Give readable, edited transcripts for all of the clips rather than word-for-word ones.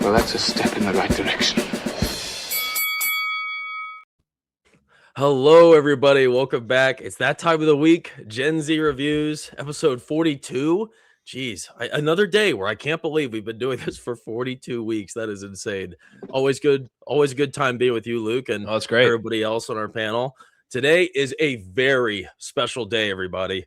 Well, that's a step in the right direction. Hello, everybody. Welcome back. It's that time of the week. Gen Z Reviews, episode 42. Jeez, another day where I can't believe we've been doing this for 42 weeks. That is insane. Always a good time being with you, Luke, and it's great. Everybody else on our panel. Today is a very special day, everybody.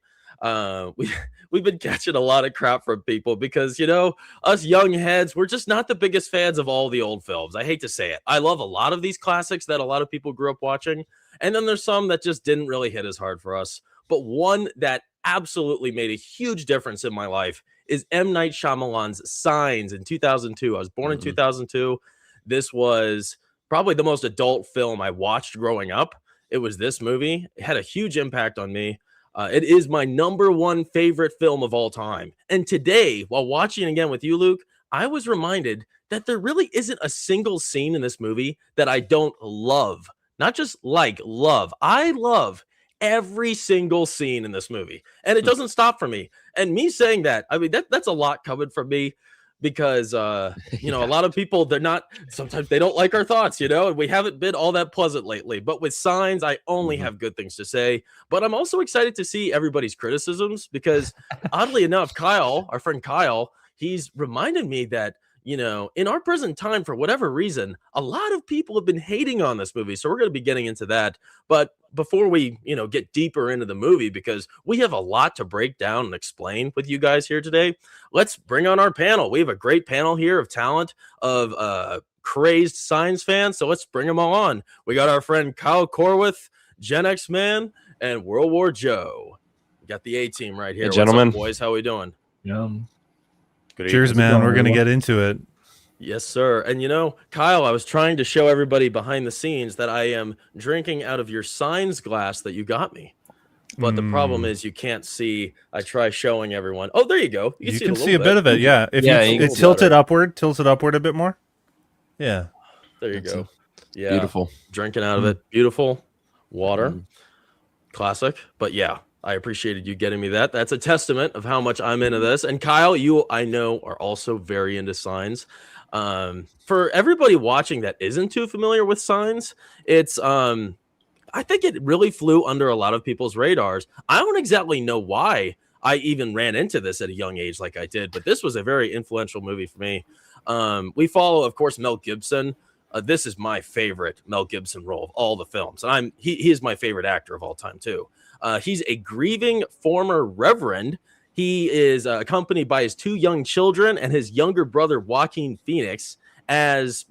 We've been catching a lot of crap from people because, us young heads, we're just not the biggest fans of all the old films. I hate to say it. I love a lot of these classics that a lot of people grew up watching. And then there's some that just didn't really hit as hard for us. But one that absolutely made a huge difference in my life is M. Night Shyamalan's Signs in 2002. I was born in 2002. This was probably the most adult film I watched growing up. It was this movie. It had a huge impact on me. It is my number one favorite film of all time. And today, while watching again with you, Luke, I was reminded that there really isn't a single scene in this movie that I don't love. Not just love. I love every single scene in this movie. And it doesn't stop for me. And me saying that, I mean, that's a lot coming from me because, a lot of people, sometimes they don't like our thoughts, and we haven't been all that pleasant lately. But with Signs, I only have good things to say. But I'm also excited to see everybody's criticisms because, oddly enough, our friend Kyle, he's reminded me that, in our present time, for whatever reason, a lot of people have been hating on this movie. So we're going to be getting into that. But before we, get deeper into the movie, because we have a lot to break down and explain with you guys here today, let's bring on our panel. We have a great panel here of talent, of crazed Signs fans. So let's bring them all on. We got our friend Kyle Corwith, Gen X Man, and World War Joe. We got the A-team right here. Hey, gentlemen. What's up, boys? How we doing? Yeah. Cheers, man. We're going to get into it. Yes, sir. And Kyle, I was trying to show everybody behind the scenes that I am drinking out of your Signs glass that you got me. But the problem is you can't see. I try showing everyone. Oh, there you go. You can see a bit of it, yeah. If it's tilted upward, a bit more. Yeah. There you go. Yeah. Beautiful. Drinking out of it. Beautiful. Water. Classic. But yeah. I appreciated you getting me that. That's a testament of how much I'm into this. And Kyle, you, I know, are also very into Signs. For everybody watching that isn't too familiar with Signs, it's I think it really flew under a lot of people's radars. I don't exactly know why I even ran into this at a young age like I did, but this was a very influential movie for me. We follow, of course, Mel Gibson. This is my favorite Mel Gibson role of all the films. And he is my favorite actor of all time, too. He's a grieving former reverend. He is accompanied by his two young children and his younger brother, Joaquin Phoenix. As,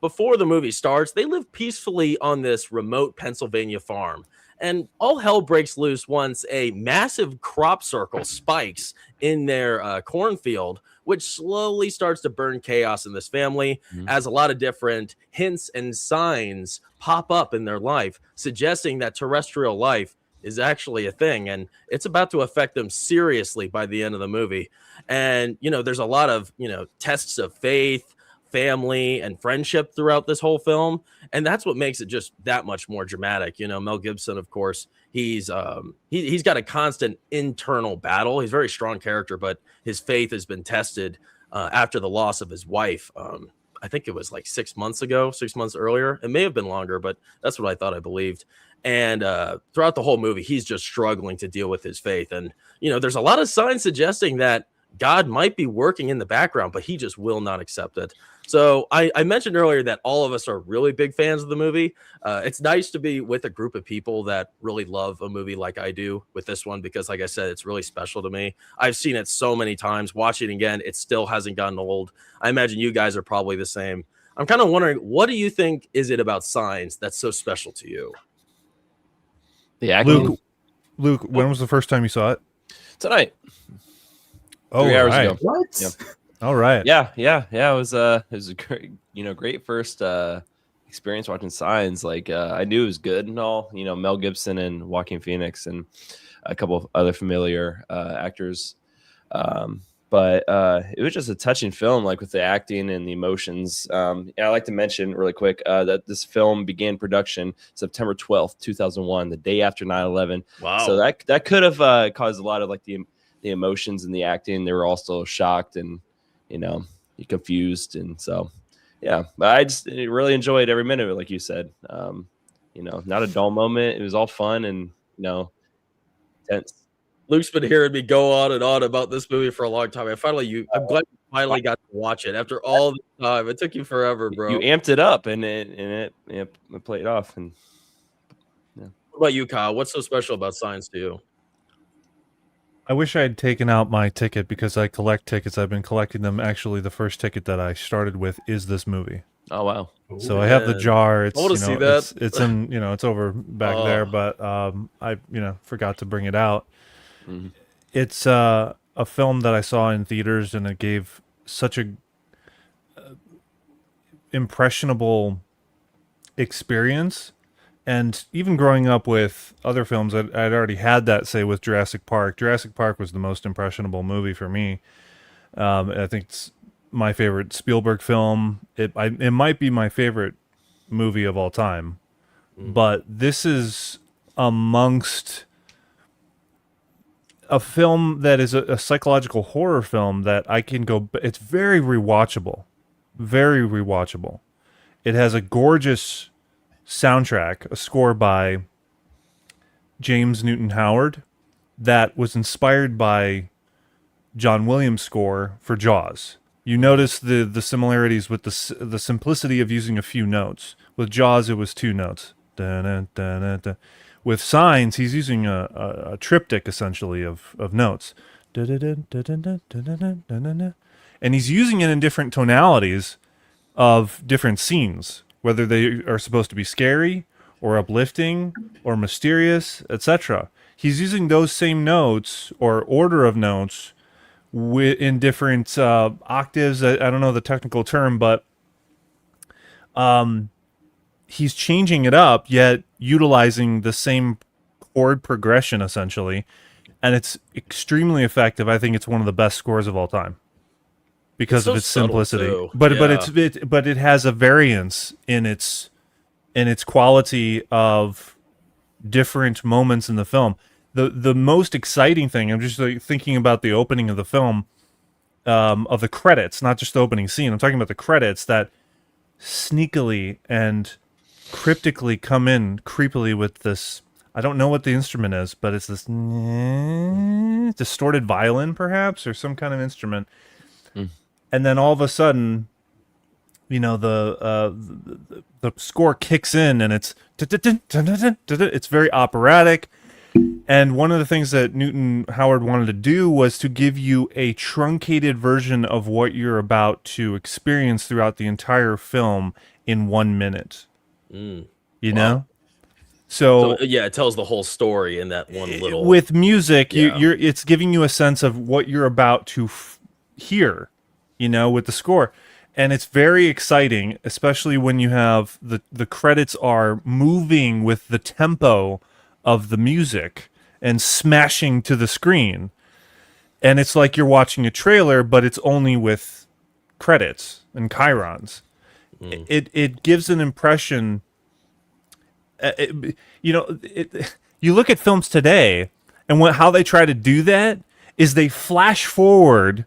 before the movie starts, they live peacefully on this remote Pennsylvania farm. And all hell breaks loose once a massive crop circle spikes in their cornfield, which slowly starts to burn chaos in this family as a lot of different hints and signs pop up in their life, suggesting that terrestrial life is actually a thing, and it's about to affect them seriously by the end of the movie. And, there's a lot of, tests of faith, family, and friendship throughout this whole film. And that's what makes it just that much more dramatic. Mel Gibson, of course, he's got a constant internal battle. He's a very strong character, but his faith has been tested after the loss of his wife. I think it was like 6 months earlier. It may have been longer, but that's what I believed. And throughout the whole movie, he's just struggling to deal with his faith. And, there's a lot of signs suggesting that God might be working in the background, but he just will not accept it. So I mentioned earlier that all of us are really big fans of the movie. It's nice to be with a group of people that really love a movie like I do with this one, because like I said, it's really special to me. I've seen it so many times. Watching it again, it still hasn't gotten old. I imagine you guys are probably the same. I'm kind of wondering, what do you think is it about Signs that's so special to you? The acting. Luke, when was the first time you saw it? Tonight. 3 hours right. ago. What? Yep. All right. Yeah. It was a great first experience watching Signs. Like I knew it was good and all. Mel Gibson and Joaquin Phoenix and a couple of other familiar actors. But it was just a touching film, like with the acting and the emotions. And I like to mention really quick that this film began production September 12th, 2001, the day after 9/11. Wow. So that could have caused a lot of like the emotions and the acting. They were all still shocked and, you're confused, and so yeah. But I just really enjoyed every minute of it, like you said. Not a dull moment. It was all fun and tense. Luke's been hearing me go on and on about this movie for a long time. I'm glad you finally got to watch it after all the time. It took you forever, bro. You amped it up, and it played off. And what about you, Kyle? What's so special about Signs to you? I wish I had taken out my ticket because I collect tickets. I've been collecting them. Actually, the first ticket that I started with is this movie. Oh wow! So I have the jar. It's, I want to see that. It's in, it's over back there, but I forgot to bring it out. Mm-hmm. It's a film that I saw in theaters, and it gave such a impressionable experience. And even growing up with other films, I'd already had that, say, with Jurassic Park. Jurassic Park was the most impressionable movie for me. I think it's my favorite Spielberg film. It might be my favorite movie of all time. But this is amongst a film that is a psychological horror film that I can go... It's very rewatchable. Very rewatchable. It has a gorgeous soundtrack, a score by James Newton Howard that was inspired by John Williams' score for Jaws. You notice the similarities with the simplicity of using a few notes. With Jaws, it was 2 notes. Da-da-da-da-da. With Signs, he's using a triptych, essentially, of notes. Da-da-da-da-da-da-da-da-da-da. And he's using it in different tonalities of different scenes, whether they are supposed to be scary or uplifting or mysterious, etc. He's using those same notes or order of notes in different octaves. I don't know the technical term, but he's changing it up, yet utilizing the same chord progression, essentially. And it's extremely effective. I think it's one of the best scores of all time because of its simplicity. But it has a variance in its quality of different moments in the film. The most exciting thing, I'm just thinking about the opening of the film, of the credits, not just the opening scene. I'm talking about the credits that sneakily and cryptically come in creepily with this. I don't know what the instrument is, but it's this distorted violin, perhaps, or some kind of instrument. And then all of a sudden, the score kicks in, and it's very operatic. And one of the things that Newton Howard wanted to do was to give you a truncated version of what you're about to experience throughout the entire film in 1 minute. You know? So yeah, it tells the whole story in that one little... With music, it's giving you a sense of what you're about to hear, with the score. And it's very exciting, especially when you have the credits are moving with the tempo of the music and smashing to the screen. And it's like you're watching a trailer, but it's only with credits and chyrons. It gives an impression... you look at films today, and how they try to do that is they flash forward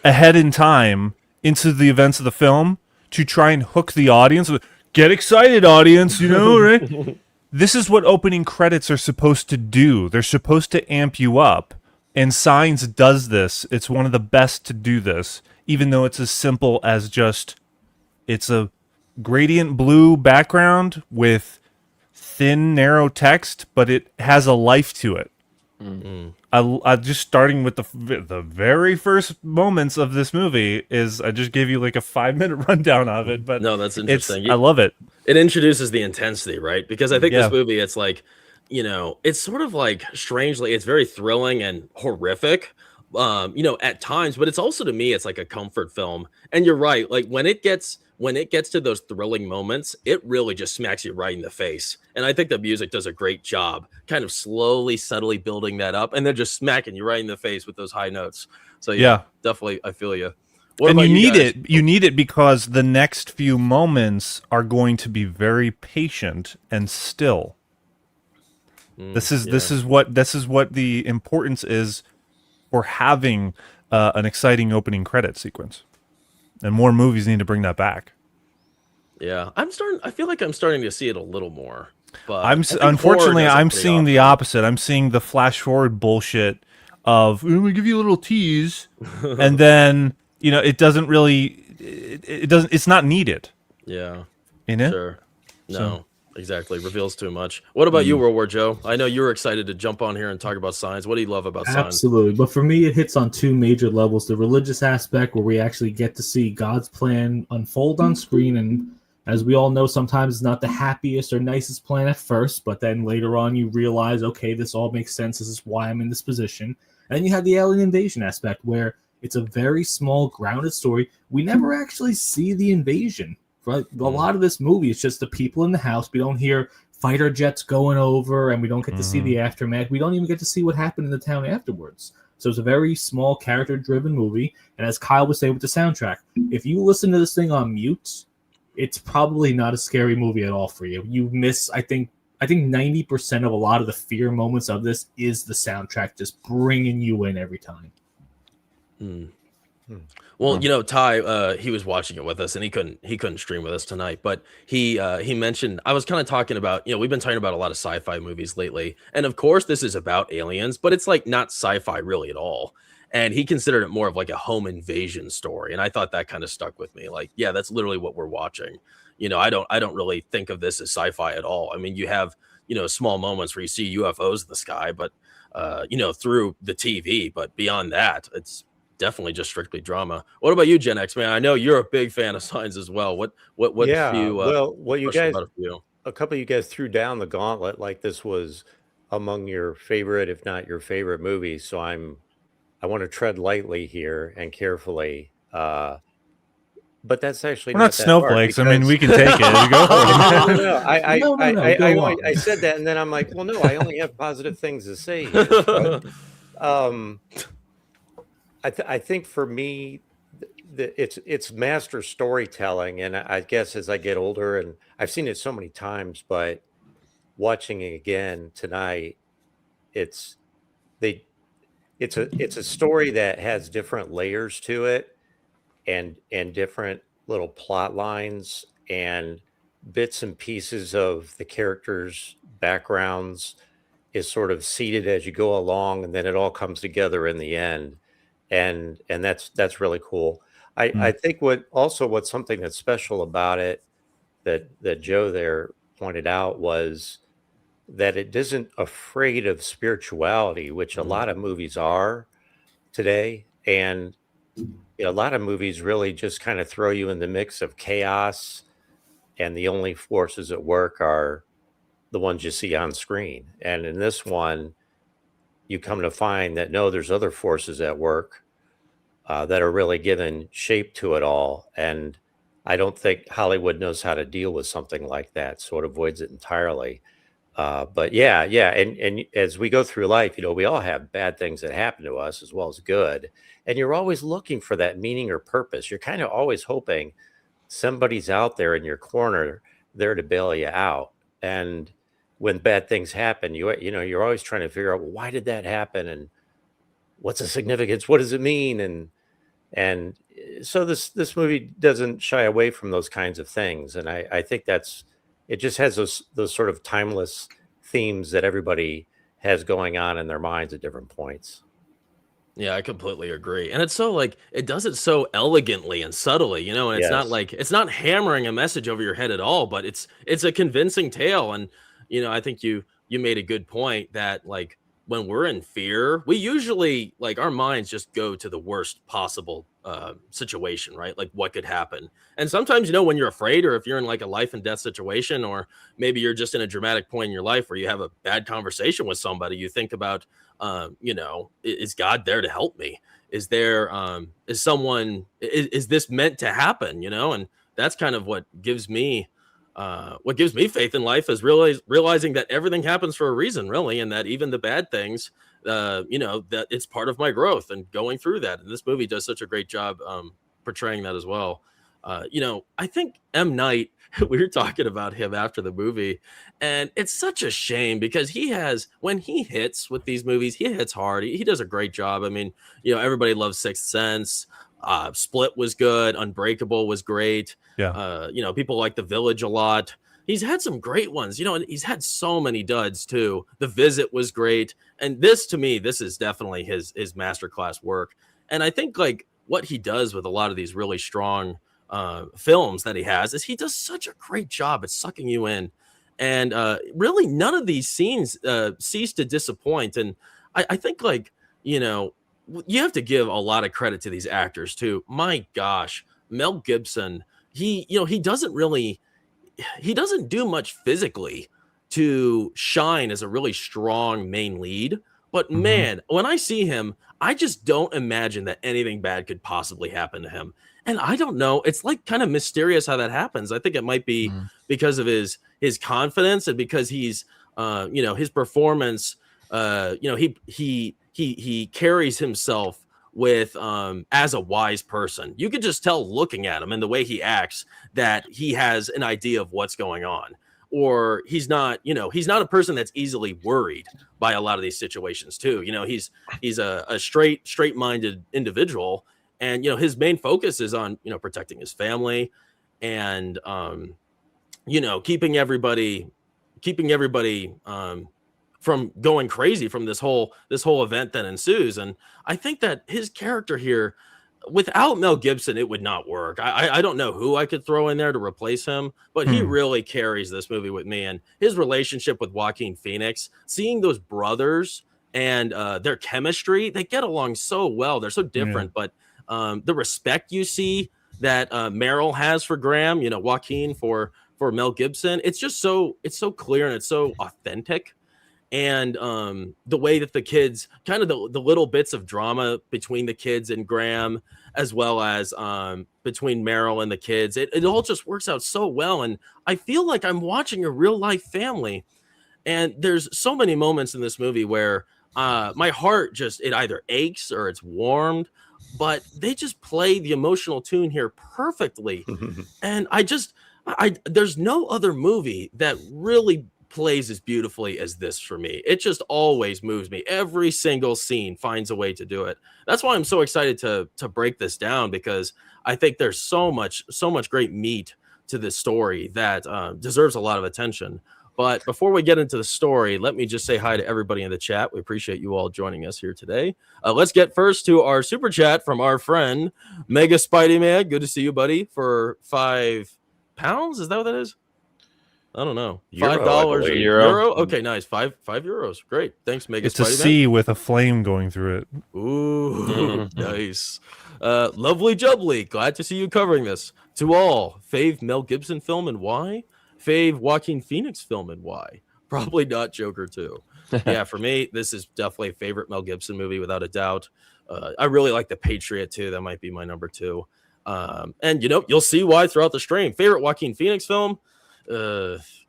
ahead in time into the events of the film to try and hook the audience. Get excited, audience, right? This is what opening credits are supposed to do. They're supposed to amp you up. And Signs does this. It's one of the best to do this, even though it's as simple as it's a gradient blue background with thin, narrow text, but it has a life to it. I just starting with the very first moments of this movie I just gave you like a 5-minute rundown of it, but no, that's interesting. I love it. It introduces the intensity, right? Because I think this movie, it's like, it's sort of like strangely, it's very thrilling and horrific, at times, but it's also, to me, it's like a comfort film. And you're right, like when it gets to those thrilling moments, it really just smacks you right in the face. And I think the music does a great job kind of slowly, subtly building that up, and then just smacking you right in the face with those high notes. So yeah. Definitely, I feel you. And you need it. You need it because the next few moments are going to be very patient and still. This is what the importance is for having an exciting opening credit sequence. and more movies need to bring that back. Yeah, I feel like I'm starting to see it a little more. But Unfortunately, horror does it I'm pretty seeing the often. opposite. I'm seeing the flash forward bullshit of we give you a little tease, and then it doesn't really, it doesn't, it's not needed. Yeah, You know? sure. No, So- exactly. Reveals too much. What about you, World War Joe? I know you were excited to jump on here and talk about signs. What do you love about signs? Absolutely. But for me, it hits on two major levels. The religious aspect, where we actually get to see God's plan unfold on screen. And as we all know, sometimes it's not the happiest or nicest plan at first, but then later on you realize, okay, this all makes sense. This is why I'm in this position. And then you have the alien invasion aspect, where it's a very small, grounded story. We never actually see the invasion. Right? A lot of this movie is just the people in the house. We don't hear fighter jets going over, and we don't get to see the aftermath. We don't even get to see what happened in the town afterwards. So it's a very small, character-driven movie. And as Kyle was saying with the soundtrack, if you listen to this thing on mute, it's probably not a scary movie at all for you. You miss, I think 90% of a lot of the fear moments of this is the soundtrack just bringing you in every time. Well, Ty, he was watching it with us, and he couldn't stream with us tonight. But he mentioned, I was kind of talking about, we've been talking about a lot of sci-fi movies lately, and of course this is about aliens, but it's like not sci-fi really at all. And he considered it more of like a home invasion story, and I thought that kind of stuck with me. Like, yeah, that's literally what we're watching. I don't really think of this as sci-fi at all. I mean, you have small moments where you see UFOs in the sky, but through the TV, but beyond that, it's definitely just strictly drama. What about you, Gen X, man? I know you're a big fan of signs as well. What Yeah, you well, what you guys, about it for you? a couple of you guys threw down the gauntlet like this was among your favorite, if not your favorite movies. So I want to tread lightly here and carefully. But that's actually We're not that hard snowflakes. I mean, because- we can take it. Go for it. No. Go on. I said that, and then I'm like, well, no, I only have positive things to say here. But, I think for me, it's master storytelling, and I guess as I get older, and I've seen it so many times, but watching it again tonight, it's a story that has different layers to it, and different little plot lines and bits and pieces of the characters' backgrounds is sort of seeded as you go along, and then it all comes together in the end. And that's really cool. I think what's something that's special about it that Joe there pointed out was that it isn't afraid of spirituality, which a lot of movies are today. And a lot of movies really just kind of throw you in the mix of chaos, and the only forces at work are the ones you see on screen. And in this one, you come to find that no, there's other forces at work that are really giving shape to it all. And I don't think Hollywood knows how to deal with something like that, so it avoids it entirely. But yeah, and as we go through life, we all have bad things that happen to us as well as good, and you're always looking for that meaning or purpose. You're kind of always hoping somebody's out there in your corner there to bail you out. And when bad things happen, you're always trying to figure out, well, why did that happen, and what's the significance? What does it mean? And so this movie doesn't shy away from those kinds of things, and I think it just has those sort of timeless themes that everybody has going on in their minds at different points. Yeah, I completely agree. And it's so it does it so elegantly and subtly, and it's not Yes. it's not hammering a message over your head at all, but it's a convincing tale. And I think you made a good point that when we're in fear, we usually our minds just go to the worst possible situation, right? Like what could happen. And sometimes, when you're afraid, or if you're in a life and death situation, or maybe you're just in a dramatic point in your life where you have a bad conversation with somebody, you think about, is God there to help me? Is there, is this meant to happen? And that's kind of what gives me faith in life, is realizing that everything happens for a reason, really, and that even the bad things, that it's part of my growth and going through that. And this movie does such a great job portraying that as well. I think M. Night, we were talking about him after the movie, and it's such a shame because when he hits with these movies, he hits hard. He does a great job. I mean, everybody loves Sixth Sense. Split was good. Unbreakable was great. Yeah. People like The Village a lot. He's had some great ones, and he's had so many duds too. The Visit was great. And this, to me, this is definitely his masterclass work. And I think like what he does with a lot of these really strong films that he has is he does such a great job at sucking you in. And really none of these scenes cease to disappoint. And I think like, you have to give a lot of credit to these actors too. My gosh, Mel Gibson, he doesn't do much physically to shine as a really strong main lead. But man, when I see him, I just don't imagine that anything bad could possibly happen to him. And I don't know, it's like kind of mysterious how that happens. I think it might be because of his confidence and because he's his performance, he carries himself with as a wise person. You could just tell looking at him and the way he acts that he has an idea of what's going on, or he's not a person that's easily worried by a lot of these situations too. He's a straight-minded individual, and his main focus is on protecting his family and keeping everybody from going crazy from this whole event that ensues. And I think that his character here, without Mel Gibson, it would not work. I don't know who I could throw in there to replace him, but he really carries this movie with me. And his relationship with Joaquin Phoenix, seeing those brothers and their chemistry, they get along so well. They're so different, but the respect you see that Meryl has for Graham, Joaquin for Mel Gibson, it's so clear and it's so authentic. And the way that the kids, kind of the little bits of drama between the kids and Graham, as well as between Meryl and the kids, it all just works out so well. And I feel like I'm watching a real life family. And there's so many moments in this movie where my heart it either aches or it's warmed, but they just play the emotional tune here perfectly. And there's no other movie that really plays as beautifully as this for me. It just always moves me. Every single scene finds a way to do it. That's why I'm so excited to break this down, because I think there's so much great meat to this story that deserves a lot of attention. But before we get into the story, let me just say hi to everybody in the chat. We appreciate you all joining us here today. Let's get first to our super chat from our friend Mega Spidey Man. Good to see you, buddy, for £5. Is that what that is? I don't know. $5 euro. Okay, nice. Five euros. Great. Thanks, Mega. It's a C with a flame going through it. Ooh, nice. Lovely jubbly. Glad to see you covering this. To all, fave Mel Gibson film and why? Fave Joaquin Phoenix film and why? Probably not Joker 2. Yeah, for me, this is definitely a favorite Mel Gibson movie without a doubt. I really like The Patriot too. That might be my number 2. And you'll see why throughout the stream. Favorite Joaquin Phoenix film?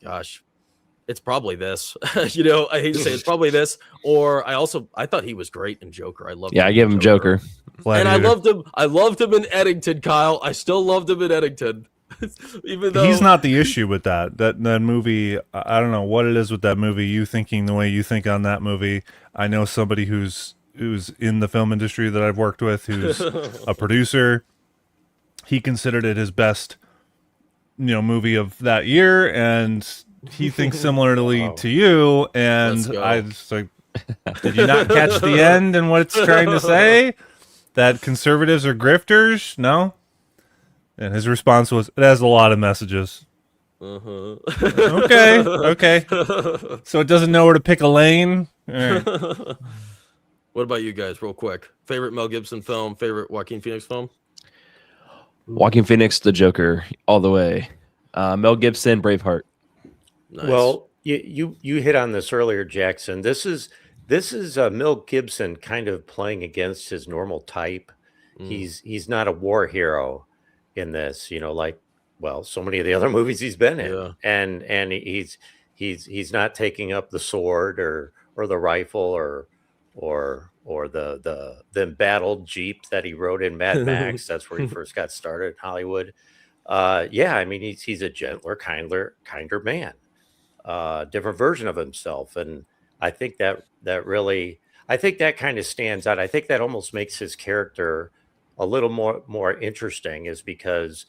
Gosh, it's probably this. I hate to say it's probably this. Or I thought he was great in Joker. I love. Yeah, I give him Joker. And I loved him. I loved him in Eddington, Kyle. I still loved him in Eddington. Even though he's not the issue with that movie. I don't know what it is with that movie. You thinking the way you think on that movie. I know somebody who's in the film industry that I've worked with, who's a producer. He considered it his best movie of that year, and he thinks similarly to you. And I just like, did you not catch the end and what it's trying to say? That conservatives are grifters? No. And his response was, it has a lot of messages. Okay. So it doesn't know where to pick a lane. All right. What about you guys, real quick? Favorite Mel Gibson film? Favorite Joaquin Phoenix film? Joaquin Phoenix, The Joker, all the way. Mel Gibson, Braveheart. Nice. Well, you hit on this earlier, Jackson. This is Mel Gibson kind of playing against his normal type. He's not a war hero in this, so many of the other movies he's been in. Yeah. And he's not taking up the sword or the rifle or the embattled Jeep that he rode in Mad Max. That's where he first got started in Hollywood. He's a gentler, kinder man, different version of himself. And I think that kind of stands out. I think that almost makes his character a little more interesting is because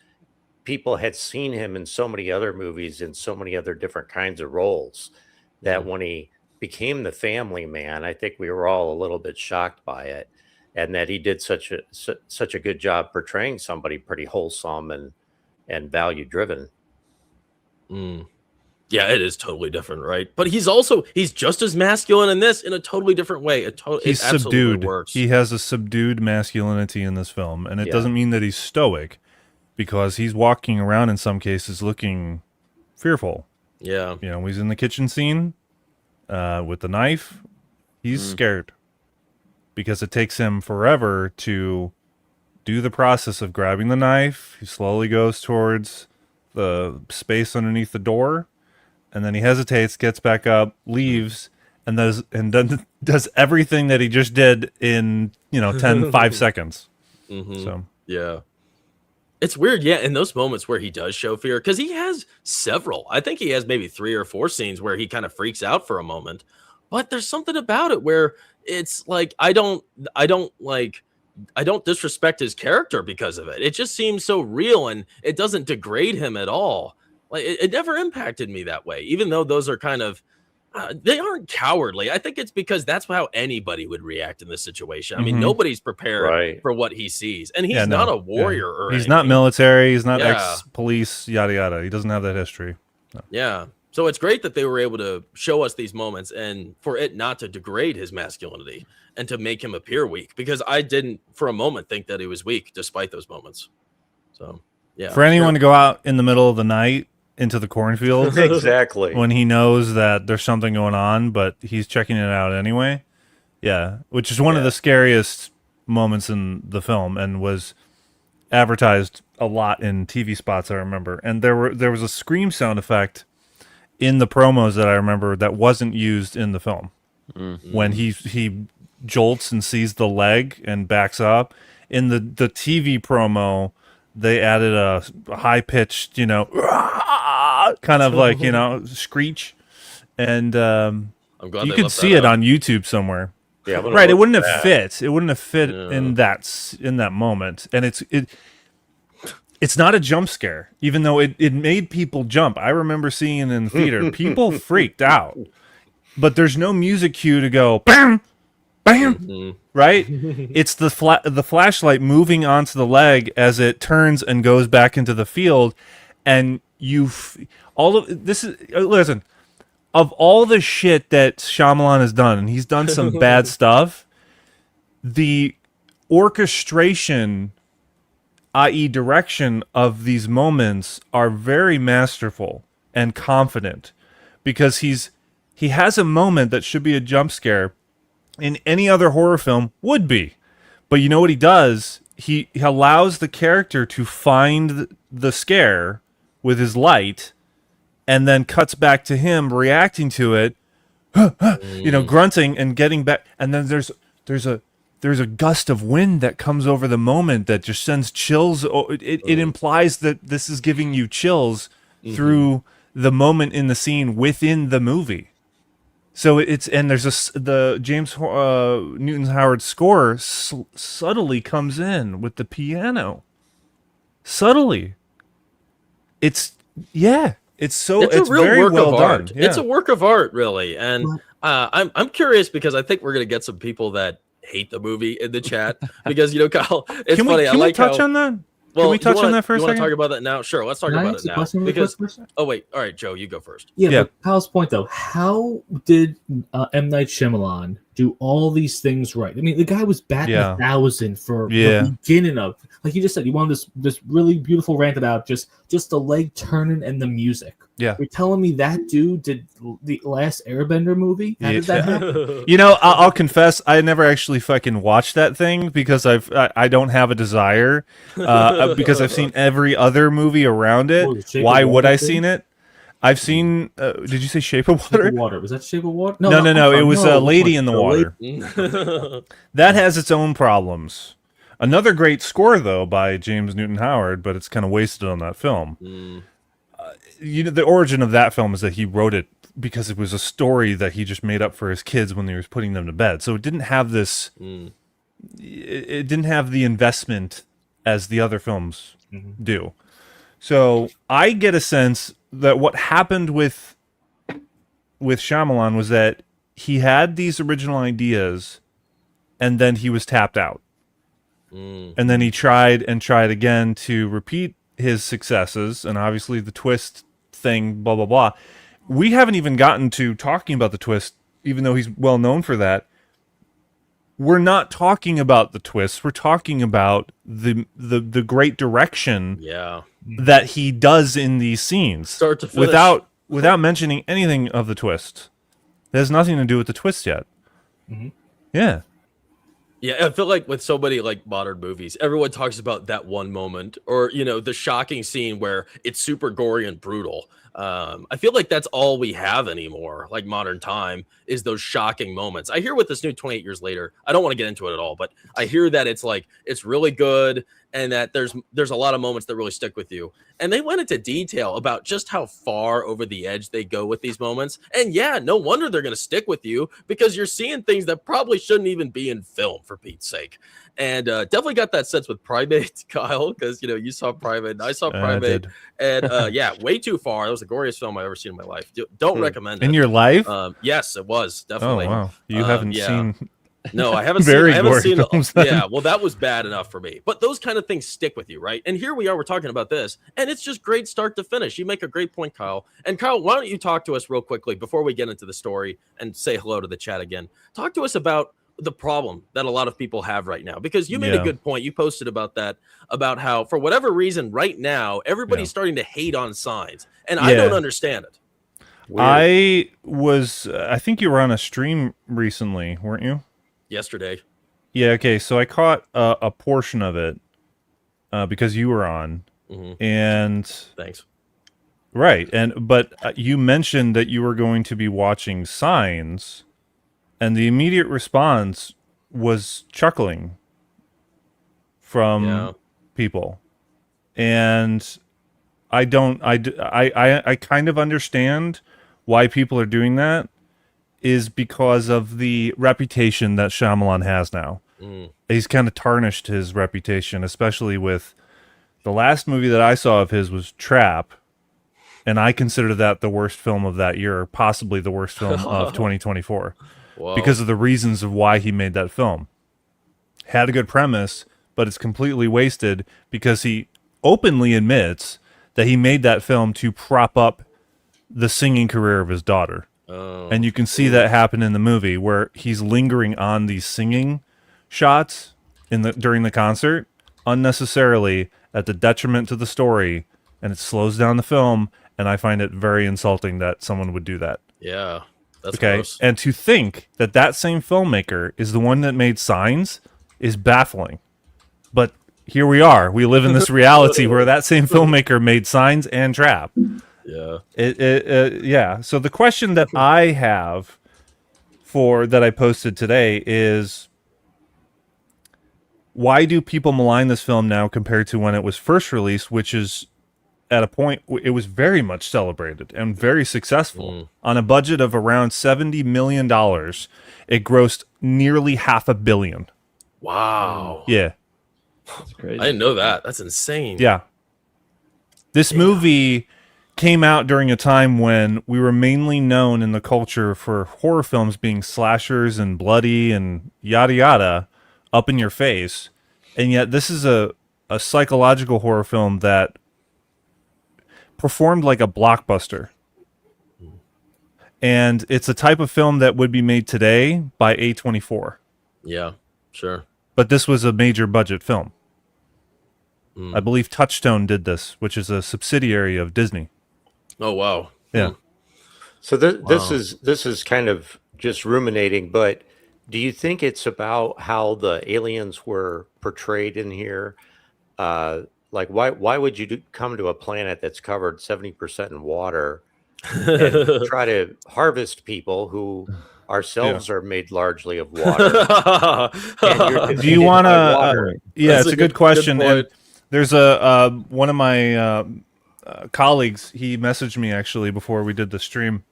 people had seen him in so many other movies in so many other different kinds of roles that when he became the family man, I think we were all a little bit shocked by it, and that he did such a good job portraying somebody pretty wholesome and value driven. Yeah, it is totally different, right? But he's just as masculine in this in a totally different way. He's it absolutely subdued. works. He has a subdued masculinity in this film, and it doesn't mean that he's stoic, because he's walking around in some cases looking fearful. Yeah. You know, he's in the kitchen scene with the knife. He's scared because it takes him forever to do the process of grabbing the knife. He slowly goes towards the space underneath the door, and then he hesitates, gets back up, leaves, and does everything that he just did in 5 seconds. So Yeah. It's weird, yeah, in those moments where he does show fear, because he has several. I think he has maybe 3 or 4 scenes where he kind of freaks out for a moment. But there's something about it where it's like I don't disrespect his character because of it. It just seems so real, and it doesn't degrade him at all. Like it never impacted me that way, even though those are kind of they aren't cowardly. I think it's because that's how anybody would react in this situation. I mean, nobody's prepared for what he sees, and he's not a warrior or he's anything. not military. He's not ex-police. Yada yada. He doesn't have that history. No. Yeah. So it's great that they were able to show us these moments and for it not to degrade his masculinity and to make him appear weak, because I didn't for a moment think that he was weak despite those moments. So, yeah. For anyone to go out in the middle of the night into the cornfield Exactly. when he knows that there's something going on, but he's checking it out anyway. Yeah. Which is one of the scariest moments in the film and was advertised a lot in TV spots, I remember. And there was a scream sound effect in the promos that I remember that wasn't used in the film. When he jolts and sees the leg and backs up. In the TV promo, they added a high-pitched, kind of like, screech. And I'm glad you they could left see that it out. on YouTube somewhere. Yeah, Right, it wouldn't have fit. It wouldn't have fit in that moment. And it's not a jump scare, even though it made people jump. I remember seeing it in the theater. People freaked out. But there's no music cue to go, bam, bam, right? It's the flashlight moving onto the leg as it turns and goes back into the field. And listen, of all the shit that Shyamalan has done, and he's done some bad stuff, the orchestration, i.e. direction of these moments are very masterful and confident, because he has a moment that should be a jump scare in any other horror film would be. But you know what he does? He allows the character to find the scare with his light and then cuts back to him reacting to it, grunting and getting back. And then there's a gust of wind that comes over the moment that just sends chills. It implies that this is giving you chills through the moment in the scene within the movie. So there's the James Newton Howard score subtly comes in with the piano. Subtly. It's very work well of done. art. Yeah. It's a work of art, really. And I'm curious, because I think we're gonna get some people that hate the movie in the chat, because Kyle, it's funny. Can we touch on that? Well, Can we touch on that for a you want second? to talk about that now? Sure, let's talk about it now. Because oh wait, all right, Joe, you go first. Yeah, but Kyle's point though, how did M. Night Shyamalan do all these things right? I mean, the guy was batting 1,000 for the beginning of, like you just said, you wanted this really beautiful rant about just the leg turning and the music. Yeah, you're telling me that dude did the last Airbender movie? How did that happen? I'll confess, I never actually fucking watched that thing because I don't have a desire because I've seen every other movie around it. Why would I seen it? I've seen. Did you say Shape of Water? Shape of Water. Was that Shape of Water? No. It was Lady in the Water. That has its own problems. Another great score though by James Newton Howard, but it's kind of wasted on that film. The origin of that film is that he wrote it because it was a story that he just made up for his kids when he was putting them to bed. So it didn't have this, it didn't have the investment as the other films do. So I get a sense that what happened with Shyamalan was that he had these original ideas, and then he was tapped out. And then he tried and tried again to repeat his successes, and obviously the twist thing, blah, blah, blah. We haven't even gotten to talking about the twist, even though he's well known for that. We're not talking about the twists. We're talking about the great direction that he does in these scenes. Start to finish. Without mentioning anything of the twist. It has nothing to do with the twist yet. Yeah. Yeah, I feel like with so many like modern movies, everyone talks about that one moment, or the shocking scene where it's super gory and brutal. I feel like that's all we have anymore. Like modern time is those shocking moments. I hear with this new 28 years later, I don't want to get into it at all, but I hear that it's really good, and that there's a lot of moments that really stick with you. And they went into detail about just how far over the edge they go with these moments. And yeah, no wonder they're going to stick with you, because you're seeing things that probably shouldn't even be in film, for Pete's sake. And definitely got that sense with Primate, Kyle, because you saw Primate and I saw Primate, and yeah, way too far. That was the goriest film I've ever seen in my life. Don't recommend it. In your life? Yes, it was definitely. Oh wow, you haven't seen. No, I haven't Very seen. gory films, then. Yeah, well, that was bad enough for me. But those kind of things stick with you, right? And here we are, we're talking about this, and it's just great start to finish. You make a great point, Kyle. And Kyle, why don't you talk to us real quickly before we get into the story and say hello to the chat again? Talk to us about the problem that a lot of people have right now, because you made a good point. You posted about that, about how for whatever reason right now everybody's starting to hate on signs, and I don't understand it. Weird. I think you were on a stream recently, weren't you? Yesterday. Yeah, okay, so I caught a portion of it because you were on, and thanks. Right, but you mentioned that you were going to be watching Signs, and the immediate response was chuckling from people, and I kind of understand why people are doing that. Is because of the reputation that Shyamalan has now. He's kind of tarnished his reputation, especially with the last movie that I saw of his was Trap, and I consider that the worst film of that year, possibly the worst film of 2024, because of the reasons of why he made that film. Had a good premise, but it's completely wasted because he openly admits that he made that film to prop up the singing career of his daughter. And you can see that happen in the movie, where he's lingering on these singing shots during the concert unnecessarily at the detriment to the story, and it slows down the film. And I find it very insulting that someone would do that. Yeah, that's gross. And to think that that same filmmaker is the one that made Signs is baffling. But here we are. We live in this reality where that same filmmaker made Signs and Trap. Yeah. Yeah. So the question that I have that I posted today is, why do people malign this film now compared to when it was first released, which is at a point it was very much celebrated and very successful. On a budget of around $70 million, it grossed nearly $500 million. Wow. Yeah. That's crazy. I didn't know that. That's insane. Yeah. This movie came out during a time when we were mainly known in the culture for horror films being slashers and bloody and yada yada, up in your face. And yet this is a psychological horror film that performed like a blockbuster. And it's a type of film that would be made today by A24. Yeah, sure. But this was a major budget film. I believe Touchstone did this, which is a subsidiary of Disney. Oh, wow. Yeah. So this is kind of just ruminating, but do you think it's about how the aliens were portrayed in here? Like, why would you come to a planet that's covered 70% in water and try to harvest people who ourselves are made largely of water? Do you want to? Yeah, That's it's a good question. Good And there's a one of my colleagues. He messaged me actually before we did the stream,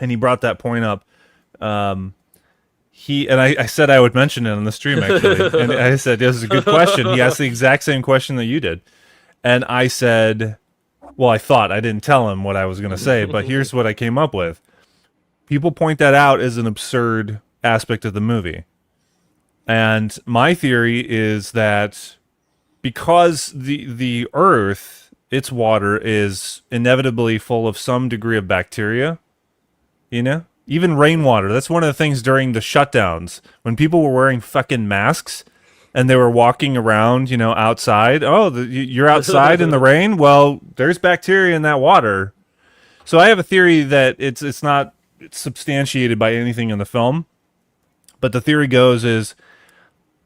and he brought that point up. I said I would mention it on the stream actually, and I said this is a good question. He asked the exact same question that you did, and I said, well, I thought I didn't tell him what I was going to say, but here's what I came up with. People point that out as an absurd aspect of the movie, and my theory is that because the Earth, its water is inevitably full of some degree of bacteria, you know. Even rainwater. That's one of the things during the shutdowns when people were wearing fucking masks and they were walking around, you know, outside. Oh, you're outside in the rain? Well, there's bacteria in that water. So I have a theory that it's not substantiated by anything in the film. But the theory goes is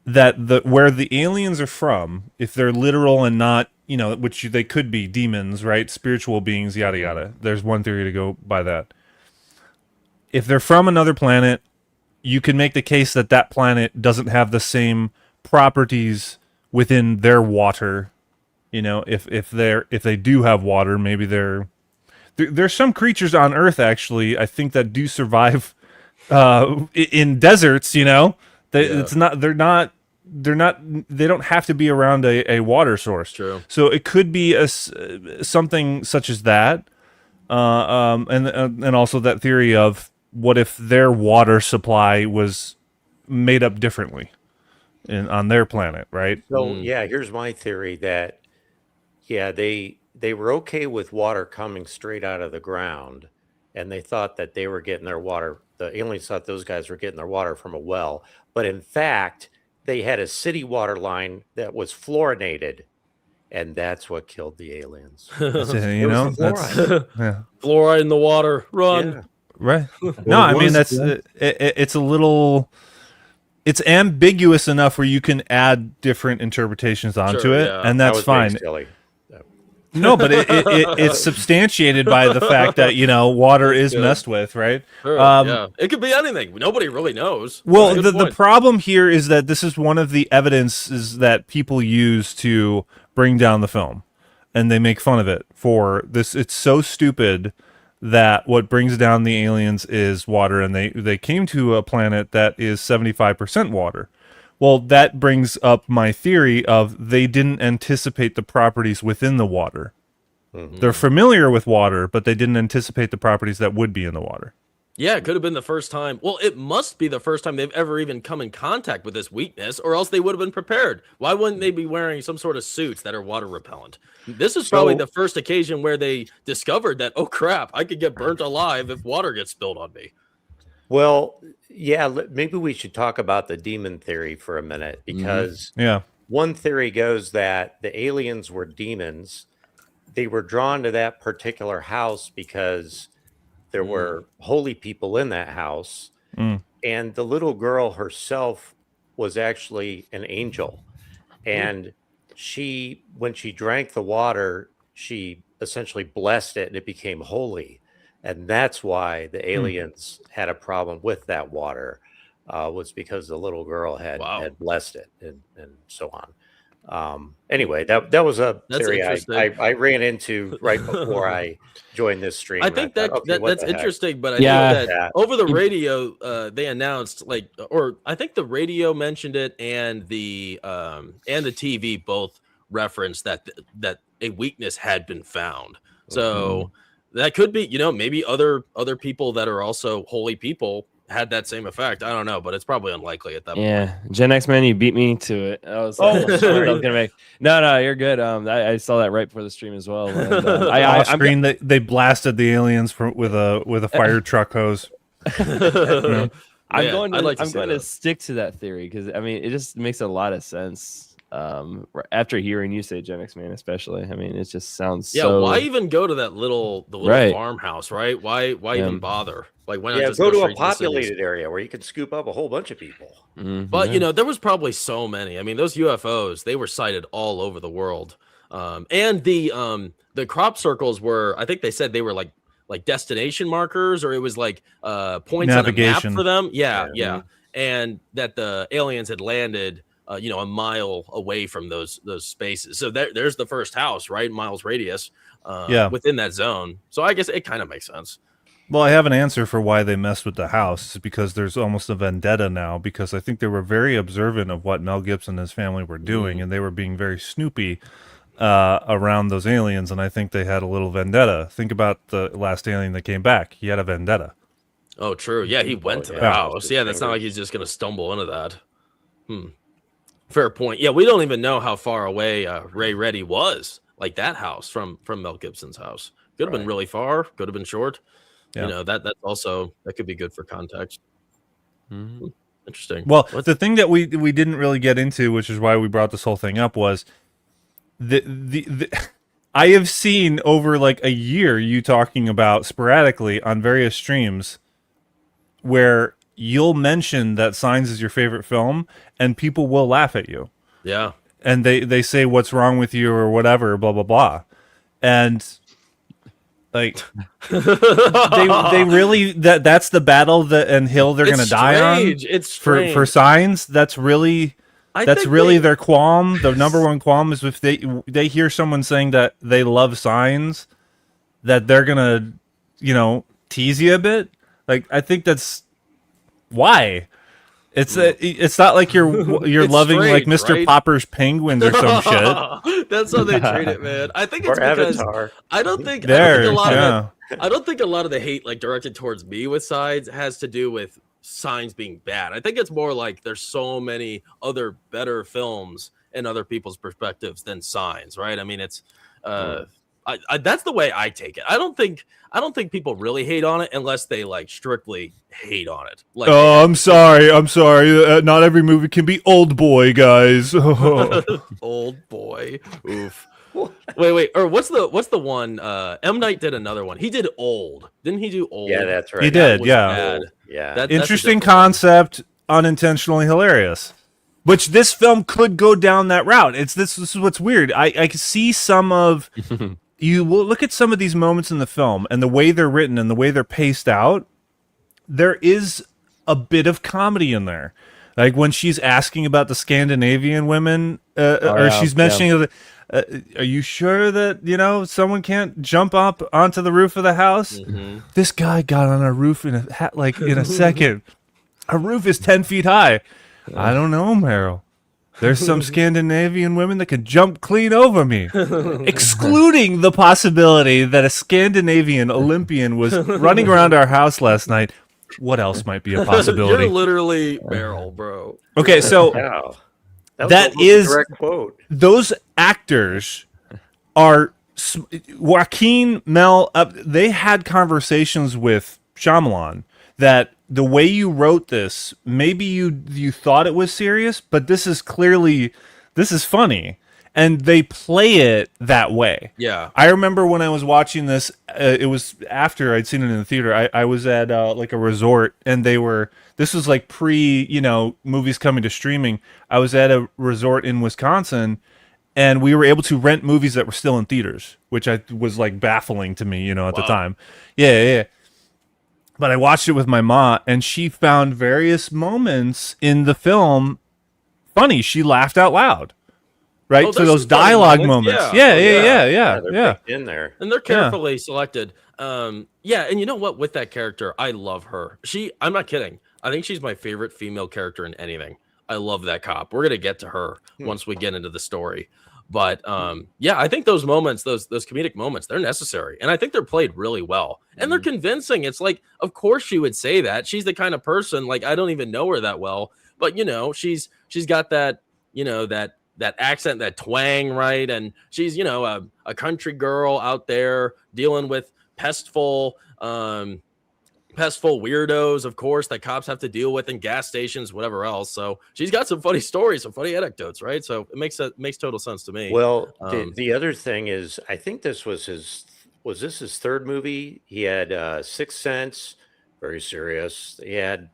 that where the aliens are from, if they're literal and not, you know, which they could be demons, right? Spiritual beings, yada, yada. There's one theory to go by that. If they're from another planet, you can make the case that that planet doesn't have the same properties within their water. You know, if they do have water, maybe there's some creatures on Earth actually, I think, that do survive in deserts. You know, they don't have to be around a water source. True. So it could be something such as that, and also that theory of, what if their water supply was made up differently on their planet, right? So yeah, here's my theory that they were okay with water coming straight out of the ground, and they thought that they were getting their water. The aliens thought those guys were getting their water from a well, but in fact, they had a city water line that was fluorinated, and that's what killed the aliens. You know, that's Fluoride in the water. Run. Yeah. Right. No, I mean that's it's a little, it's ambiguous enough where you can add different interpretations onto it, and that's fine. No, but it's substantiated by the fact that, you know, water is messed with, right? Sure, yeah. It could be anything. Nobody really knows. Well, the problem here is that this is one of the evidences that people use to bring down the film, and they make fun of it for this. It's so stupid that what brings down the aliens is water, and they came to a planet that is 75% water. Well, that brings up my theory of they didn't anticipate the properties within the water. Mm-hmm. They're familiar with water, but they didn't anticipate the properties that would be in the water. Yeah, it could have been the first time. Well, it must be the first time they've ever even come in contact with this weakness, or else they would have been prepared. Why wouldn't they be wearing some sort of suits that are water repellent? This is probably the first occasion where they discovered that, oh crap, I could get burnt alive if water gets spilled on me. Well, yeah, maybe we should talk about the demon theory for a minute, because one theory goes that the aliens were demons. They were drawn to that particular house because there were holy people in that house. And the little girl herself was actually an angel. And when she drank the water, she essentially blessed it and it became holy. And that's why the aliens had a problem with that water, was because the little girl had blessed it and so on. Anyway, that was a theory I ran into right before I joined this stream. I think that's interesting, but I think that over the radio they announced, or I think the radio mentioned it, and the TV both referenced that a weakness had been found. So that could be, maybe other people that are also holy people had that same effect. I don't know, but it's probably unlikely at that point. Yeah, Gen X man, you beat me to it. I was gonna make. No, you're good. I saw that right before the stream as well. And, off screen, they blasted the aliens with a fire truck hose. I'm going to stick to that theory because I mean it just makes a lot of sense. After hearing you say Gen X man, especially, I mean it just sounds why even go to that little farmhouse, right? Why even bother? Like, why not just go to a populated area where you can scoop up a whole bunch of people? But there was probably so many. I mean, those UFOs, they were sighted all over the world. And the crop circles were, I think they said they were like destination markers, or it was like points on a map for them. Yeah. And that the aliens had landed a mile away from those spaces. So there's the first house, right? Miles radius within that zone. So I guess it kind of makes sense. Well, I have an answer for why they messed with the house. It's because there's almost a vendetta now, because I think they were very observant of what Mel Gibson and his family were doing, and they were being very snoopy around those aliens, and I think they had a little vendetta. Think about the last alien that came back. He had a vendetta. Oh, true. Yeah, he went to the yeah. house. Yeah, that's not like he's just going to stumble into that. Fair point. Yeah, we don't even know how far away Ray Reddy was, like that house from Mel Gibson's house. Could have been really far. Could have been short. Yeah. You know, that's also, that could be good for context. Interesting. Well, the thing that we didn't really get into, which is why we brought this whole thing up, was the I have seen over like a year you talking about sporadically on various streams where you'll mention that Signs is your favorite film and people will laugh at you. Yeah. And they say what's wrong with you or whatever, blah blah blah. And like they really that's the battle that and hill they're gonna die on. It's strange. For Signs. That's really their qualm. The number one qualm is if they hear someone saying that they love Signs, that they're gonna, tease you a bit. Like, I think that's why. It's not like you're loving strange, like Mr. right? Popper's Penguins or some shit. That's how they treat it, man. I think it's Or because Avatar. I don't think There, a lot yeah. of it, I don't think a lot of the hate like directed towards me with Signs has to do with Signs being bad. I think it's more like there's so many other better films in other people's perspectives than Signs, right? I mean, it's that's the way I take it. I don't think people really hate on it unless they like strictly hate on it. Like, Oh, I'm sorry. Not every movie can be Old Boy, guys. Old Boy. Oof. Wait. Or what's the one? M. Night did another one. He did Old. Didn't he do Old? Yeah, that's right. He That did, was yeah. bad. Yeah. That's Interesting a different one. concept, unintentionally hilarious. Which this film could go down that route. This is what's weird. I can see some of you will look at some of these moments in the film and the way they're written and the way they're paced out. There is a bit of comedy in there, like when she's asking about the Scandinavian women, or she's mentioning. Are you sure that someone can't jump up onto the roof of the house? Mm-hmm. This guy got on a roof in a second. A roof is 10 feet high. I don't know, Meryl. There's some Scandinavian women that could jump clean over me, excluding the possibility that a Scandinavian Olympian was running around our house last night. What else might be a possibility? You're literally Meryl, bro. Okay, so Yeah. that was is a direct quote. those actors are Joaquin, Mel. They had conversations with Shyamalan that the way you wrote this, maybe you thought it was serious, but this is funny, and they play it that way. Yeah. I remember when I was watching this, it was after I'd seen it in the theater. I was at like a resort, and this was like pre, movies coming to streaming. I was at a resort in Wisconsin, and we were able to rent movies that were still in theaters, which was like baffling to me, at the time. Yeah. But I watched it with my ma, and she found various moments in the film funny. She laughed out loud. Right? Oh, So there's those some funny dialogue moments, moments. yeah. Yeah. Picked in there. And they're carefully selected. And you know what? With that character, I love her. I'm not kidding. I think she's my favorite female character in anything. I love that cop. We're gonna get to her once we get into the story. But I think those moments, those comedic moments, they're necessary. And I think they're played really well. And they're convincing. It's like, of course she would say that. She's the kind of person, like, I don't even know her that well. But she's got that, that accent, that twang, right? And she's, a country girl out there dealing with pestful weirdos, of course, that cops have to deal with in gas stations, whatever else. So she's got some funny stories, some funny anecdotes, right? So it makes total sense to me. Well, the other thing is, I think this was his third movie. He had Sixth Sense, very serious. He had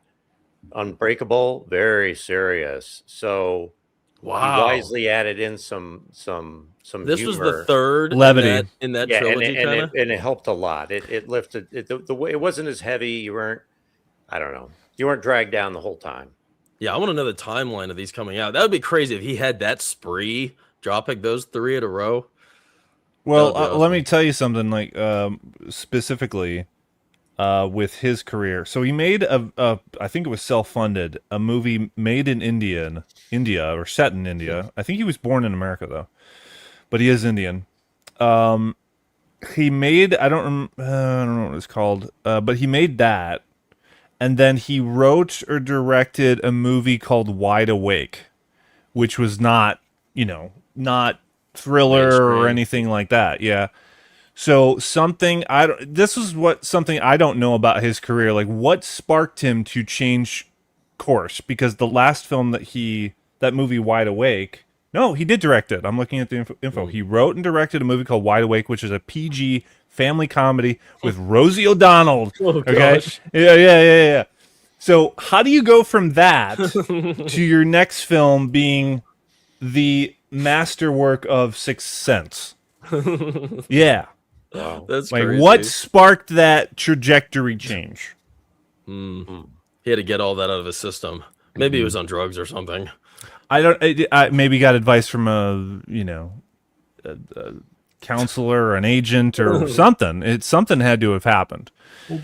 Unbreakable, very serious. So he wisely added in some This humor. was the third Levity. in that Yeah, trilogy, and it helped a lot. It lifted it, the way it wasn't as heavy. You weren't dragged down the whole time. Yeah, I want to know the timeline of these coming out. That would be crazy if he had that spree dropping those 3 in a row. Well, That would be let awesome. me tell you something. Like specifically, with his career. So he made I think it was self-funded, a movie made in India or set in India. I think he was born in America though, but he is Indian. He made I don't know what it's called, but he made that, and then he wrote or directed a movie called Wide Awake, which was not thriller or anything like that. Yeah. So something something I don't know about his career. Like, what sparked him to change course? Because the last film that movie Wide Awake, no, he did direct it. I'm looking at the info. He wrote and directed a movie called Wide Awake, which is a PG family comedy with Rosie O'Donnell. Oh, Okay, gosh. yeah. So how do you go from that to your next film being the masterwork of Sixth Sense? Yeah. Wow. That's Like, crazy. what sparked that trajectory change? He had to get all that out of his system. Maybe he was on drugs or something. I maybe got advice from a counselor or an agent or something. Something had to have happened.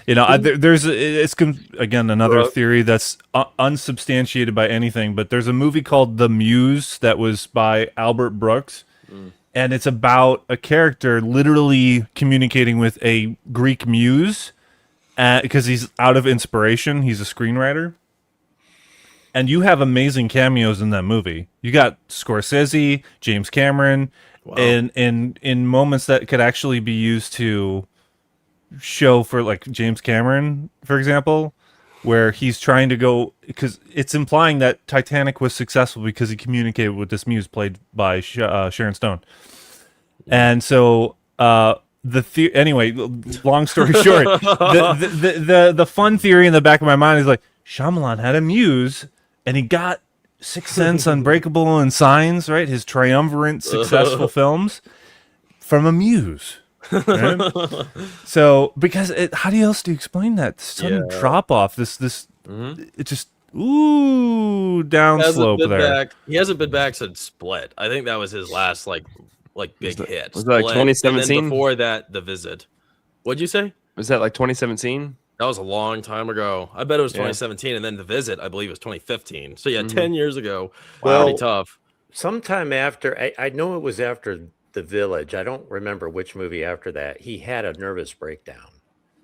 Again another theory that's unsubstantiated by anything. But there's a movie called The Muse that was by Albert Brooks. And it's about a character literally communicating with a Greek muse because he's out of inspiration. He's a screenwriter. And you have amazing cameos in that movie. You got Scorsese, James Cameron, and in moments that could actually be used to show for, like, James Cameron, for example, where he's trying to go, because it's implying that Titanic was successful because he communicated with this muse played by Sharon Stone. And so anyway, long story short, the fun theory in the back of my mind is like, Shyamalan had a muse and he got Sixth Sense, Unbreakable, and Signs, right? His triumvirate successful films from a muse. Right? So, because how else do you explain that sudden drop off? It just downslope there. He hasn't been back since Split. I think that was his last like big hit. Was that like 2017? And then before that, The Visit. What'd you say? Was that like 2017? That was a long time ago. I bet it was 2017, and then The Visit, I believe, was 2015. So yeah, 10 years ago. Well, Pretty tough. Sometime after, I know it was after The Village. I don't remember which movie after that. He had a nervous breakdown.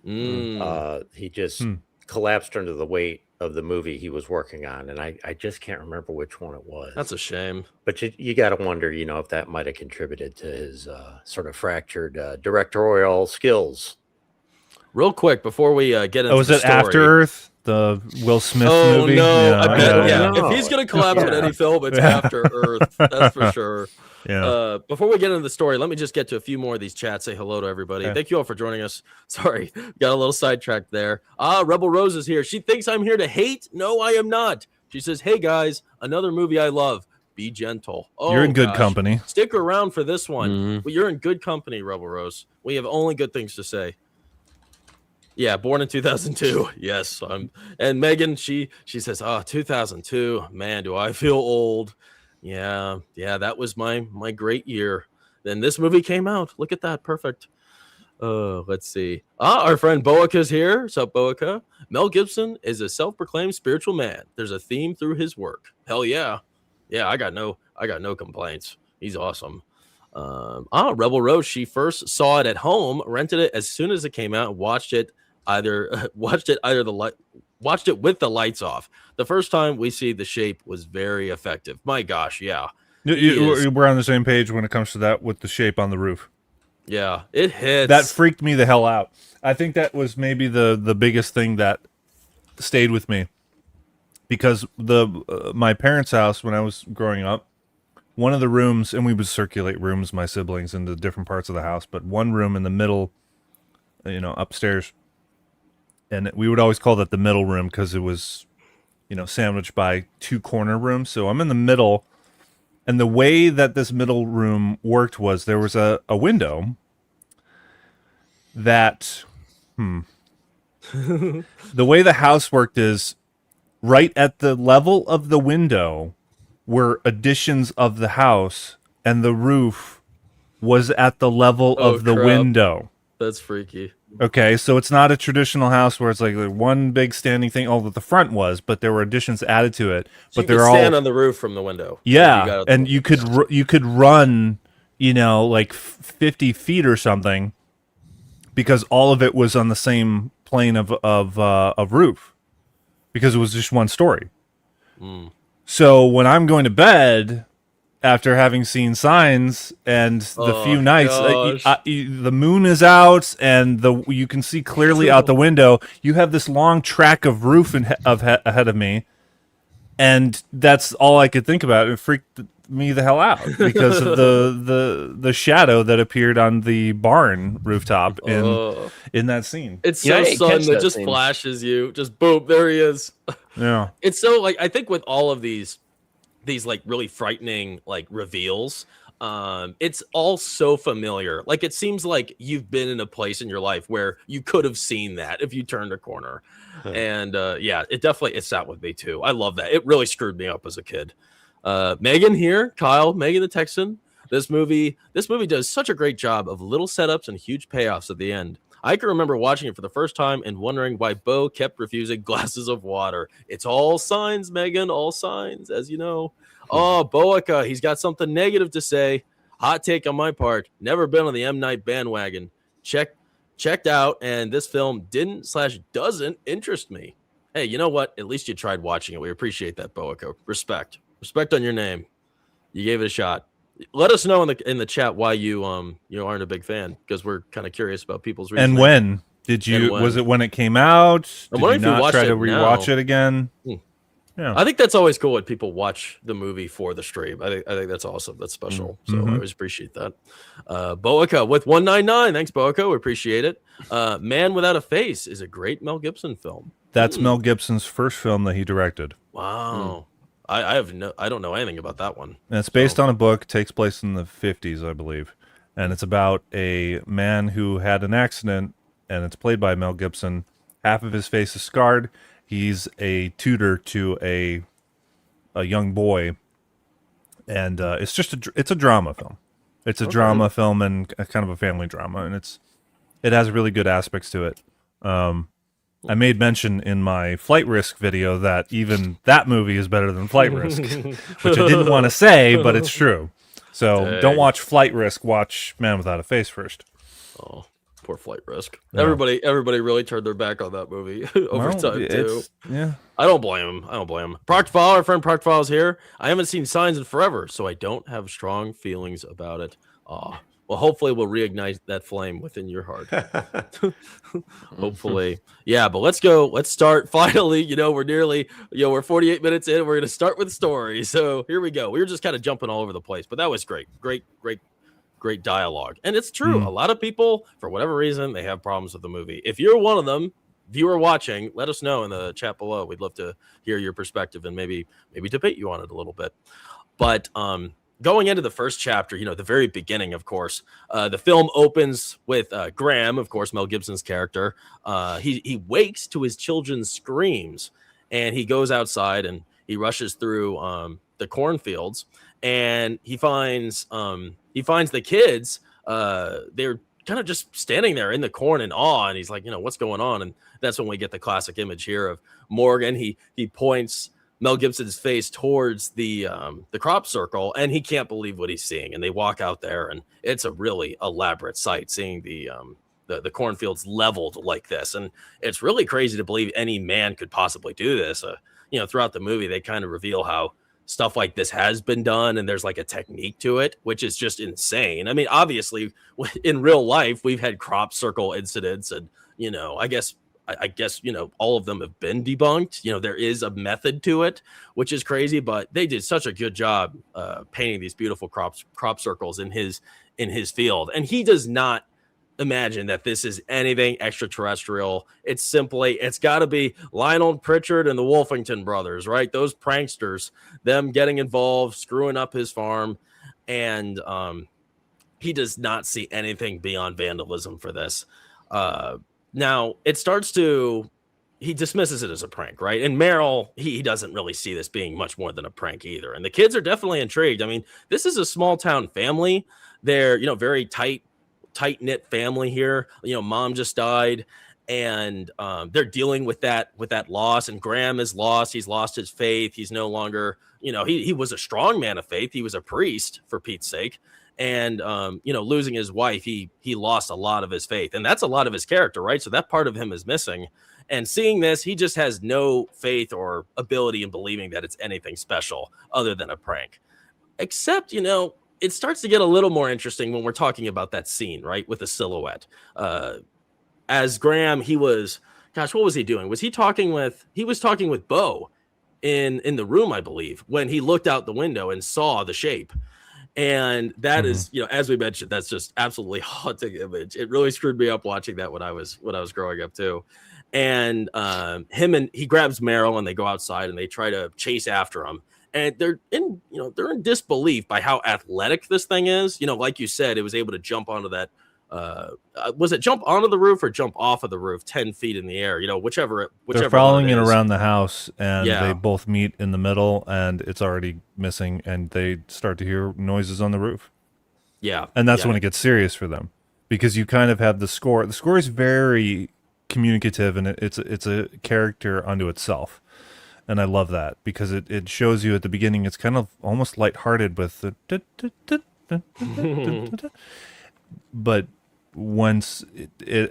He just collapsed under the weight of the movie he was working on, and I just can't remember which one it was. That's a shame. But you got to wonder, if that might have contributed to his sort of fractured directorial skills. Real quick before we get into was the it story. After Earth, the Will Smith Oh movie? no! Yeah, I bet, yeah. If he's gonna collapse with any film, it's After Earth. That's for sure. Yeah. Before we get into the story, let me just get to a few more of these chats. Say hello to everybody. Okay. Thank you all for joining us. Sorry, got a little sidetracked there. Rebel Rose is here. She thinks I'm here to hate. No, I am not. She says, "Hey guys, another movie I love. Be gentle." Oh, You're in good company. Stick around for this one. Well, you're in good company, Rebel Rose. We have only good things to say. Yeah, born in 2002. Yes, and Megan, she says, 2002. Man, do I feel old. Yeah, that was my great year. Then this movie came out. Look at that, perfect. Let's see. Our friend Boaca's here. What's up, Boaca? Mel Gibson is a self-proclaimed spiritual man. There's a theme through his work. Hell yeah, I got no complaints. He's awesome. Rebel Rose, she first saw it at home, rented it as soon as it came out, and watched it with the lights off. The first time we see The Shape was very effective. My gosh, yeah. We're on the same page when it comes to that with The Shape on the roof. Yeah, it hits. That freaked me the hell out. I think that was maybe the biggest thing that stayed with me, because my parents' house when I was growing up, one of the rooms, and we would circulate rooms, my siblings, into different parts of the house, but one room in the middle, upstairs, and we would always call that the middle room because it was, sandwiched by two corner rooms. So I'm in the middle, and the way that this middle room worked was there was a window that, the way the house worked is right at the level of the window were additions of the house, and the roof was at the level of the window. That's freaky. Okay, so it's not a traditional house where it's like one big standing thing. Although the front was, but there were additions added to it. So But you could they're stand all on the roof from the window. yeah, and you could Yeah. you could run, like 50 feet or something, because all of it was on the same plane of roof, because it was just one story. So when I'm going to bed after having seen Signs and the few nights, the moon is out and you can see clearly out the window. You have this long track of roof ahead of me, and that's all I could think about. It freaked me the hell out because of the shadow that appeared on the barn rooftop in that scene. It's Yeah, I so didn't sun catch that that just scene. flashes you. Just boom, there he is. Yeah. It's so like I think with all of these like really frightening like reveals, it's all so familiar. Like it seems like you've been in a place in your life where you could have seen that if you turned a corner. And yeah, it sat with me too. I love that. It really screwed me up as a kid. Megan here, Kyle, Megan the Texan. This movie does such a great job of little setups and huge payoffs at the end. I can remember watching it for the first time and wondering why Bo kept refusing glasses of water. It's all signs, Megan, all signs, as you know. Oh, Boica, he's got something negative to say. Hot take on my part. Never been on the M. Night bandwagon. Checked out, and this film doesn't interest me. Hey, you know what? At least you tried watching it. We appreciate that, Boica. Respect on your name. You gave it a shot. Let us know in the chat why you aren't a big fan, because we're kind of curious about people's reasons. And when did you? Was it when it came out? I'm Did wondering you if you not watched try it to rewatch now. it again? Yeah. I think that's always cool when people watch the movie for the stream. I think that's awesome. That's special. So I always appreciate that. Boica with 199. Thanks, Boica. We appreciate it. Man Without a Face is a great Mel Gibson film. That's Mel Gibson's first film that he directed. Wow. I don't know anything about that one. And it's based on a book, takes place in the 50s, I believe. And it's about a man who had an accident, and it's played by Mel Gibson. Half of his face is scarred. He's a tutor to a young boy. And it's a drama film. It's a drama film and kind of a family drama, and it has really good aspects to it. I made mention in my Flight Risk video that even that movie is better than Flight Risk, which I didn't want to say, but it's true. So don't watch Flight Risk, watch Man Without a Face first. Oh, poor Flight Risk. Yeah. Everybody really turned their back on that movie over time too. Yeah. I don't blame him. Proctfile, our friend Proctfile is here. I haven't seen Signs in forever, so I don't have strong feelings about it. Well, hopefully we'll reignite that flame within your heart. Hopefully. Yeah, but let's go. Let's start finally. We're 48 minutes in. We're going to start with the story. So here we go. We were just kind of jumping all over the place, but that was great. Great dialogue. And it's true. A lot of people, for whatever reason, they have problems with the movie. If you're one of them, viewer watching, let us know in the chat below. We'd love to hear your perspective and maybe debate you on it a little bit. But going into the first chapter, the very beginning, of course, the film opens with Graham, of course, Mel Gibson's character. He wakes to his children's screams, and he goes outside and he rushes through the cornfields, and he finds the kids. They're kind of just standing there in the corn in awe, and he's like, what's going on? And that's when we get the classic image here of Morgan. He points Mel Gibson's face towards the crop circle, and he can't believe what he's seeing. And they walk out there, and it's a really elaborate sight, seeing the cornfields leveled like this. And it's really crazy to believe any man could possibly do this. Throughout the movie, they kind of reveal how stuff like this has been done, and there's like a technique to it, which is just insane. I mean, obviously, in real life, we've had crop circle incidents, and I guess all of them have been debunked. There is a method to it, which is crazy, but they did such a good job painting these beautiful crop circles in his field. And he does not imagine that this is anything extraterrestrial. It's got to be Lionel Pritchard and the Wolfington brothers, right? Those pranksters, them getting involved, screwing up his farm. And he does not see anything beyond vandalism for this. Now he dismisses it as a prank, right? And Merrill, he doesn't really see this being much more than a prank either. And the kids are definitely intrigued. I mean, this is a small town family. They're, very tight tight knit family here. Mom just died, and they're dealing with that loss. And Graham is lost. He's lost his faith. He's no longer, he was a strong man of faith. He was a priest, for Pete's sake. And losing his wife, he lost a lot of his faith, and that's a lot of his character, right? So that part of him is missing. And seeing this, he just has no faith or ability in believing that it's anything special other than a prank. Except, it starts to get a little more interesting when we're talking about that scene, right, with the silhouette. As Graham, he was, gosh, what was he doing? He was talking with Bo in the room, I believe, when he looked out the window and saw the shape. And that is, as we mentioned, that's just absolutely haunting image. It really screwed me up watching that when I was growing up too. And he grabs Meryl, and they go outside and they try to chase after him. And they're in disbelief by how athletic this thing is. Like you said, it was able to jump onto that. Was it jump onto the roof or jump off of the roof 10 feet in the air? Whichever. They're following it around the house, and they both meet in the middle, and it's already missing, and they start to hear noises on the roof. Yeah. And that's when it gets serious for them, because you kind of have the score. The score is very communicative, and it's a character unto itself. And I love that, because it shows you at the beginning, it's kind of almost lighthearted with the but once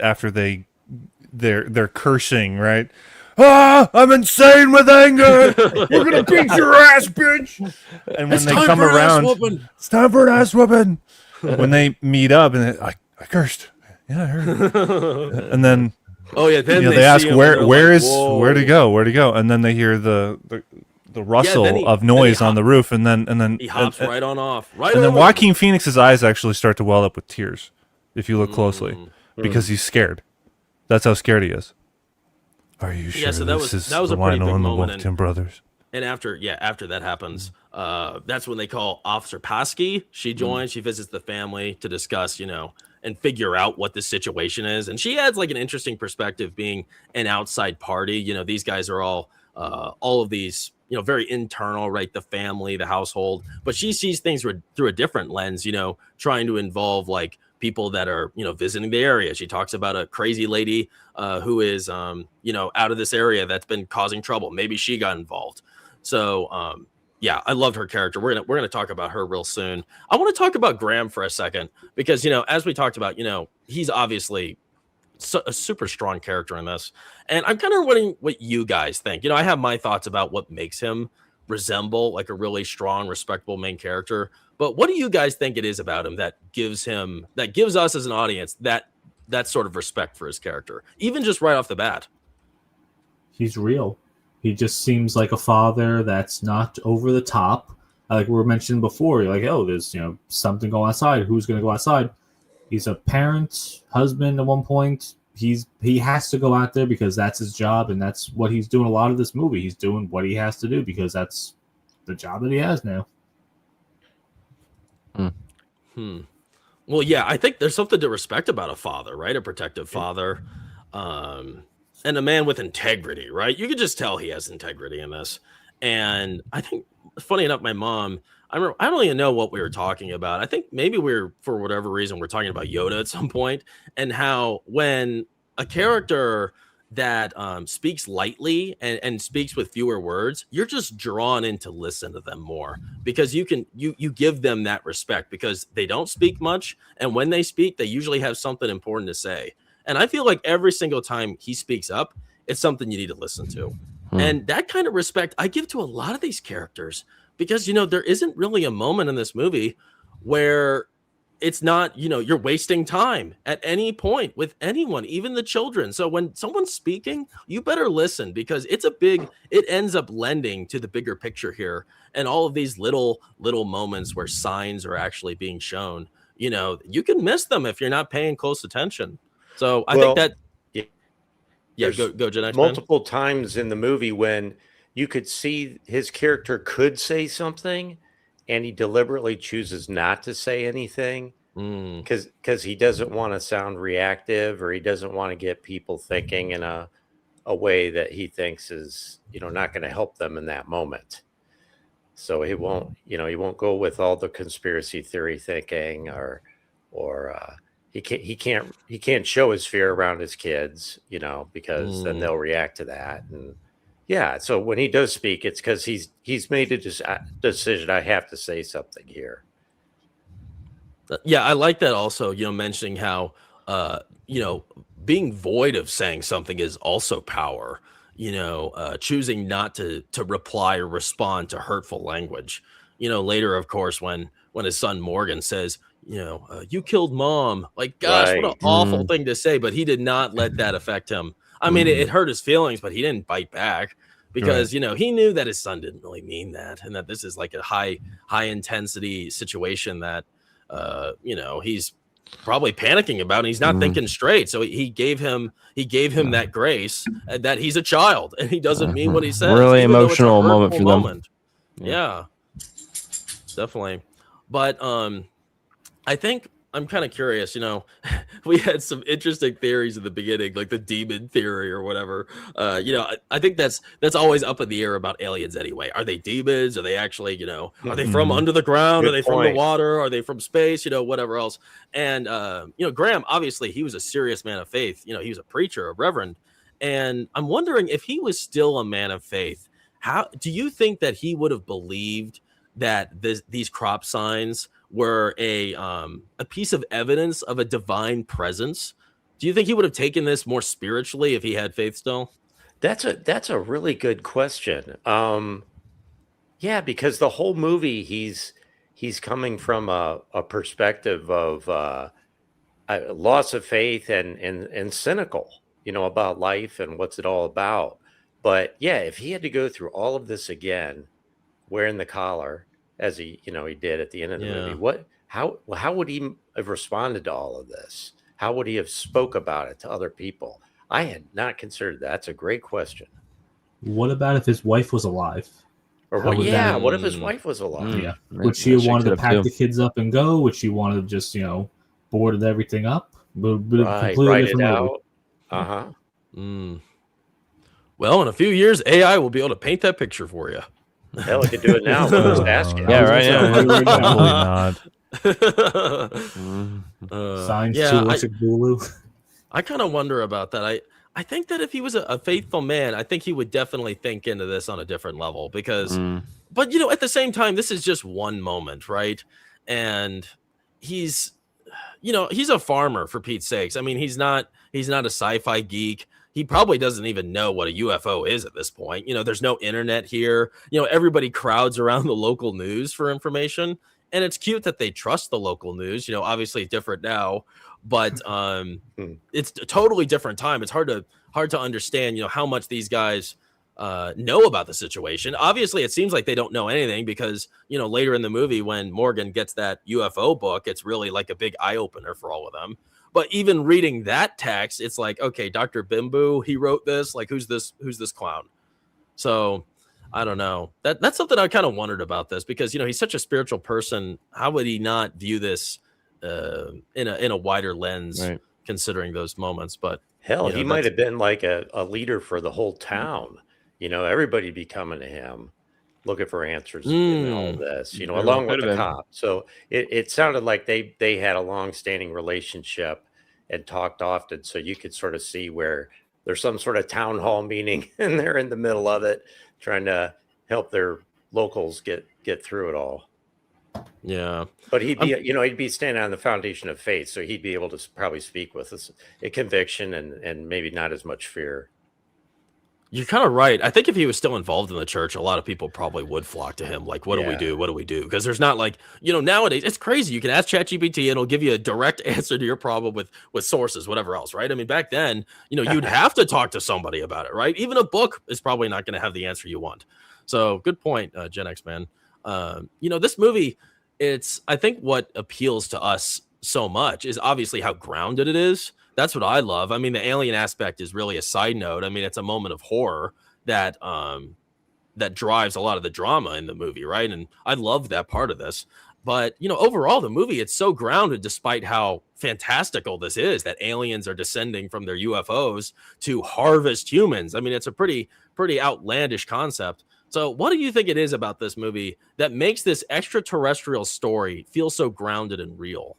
after they're cursing, right? I'm insane with anger. We're gonna beat your ass, bitch. And when they come around, it's time for an ass whooping. When they meet up, and I cursed. Yeah, I heard. And then then they ask where'd he go, and then they hear the rustle of noise on the roof, and then he hops right on off. And then Joaquin Phoenix's eyes actually start to well up with tears, if you look closely, because he's scared. That's how scared he is. Are you sure? Yeah, so that was a pretty big moment. Tim Brothers. And after that happens, that's when they call Officer Paskey. She joins. She visits the family to discuss, and figure out what the situation is. And she adds like an interesting perspective, being an outside party. These guys are all of these, very internal, right? The family, the household. But she sees things through a different lens, trying to involve like people that are, visiting the area. She talks about a crazy lady who is, out of this area that's been causing trouble. Maybe she got involved. So, I loved her character. We're gonna talk about her real soon. I want to talk about Graham for a second, because as we talked about, he's obviously a super strong character in this, and I'm kind of wondering what you guys think. I have my thoughts about what makes him resemble like a really strong, respectable main character. But what do you guys think it is about him that gives us as an audience that sort of respect for his character, even just right off the bat? He's real. He just seems like a father that's not over the top. Like we were mentioning before, you're like, oh, there's something going outside. Who's going to go outside? He's a parent, husband at one point. He has to go out there because that's his job, and that's what he's doing a lot of this movie. He's doing what he has to do because that's the job that he has now. Well, yeah, I think there's something to respect about a father, right? A protective father. And a man with integrity, right? You could just tell he has integrity in this. And I think, funny enough, my mom, I don't even know what we were talking about. I think maybe for whatever reason, we're talking about Yoda at some point, and how when a character that speaks lightly and speaks with fewer words, you're just drawn in to listen to them more, because you give them that respect, because they don't speak much. And when they speak, they usually have something important to say. And I feel like every single time he speaks up, it's something you need to listen to. And that kind of respect I give to a lot of these characters, because, there isn't really a moment in this movie where it's not, you're wasting time at any point with anyone, even the children. So when someone's speaking, you better listen, because it ends up lending to the bigger picture here. And all of these little moments where signs are actually being shown, you can miss them if you're not paying close attention. So I think that, go Jen. Multiple times in the movie when you could see his character could say something, and he deliberately chooses not to say anything because he doesn't want to sound reactive, or he doesn't want to get people thinking in a way that he thinks is, not going to help them in that moment. So he won't go with all the conspiracy theory thinking or he can't show his fear around his kids, because then Mm. they'll react to that. And yeah, so when he does speak, it's because he's made a decision. I have to say something here. Yeah, I like that also, mentioning how, being void of saying something is also power, choosing not to reply or respond to hurtful language. Later, of course, when his son Morgan says, you killed mom, like, gosh, what an Right. awful thing to say, but he did not let that affect him. I mean, it hurt his feelings, but he didn't bite back because, he knew that his son didn't really mean that, and that this is like a high intensity situation that, he's probably panicking about, and he's not thinking straight. So he gave him that grace, that he's a child and he doesn't mean what he says. Really even though it's a emotional moment hurtful for them. moment. Yeah, definitely. But I think I'm kind of curious, we had some interesting theories in the beginning, like the demon theory or whatever. I think that's always up in the air about aliens anyway. Are they demons? Are they actually, are they from under the ground? Good Are they from the point. water? Are they from space? Whatever else. And, Graham, obviously he was a serious man of faith. He was a preacher, a reverend. And I'm wondering if he was still a man of faith, how do you think that he would have believed that these crop signs were a piece of evidence of a divine presence? Do you think he would have taken this more spiritually if he had faith still? That's a really good question. Yeah, because the whole movie he's coming from a perspective of loss of faith and cynical, about life and what's it all about. But yeah, if he had to go through all of this again, wearing the collar as he did at the end of the movie, how would he have responded to all of this? How would he have spoke about it to other people? I had not considered that. That's a great question. What about if his wife was alive? Or How what? would Yeah, that- what if his wife was alive? Yeah. Would she have wanted to pack the kids up and go? Would she want to just, boarded everything up? Right, write it out. Uh-huh. Well, in a few years, AI will be able to paint that picture for you. Hell, I could do it now. Just ask it. Yeah, right. Probably not. Signs yeah, to electric boogaloo. I kind of wonder about that. I think that if he was a faithful man, I think he would definitely think into this on a different level because, but at the same time, this is just one moment, right? And he's a farmer, for Pete's sakes. I mean, he's not a sci-fi geek. He probably doesn't even know what a UFO is at this point. There's no internet here. Everybody crowds around the local news for information. And it's cute that they trust the local news, obviously different now, but it's a totally different time. It's hard to understand, how much these guys know about the situation. Obviously, it seems like they don't know anything because, later in the movie when Morgan gets that UFO book, it's really like a big eye opener for all of them. But even reading that text, it's like, okay, Dr. Bimbu, he wrote this. Like, who's this clown? So I don't know. That's something I kind of wondered about this because, he's such a spiritual person. How would he not view this in a wider lens, right, considering those moments? But hell, he might have been like a leader for the whole town. Everybody be coming to him looking for answers in all this, along with the cop. So it sounded like they had a long-standing relationship and talked often. So you could sort of see where there's some sort of town hall meeting and they're in the middle of it trying to help their locals get through it all. Yeah. But he'd be, he'd be standing on the foundation of faith. So he'd be able to probably speak with a conviction and maybe not as much fear. You're kind of right. I think if he was still involved in the church, a lot of people probably would flock to him. Like, what do we do? What do we do? Because there's not like, nowadays it's crazy. You can ask ChatGPT and it'll give you a direct answer to your problem with sources, whatever else, right? I mean, back then, you'd have to talk to somebody about it, right? Even a book is probably not going to have the answer you want. So good point, Gen X man. This movie, I think what appeals to us so much is obviously how grounded it is. That's what I love. I mean, the alien aspect is really a side note. I mean, it's a moment of horror that drives a lot of the drama in the movie, right? And I love that part of this. But, overall, the movie, it's so grounded despite how fantastical this is, that aliens are descending from their UFOs to harvest humans. I mean, it's a pretty outlandish concept. So what do you think it is about this movie that makes this extraterrestrial story feel so grounded and real?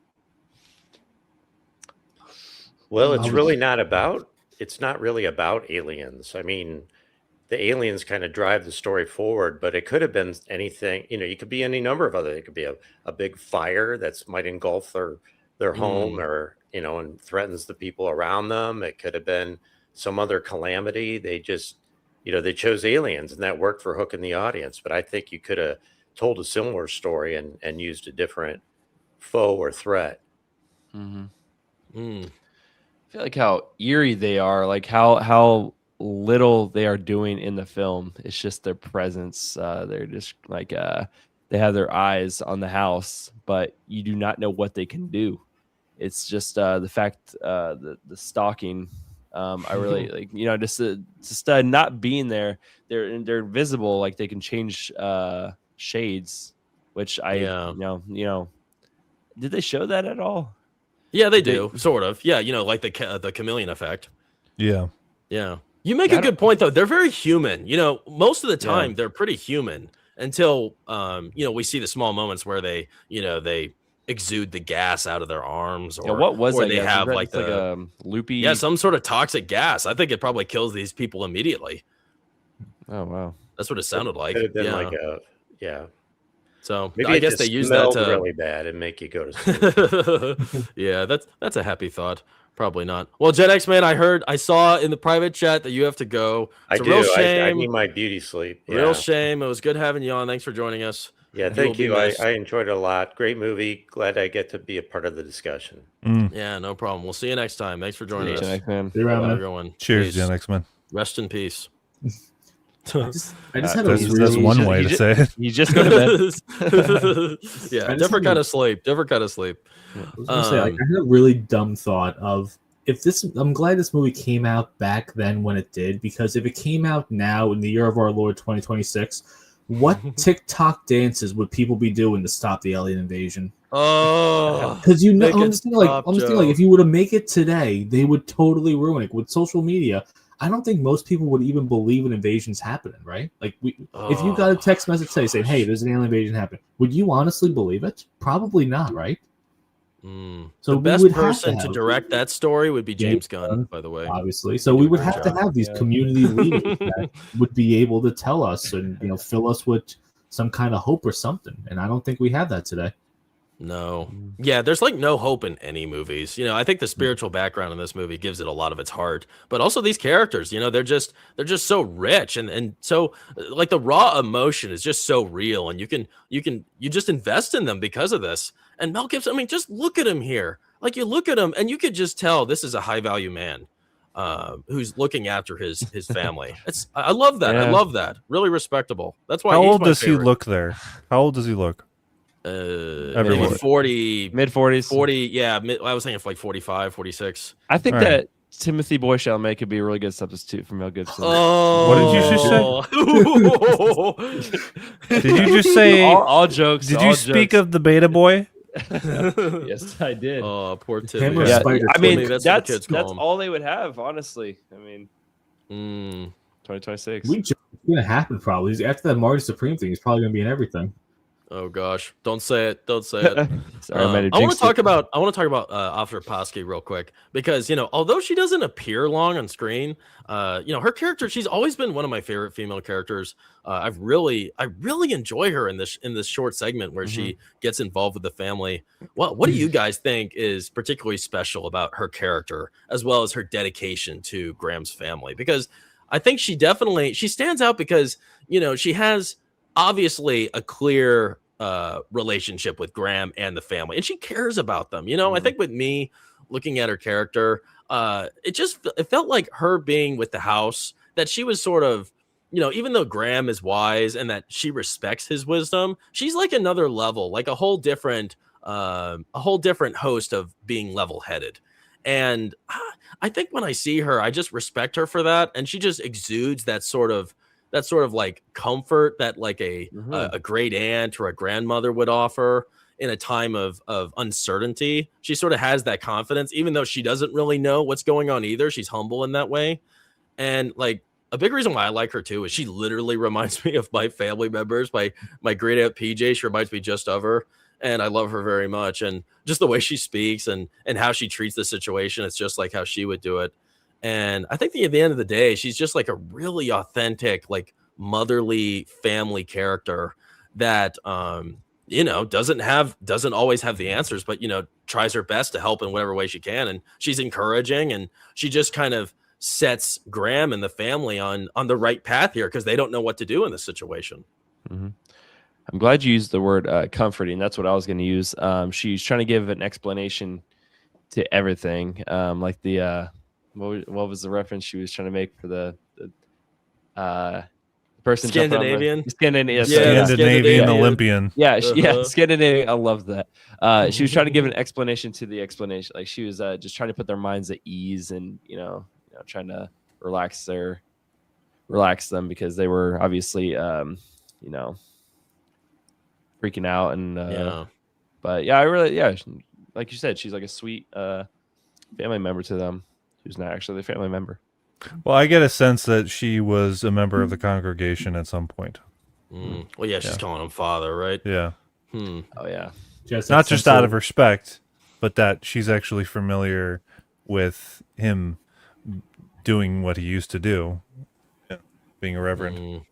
Well, I it's not really about aliens. I mean, the aliens kind of drive the story forward, but it could have been anything, you could be any number of other, it could be a big fire that's might engulf their home or, and threatens the people around them. It could have been some other calamity. They just, they chose aliens and that worked for hooking the audience. But I think you could have told a similar story and used a different foe or threat. I feel like how eerie they are, like how little they are doing in the film. It's just their presence. They're just like they have their eyes on the house, but you do not know what they can do. It's just the fact the stalking. I really like, just not being there. They're invisible, like they can change shades, which did they show that at all? Yeah, they do, sort of. Yeah, like the chameleon effect. Yeah. Yeah. You make a good point, though. They're very human. Most of the time they're pretty human until, we see the small moments where they exude the gas out of their arms, or what was or that they gas? have Was that like a loopy. Yeah, some sort of toxic gas. I think it probably kills these people immediately. Oh wow, that's what it sounded like. Could have been like So maybe I guess they use that to really bad and make you go to sleep. Yeah, that's a happy thought. Probably not. Well, Gen X man, I saw in the private chat that you have to go. It's a real shame. I need my beauty sleep. Yeah. Real shame. It was good having you on. Thanks for joining us. Yeah, thank you. I enjoyed it a lot. Great movie. Glad I get to be a part of the discussion. Yeah, no problem. We'll see you next time. Thanks for joining us. Gen X man. See you around, man. Everyone. Cheers, Peace. Gen X men. Rest in peace. I just had a That's one way to say it. You just go to bed. Yeah, different kind of sleep. Different kind of sleep. I was gonna say, I had a really dumb thought of I'm glad this movie came out back then when it did, because if it came out now in the year of our Lord 2026, what TikTok dances would people be doing to stop the alien invasion? Oh, because I'm just thinking like if you were to make it today, they would totally ruin it with social media. I don't think most people would even believe an invasion's happening, right? Like, if you got a text message today saying, "Hey, there's an alien invasion happening," would you honestly believe it? Probably not, right? So the best person to direct that story would be James Gunn, by the way. Obviously, so we would have to have these community leaders that would be able to tell us and fill us with some kind of hope or something. And I don't think we have that today. No. Yeah, there's like no hope in any movies. I think the spiritual background in this movie gives it a lot of its heart, but also these characters, they're just so rich and so like the raw emotion is just so real, and you just invest in them because of this. And Mel Gibson, I mean, just look at him here. Like, you look at him and you could just tell this is a high value man who's looking after his family. I love that. I love that. Really respectable. That's why. How old does he look there? How old does he look? Maybe 40, mid 40s, 40. Yeah, I was thinking like 45, 46. I think that Timothy Chalamet could be a really good substitute for Mel Gibson. Oh, what did you just say? Did you just say all jokes? Did you speak of the beta boy? Yes, I did. Oh, poor Tim. Yeah, I mean, that's all they would have, honestly. I mean, 2026. It's gonna happen probably after that Marty Supreme thing. He's probably gonna be in everything. Oh gosh, don't say it. Don't say it. Sorry, I want to talk about Officer Posky real quick, because although she doesn't appear long on screen, her character, she's always been one of my favorite female characters. I really enjoy her in this short segment where she gets involved with the family. What do you guys think is particularly special about her character, as well as her dedication to Graham's family? Because I think she stands out because she has obviously a clear relationship with Graham and the family, and she cares about them. I think with me looking at her character, it felt like her being with the house, that she was sort of, even though Graham is wise and that she respects his wisdom, she's like another level, like a whole different host of being level-headed. And I think when I see her, I just respect her for that, and she just exudes that sort of like comfort that like a great aunt or a grandmother would offer in a time of uncertainty. She sort of has that confidence, even though she doesn't really know what's going on either. She's humble in that way. And like a big reason why I like her too is she literally reminds me of my family members. My great aunt PJ, she reminds me just of her. and I love her very much. And just the way she speaks and how she treats the situation, it's just like how she would do it. And I think at the end of the day, she's just like a really authentic, like motherly family character that doesn't always have the answers, but tries her best to help in whatever way she can. And she's encouraging, and she just kind of sets Graham and the family on the right path here because they don't know what to do in this situation. Mm-hmm. I'm glad you used the word comforting. That's what I was going to use. She's trying to give an explanation to everything. Like the what was the reference she was trying to make for the person Scandinavian? Scandinavian Olympian. Yeah, Scandinavian. I love that. She was trying to give an explanation to the explanation. Like she was just trying to put their minds at ease and trying to relax them because they were obviously freaking out and but yeah, I really like you said, she's like a sweet family member to them who's not actually their family member. Well, I get a sense that she was a member of the congregation at some point. Well, yeah, she's calling him father, right? Yeah. Oh yeah. Not just out of respect, but that she's actually familiar with him doing what he used to do, being a reverend.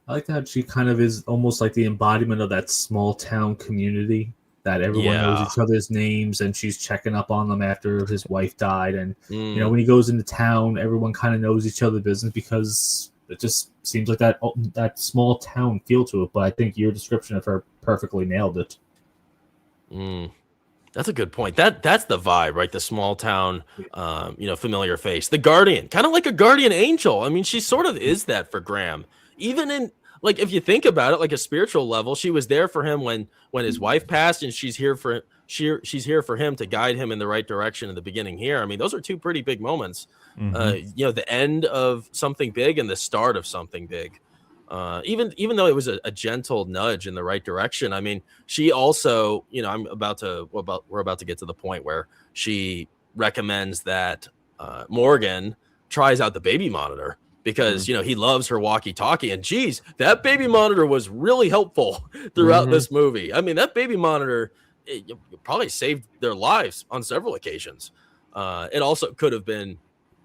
I like that she kind of is almost like the embodiment of that small town community that everyone knows each other's names, and she's checking up on them after his wife died. And when he goes into town, everyone kind of knows each other's business because it just seems like that small town feel to it. But I think your description of her perfectly nailed it. That's a good point. That's the vibe, right? The small town, familiar face, the guardian, kind of like a guardian angel. I mean, she sort of is that for Graham. Even in, like, if you think about it, like a spiritual level, she was there for him when his wife passed, and she's here for him to guide him in the right direction in the beginning here. I mean, those are two pretty big moments. The end of something big and the start of something big. Even though it was a gentle nudge in the right direction, I mean, she also, we're about to get to the point where she recommends that Morgan tries out the baby monitor because, he loves her walkie-talkie, and geez, that baby monitor was really helpful throughout this movie. I mean, that baby monitor, it probably saved their lives on several occasions. It also could have been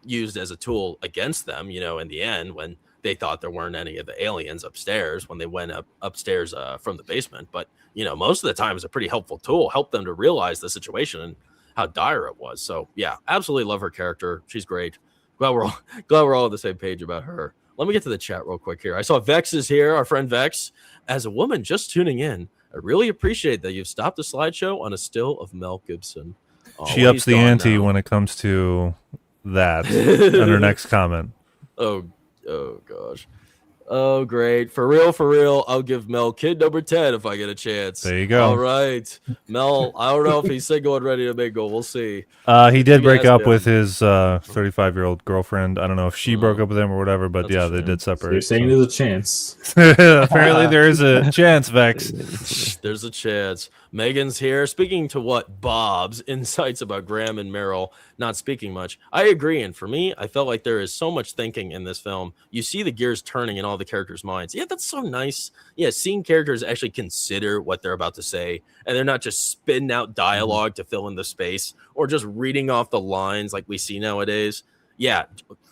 used as a tool against them, in the end when they thought there weren't any of the aliens upstairs when they went upstairs from the basement. But, most of the time it's a pretty helpful tool, helped them to realize the situation and how dire it was. So yeah, absolutely love her character. She's great. Glad we're all on the same page about her. Let me get to the chat real quick here. I saw Vex is here, our friend Vex. As a woman just tuning in, I really appreciate that you've stopped the slideshow on a still of Mel Gibson. She ups the ante when it comes to that on her next comment. Oh gosh. Oh, great. For real, I'll give Mel kid number 10 if I get a chance. There you go. All right. Mel, I don't know if he's single and ready to mingle. We'll see. He did break up with his 35-year-old girlfriend. I don't know if she broke up with him or whatever, but yeah, they did separate. So you're saying there's a chance. Apparently there is a chance, Vex. There's a chance. Megan's here. Speaking to what Bob's insights about Graham and Meryl not speaking much. I agree. And for me, I felt like there is so much thinking in this film. You see the gears turning in all the characters' minds. Yeah, that's so nice. Yeah, seeing characters actually consider what they're about to say, and they're not just spitting out dialogue to fill in the space or just reading off the lines like we see nowadays. Yeah,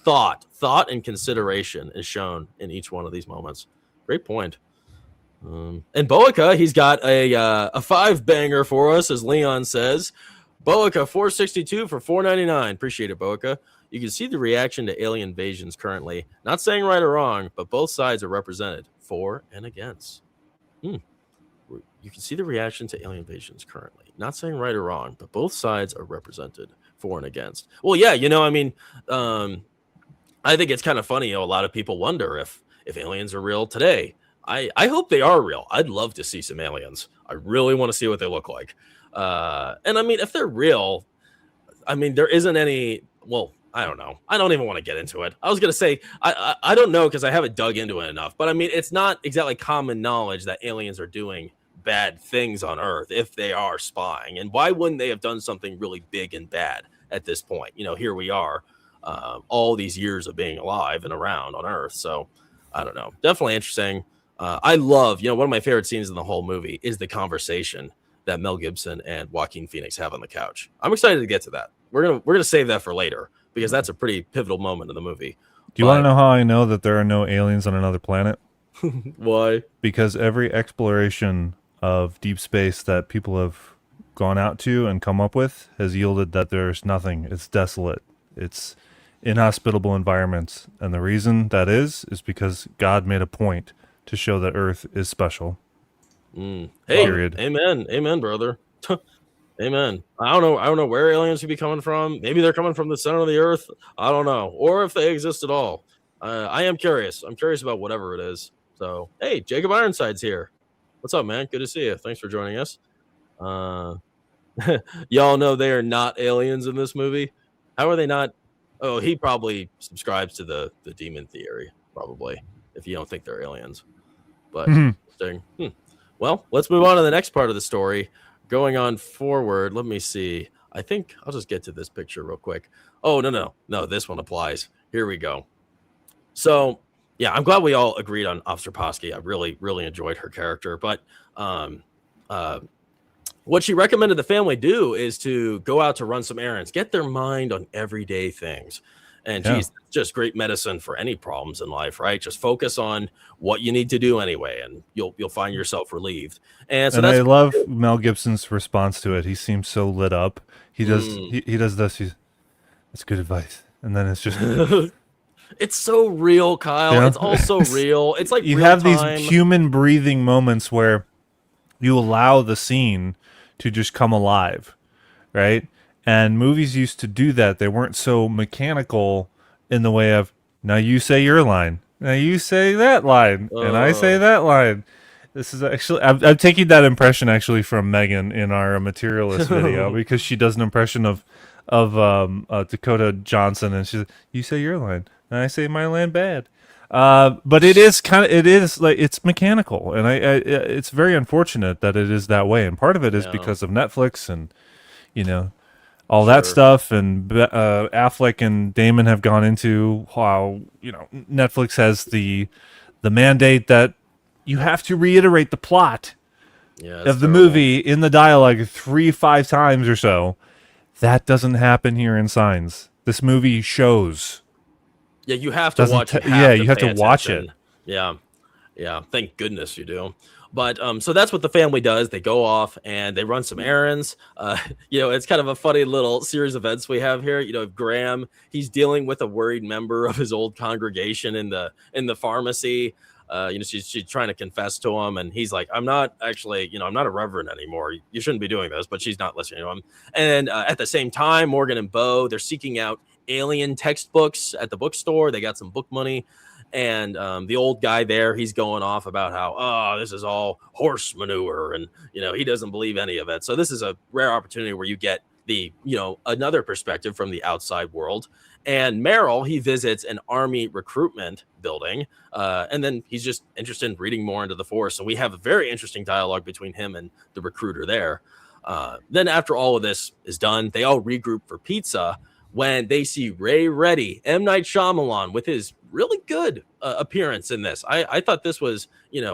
thought and consideration is shown in each one of these moments. Great point. And Boica, he's got a 5-banger for us, as Leon says. Boica 462 for $4.99. Appreciate it, Boica. You can see the reaction to alien invasions currently. Not saying right or wrong, but both sides are represented, for and against. You can see the reaction to alien invasions currently. Not saying right or wrong, but both sides are represented, for and against. Well, yeah, I think it's kind of funny. A lot of people wonder if aliens are real today. I hope they are real. I'd love to see some aliens. I really want to see what they look like. And I mean, if they're real, I mean, there isn't any. Well, I don't know. I don't even want to get into it. I was gonna say I don't know because I haven't dug into it enough. But I mean, it's not exactly common knowledge that aliens are doing bad things on Earth if they are spying. And why wouldn't they have done something really big and bad at this point? Here we are, all these years of being alive and around on Earth. So I don't know. Definitely interesting. I love, one of my favorite scenes in the whole movie is the conversation that Mel Gibson and Joaquin Phoenix have on the couch. I'm excited to get to that. We're gonna save that for later because that's a pretty pivotal moment in the movie. Do you want to know how I know that there are no aliens on another planet? Why? Because every exploration of deep space that people have gone out to and come up with has yielded that there's nothing. It's desolate. It's inhospitable environments. And the reason that is because God made a point to show that Earth is special. Hey, Period. Amen, brother. Amen. I don't know where aliens could be coming from. Maybe they're coming from the center of the earth. I don't know. Or if they exist at all. I am curious. I'm curious about whatever it is. So, hey, Jacob Ironside's here. What's up, man? Good to see you. Thanks for joining us. Y'all know they are not aliens in this movie. How are they not? Oh, he probably subscribes to the demon theory, probably, if you don't think they're aliens. But interesting. Well, let's move on to the next part of the story. Going on forward, let me see. I think I'll just get to this picture real quick. Oh, no, this one applies. Here we go. So, yeah, I'm glad we all agreed on Officer Posky. I really, really enjoyed her character. But what she recommended the family do is to go out to run some errands, get their mind on everyday things. And geez, just great medicine for any problems in life, right? Just focus on what you need to do anyway, and you'll find yourself relieved. And so I love Mel Gibson's response to it. He seems so lit up. He does he does this. That's good advice. And then it's just it's so real, Kyle. Yeah. It's also real. It's like you real have time. these human breathing moments where you allow the scene to just come alive, right? And movies used to do that. They weren't so mechanical in the way of, now you say your line, now you say that line, and I say that line. This is actually, I'm taking that impression actually from Megan in our Materialist video because she does an impression of Dakota Johnson, and she's, you say your line, and I say my line bad. But it is like it's mechanical, and I it's very unfortunate that it is that way. And part of it is because of Netflix and all that stuff. And Affleck and Damon have gone into how Netflix has the mandate that you have to reiterate the plot of the movie in the dialogue 3-5 times or so. That doesn't happen here in Signs. This movie shows. Yeah, you have to watch it. You have to watch it. Yeah. Thank goodness you do. But so that's what the family does. They go off and they run some errands. It's kind of a funny little series of events we have here. Graham, he's dealing with a worried member of his old congregation in the pharmacy. She's trying to confess to him, and he's like, I'm not actually, I'm not a reverend anymore. You shouldn't be doing this, but she's not listening to him. And at the same time, Morgan and Bo, they're seeking out alien textbooks at the bookstore. They got some book money. And the old guy there, he's going off about how, this is all horse manure. And, he doesn't believe any of it. So this is a rare opportunity where you get the, another perspective from the outside world. And Merrill, he visits an army recruitment building. And then he's just interested in reading more into the force. And we have a very interesting dialogue between him and the recruiter there. Then after all of this is done, they all regroup for pizza when they see Ray Reddy, M. Night Shyamalan, with his really good appearance in this. I thought this was,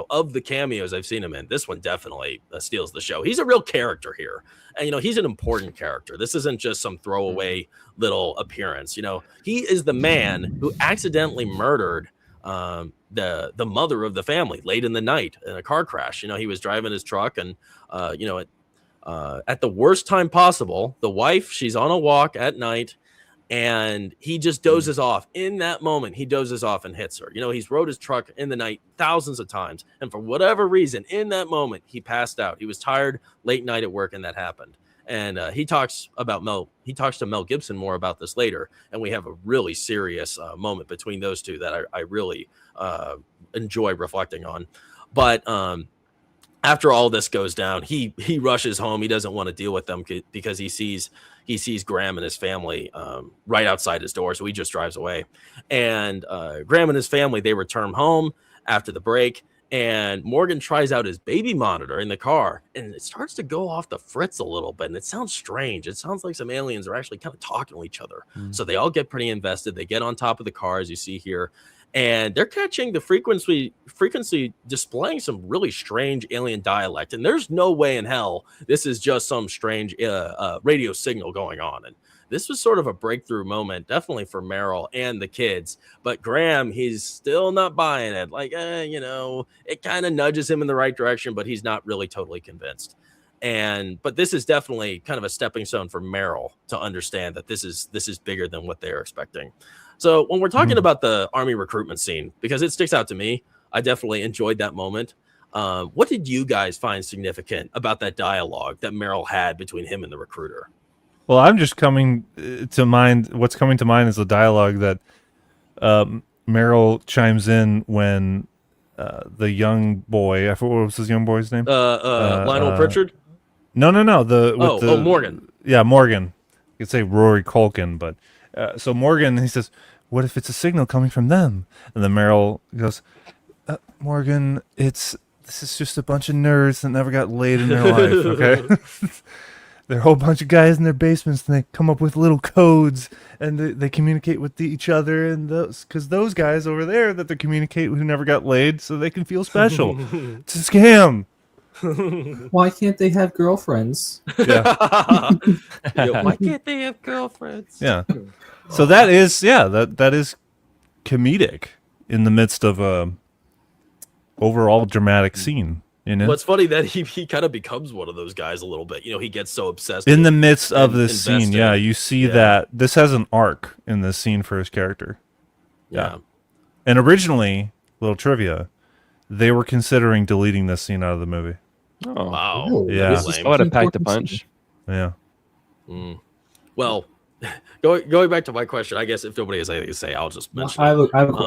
of the cameos I've seen him in, this one definitely steals the show. He's a real character here. And, he's an important character. This isn't just some throwaway little appearance. He is the man who accidentally murdered the mother of the family late in the night in a car crash. He was driving his truck and, at the worst time possible, the wife, she's on a walk at night, and he just dozes off. In that moment, he dozes off and hits her. He's rode his truck in the night thousands of times. And for whatever reason, in that moment, he passed out. He was tired, late night at work, and that happened. And he talks to Mel Gibson more about this later. And we have a really serious moment between those two that I really enjoy reflecting on. But after all this goes down, he rushes home. He doesn't want to deal with them because he sees Graham and his family right outside his door. So he just drives away. And Graham and his family, they return home after the break. And Morgan tries out his baby monitor in the car, and it starts to go off the fritz a little bit, and it sounds strange. It sounds like some aliens are actually kind of talking to each other. So they all get pretty invested. They get on top of the car, as you see here, and they're catching the frequency displaying some really strange alien dialect. And there's no way in hell this is just some strange radio signal going on. And this was sort of a breakthrough moment, definitely for Meryl and the kids. But Graham, he's still not buying it. Like, it kind of nudges him in the right direction, but he's not really totally convinced. But this is definitely kind of a stepping stone for Meryl to understand that this is bigger than what they're expecting. So when we're talking about the Army recruitment scene, because it sticks out to me, I definitely enjoyed that moment. What did you guys find significant about that dialogue that Meryl had between him and the recruiter? Well, I'm just coming to mind. What's coming to mind is the dialogue that Meryl chimes in when the young boy. I forgot what was his young boy's name. Lionel Pritchard. No. Morgan. Yeah, Morgan. You could say Rory Culkin, but so Morgan. He says, "What if it's a signal coming from them?" And then Meryl goes, "Morgan, this is just a bunch of nerds that never got laid in their life. Okay." They're a whole bunch of guys in their basements, and they come up with little codes, and they communicate with each other, and because those guys over there that they communicate with who never got laid, so they can feel special. It's a scam. Why can't they have girlfriends? Yeah. Why can't they have girlfriends? Yeah. So that is that is comedic in the midst of a overall dramatic scene. Well, it's funny that he kind of becomes one of those guys a little bit. He gets so obsessed in the midst of this scene. Yeah, you see that this has an arc in this scene for his character. Yeah. And originally, little trivia, they were considering deleting this scene out of the movie. Oh, wow. Really? Yeah. I would have packed a punch. Yeah. Well, going back to my question, I guess if nobody has anything to say, I'll just mention I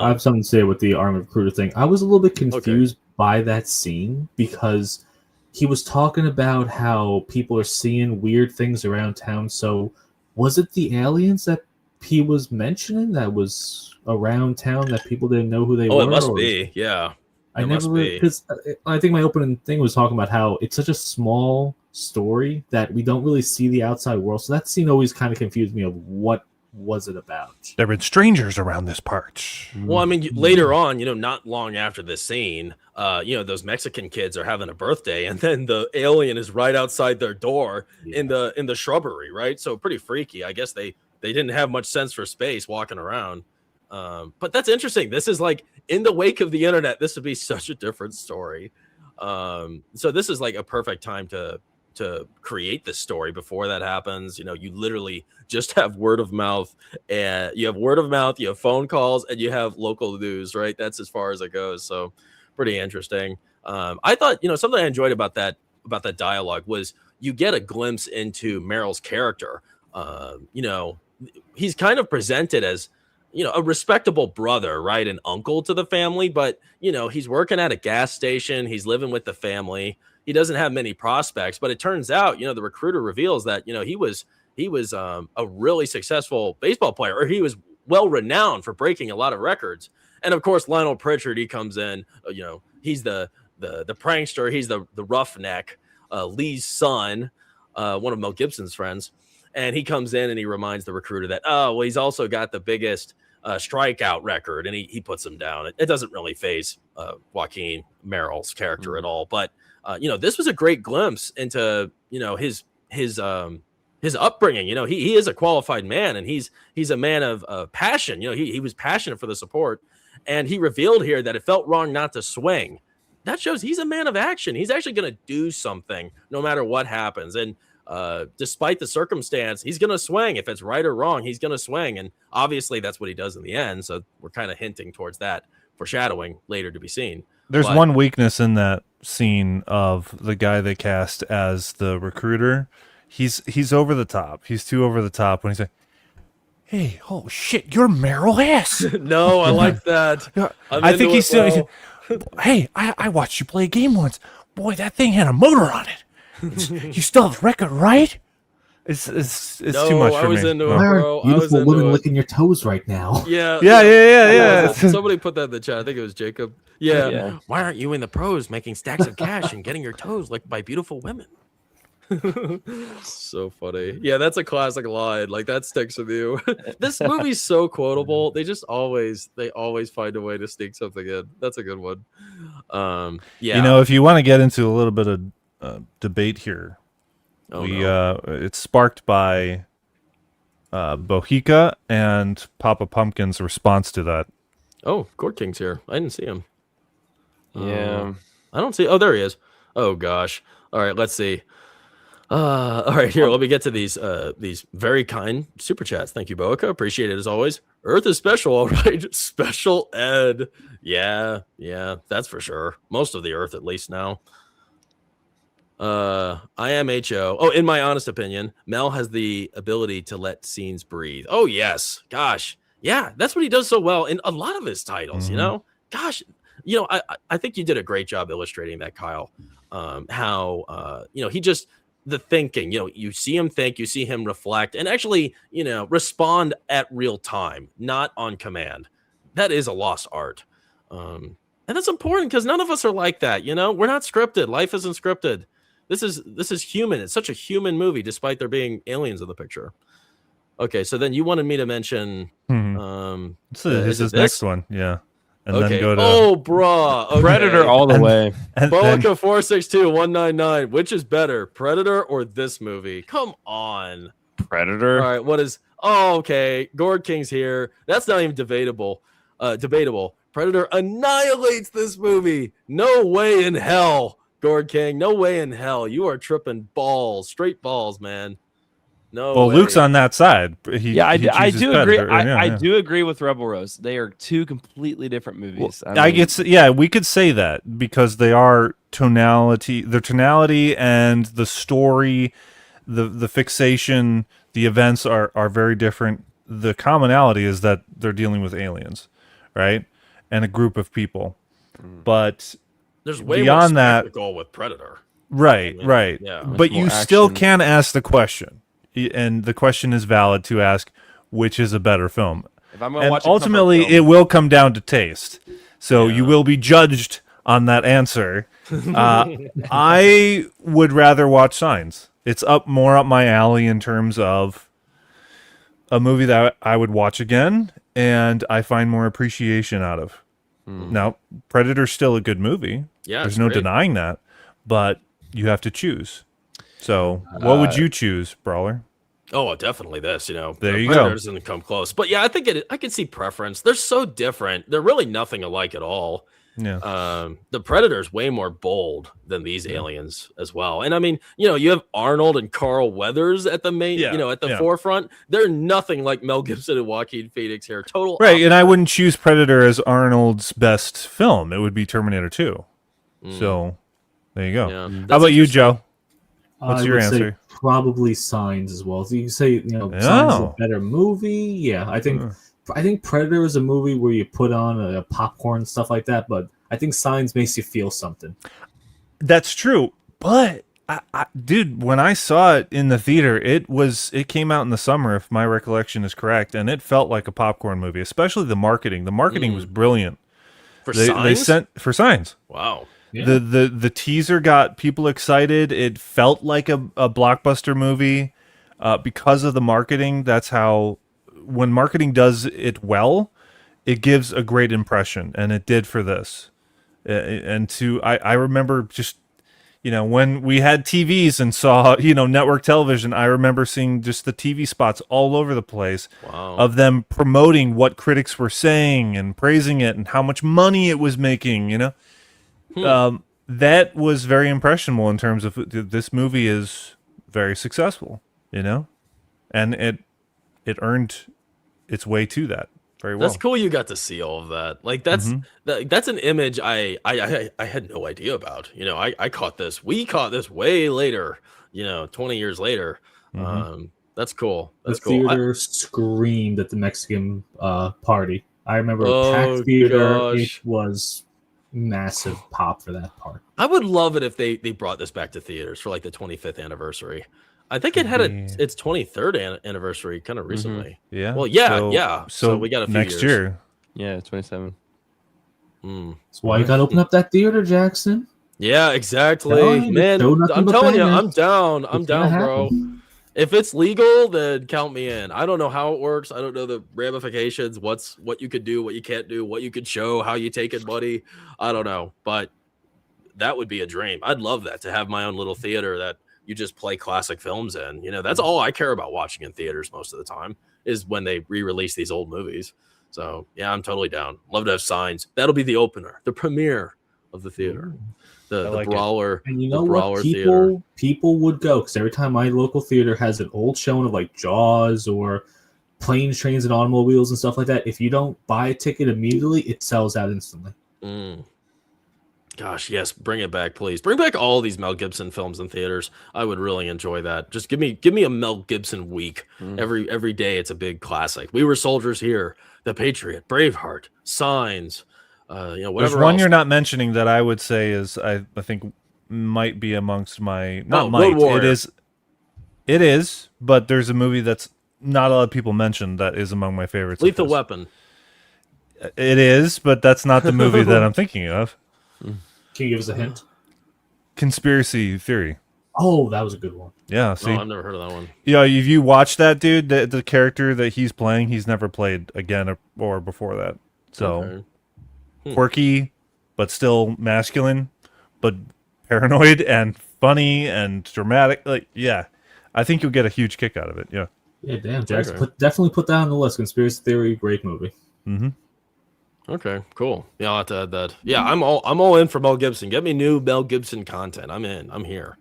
have something to say with the armed recruiter thing. I was a little bit confused by that scene because he was talking about how people are seeing weird things around town. So was it the aliens that he was mentioning that was around town that people didn't know who they were? Oh, it must be. Yeah. I never really, because I think my opening thing was talking about how it's such a small story that we don't really see the outside world. So that scene always kind of confused me of what was it about. There have been strangers around this part. Well, I mean, later on, not long after this scene, those Mexican kids are having a birthday, and then the alien is right outside their door in the shrubbery, right? So pretty freaky. I guess they didn't have much sense for space walking around. But that's interesting. This is like in the wake of the internet, this would be such a different story. So this is like a perfect time to create this story before that happens. You literally just have word of mouth, and you have phone calls, and you have local news, right? That's as far as it goes. So pretty interesting. I thought, something I enjoyed about that dialogue was you get a glimpse into Meryl's character. He's kind of presented as, a respectable brother, right? An uncle to the family, but, he's working at a gas station. He's living with the family. He doesn't have many prospects, but it turns out, the recruiter reveals that, he was a really successful baseball player, or he was well renowned for breaking a lot of records. And of course, Lionel Pritchard, he comes in, he's the prankster. He's the roughneck, Lee's son, one of Mel Gibson's friends. And he comes in and he reminds the recruiter that, he's also got the biggest strikeout record, and he puts him down. It doesn't really faze Joaquin Meryl's character at all. But, this was a great glimpse into, his upbringing. He is a qualified man, and he's a man of passion. He was passionate for the support, and he revealed here that it felt wrong not to swing. That shows he's a man of action. He's actually going to do something no matter what happens. And despite the circumstance, he's going to swing. If it's right or wrong, he's going to swing. And obviously that's what he does in the end. So we're kind of hinting towards that, foreshadowing later to be seen. There's one weakness in that scene of the guy they cast as the recruiter. He's over the top. He's too over the top when he's like, "Hey, oh shit, you're Meryl Hess." No, I like that. I think he's still. Hey, I watched you play a game once. Boy, that thing had a motor on it. You still have the record, right? It's No, too much I for was me. into No. it, Why bro. are I was beautiful into women it. licking your toes right now? Yeah, Yeah. Somebody put that in the chat. I think it was Jacob. Yeah. Yeah. Why aren't you in the pros making stacks of cash and getting your toes licked by beautiful women? So funny. Yeah, that's a classic line. Like that sticks with you. This movie's so quotable. They always find a way to sneak something in. That's a good one. Yeah. You know, if you want to get into a little bit of debate here, Oh, no. it's sparked by Bohica and Papa Pumpkin's response to that. Oh, Court King's here. I didn't see him. Yeah. I don't see. Oh, there he is. Oh gosh. All right, let's see. All right, here. Let me get to these very kind super chats. Thank you, Boica. Appreciate it as always. Earth is special, all right. Special ed. Yeah, that's for sure. Most of the Earth, at least now. IMHO. Oh, in my honest opinion, Mel has the ability to let scenes breathe. Oh yes, gosh, yeah, that's what he does so well in a lot of his titles. You know, gosh, I think you did a great job illustrating that, Kyle. How he just the thinking. You see him think, you see him reflect, and actually, respond at real time, not on command. That is a lost art. And that's important because none of us are like that. We're not scripted. Life isn't scripted. This is human. It's such a human movie, despite there being aliens in the picture. Okay, so then you wanted me to mention. This is his next one, yeah, and okay. then go to bruh. Okay. Predator all the way. and Boica 462-199. Which is better, Predator or this movie? Come on. Predator. All right, what is? Oh, okay. Gord King's here. That's not even debatable. Predator annihilates this movie. No way in hell, Gord King. No way in hell. You are tripping balls, straight balls, man. No. Well, way. Luke's on that side. I chooses do agree. Predator. I do agree with Rebel Rose. They are two completely different movies. We could say that because they are tonality, the tonality and the story, the fixation, the events are very different. The commonality is that they're dealing with aliens, right? And a group of people. But there's way beyond more that, spectacle with Predator. right. Yeah. But you still can ask the question, and the question is valid to ask, which is a better film? If I'm gonna And watch ultimately, it will come down to taste. So you will be judged on that answer. I would rather watch Signs. It's more up my alley in terms of a movie that I would watch again, and I find more appreciation out of. Now, Predator's still a good movie. Yeah, there's no denying that, but you have to choose. So, what would you choose, Brawler? Oh, definitely this. There you Predator go. doesn't come close. But yeah, I think I can see preference. They're so different. They're really nothing alike at all. Yeah. The Predator's way more bold than these aliens as well. And I mean, you have Arnold and Carl Weathers at the main, at the forefront. They're nothing like Mel Gibson and Joaquin Phoenix here. Total Right, opposite. and I wouldn't choose Predator as Arnold's best film. It would be Terminator 2. So, there you go. Yeah, How about you, Joe? What's I your would say answer? probably Signs as well. So you can say, Signs is a better movie. Yeah, I think Predator is a movie where you put on a popcorn and stuff like that, but I think Signs makes you feel something. That's true, but dude, when I saw it in the theater, it came out in the summer, if my recollection is correct, and it felt like a popcorn movie. Especially the marketing. The marketing was brilliant. They sent for Signs. Wow. Yeah. The teaser got people excited. It felt like a blockbuster movie because of the marketing. That's how, when marketing does it well, it gives a great impression, and it did for this. I remember just, when we had TVs and saw, network television, I remember seeing just the TV spots all over the place of them promoting what critics were saying and praising it and how much money it was making, that was very impressionable in terms of this movie is very successful, and it earned its way to that very well. That's cool. You got to see all of that. Like that's an image I had no idea about. I caught this. We caught this way later. 20 years later. That's cool. That's the cool. Theater screamed at the Mexican party. I remember packed theater. Gosh. It was massive pop for that part. I would love it if they brought this back to theaters for like the 25th anniversary. I think it had its 23rd anniversary kind of recently. Yeah. Well, yeah. So we got a few next years. year. Yeah, 27. That's why you got to open up that theater, Jackson. Yeah, exactly. Telling you, Man, show nothing I'm but telling you, bangers. I'm down. I'm It's gonna down, bro. happen. If it's legal, then count me in. I don't know how it works. I don't know the ramifications, what you could do, what you can't do, what you could show, how you take it, buddy. I don't know, but that would be a dream. I'd love that, to have my own little theater that you just play classic films in. You know, that's all I care about watching in theaters most of the time, is when they re-release these old movies. So yeah, I'm totally down. Love to have Signs. That'll be the opener, the premiere of the theater. The like brawler. And you the know brawler what? theater. People would go, because every time my local theater has an old showing of like Jaws or Planes, Trains, and Automobiles and stuff like that, if you don't buy a ticket immediately, it sells out instantly. Gosh, yes, bring it back, please. Bring back all these Mel Gibson films in theaters. I would really enjoy that. Just give me a Mel Gibson week. Every day it's a big classic. We Were Soldiers Here, The Patriot, Braveheart, Signs, whatever. There's one else. you're not mentioning that I would say is I think might be amongst my Road Warrior. It is, but there's a movie that's not a lot of people mention that is among my favorites. Lethal Weapon. It is, but that's not the movie that I'm thinking of. Can you give us a hint? Conspiracy Theory. Oh, that was a good one. Yeah, see, Oh, I've never heard of that one. yeah, if you watch that dude, the character that he's playing, he's never played again or before that. So quirky, but still masculine, but paranoid and funny and dramatic. Like, yeah, I think you'll get a huge kick out of it. Yeah. Yeah, damn, Jackson. Definitely put that on the list. Conspiracy Theory, great movie. Mm-hmm. Okay, cool. Yeah, I'll have to add that. Yeah, I'm all in for Mel Gibson. Get me new Mel Gibson content. I'm in. I'm here.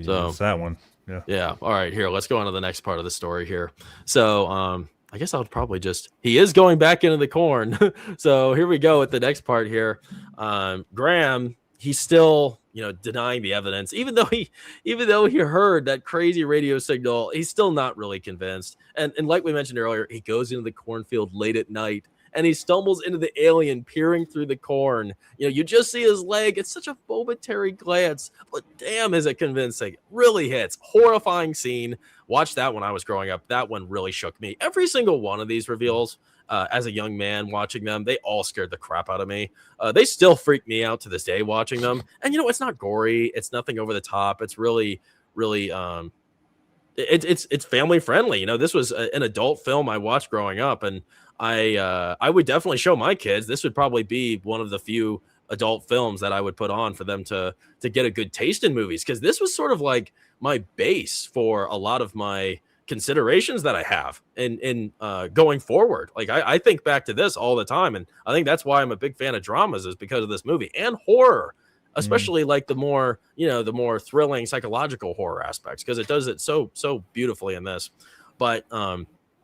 So It's that one. Yeah. Yeah. All right, here. Let's go on to the next part of the story here. So, I guess I would probably he is going back into the corn. So here we go with the next part here. Graham, he's still, denying the evidence, even though he heard that crazy radio signal. He's still not really convinced. And like we mentioned earlier, he goes into the cornfield late at night, and he stumbles into the alien peering through the corn. You just see his leg. It's such a momentary glance, but damn, is it convincing. It really hits. Horrifying scene. Watched that when I was growing up. That one really shook me. Every single one of these reveals, as a young man watching them, they all scared the crap out of me. They still freak me out to this day watching them. And it's not gory. It's nothing over the top. It's really, really, it's family friendly. This was an adult film I watched growing up, and I would definitely show my kids. This would probably be one of the few adult films that I would put on for them to get a good taste in movies, because this was sort of like my base for a lot of my considerations that I have in going forward. Like I think back to this all the time, and I think that's why I'm a big fan of dramas, is because of this movie, and horror, especially like the more thrilling psychological horror aspects, because it does it so beautifully in this. But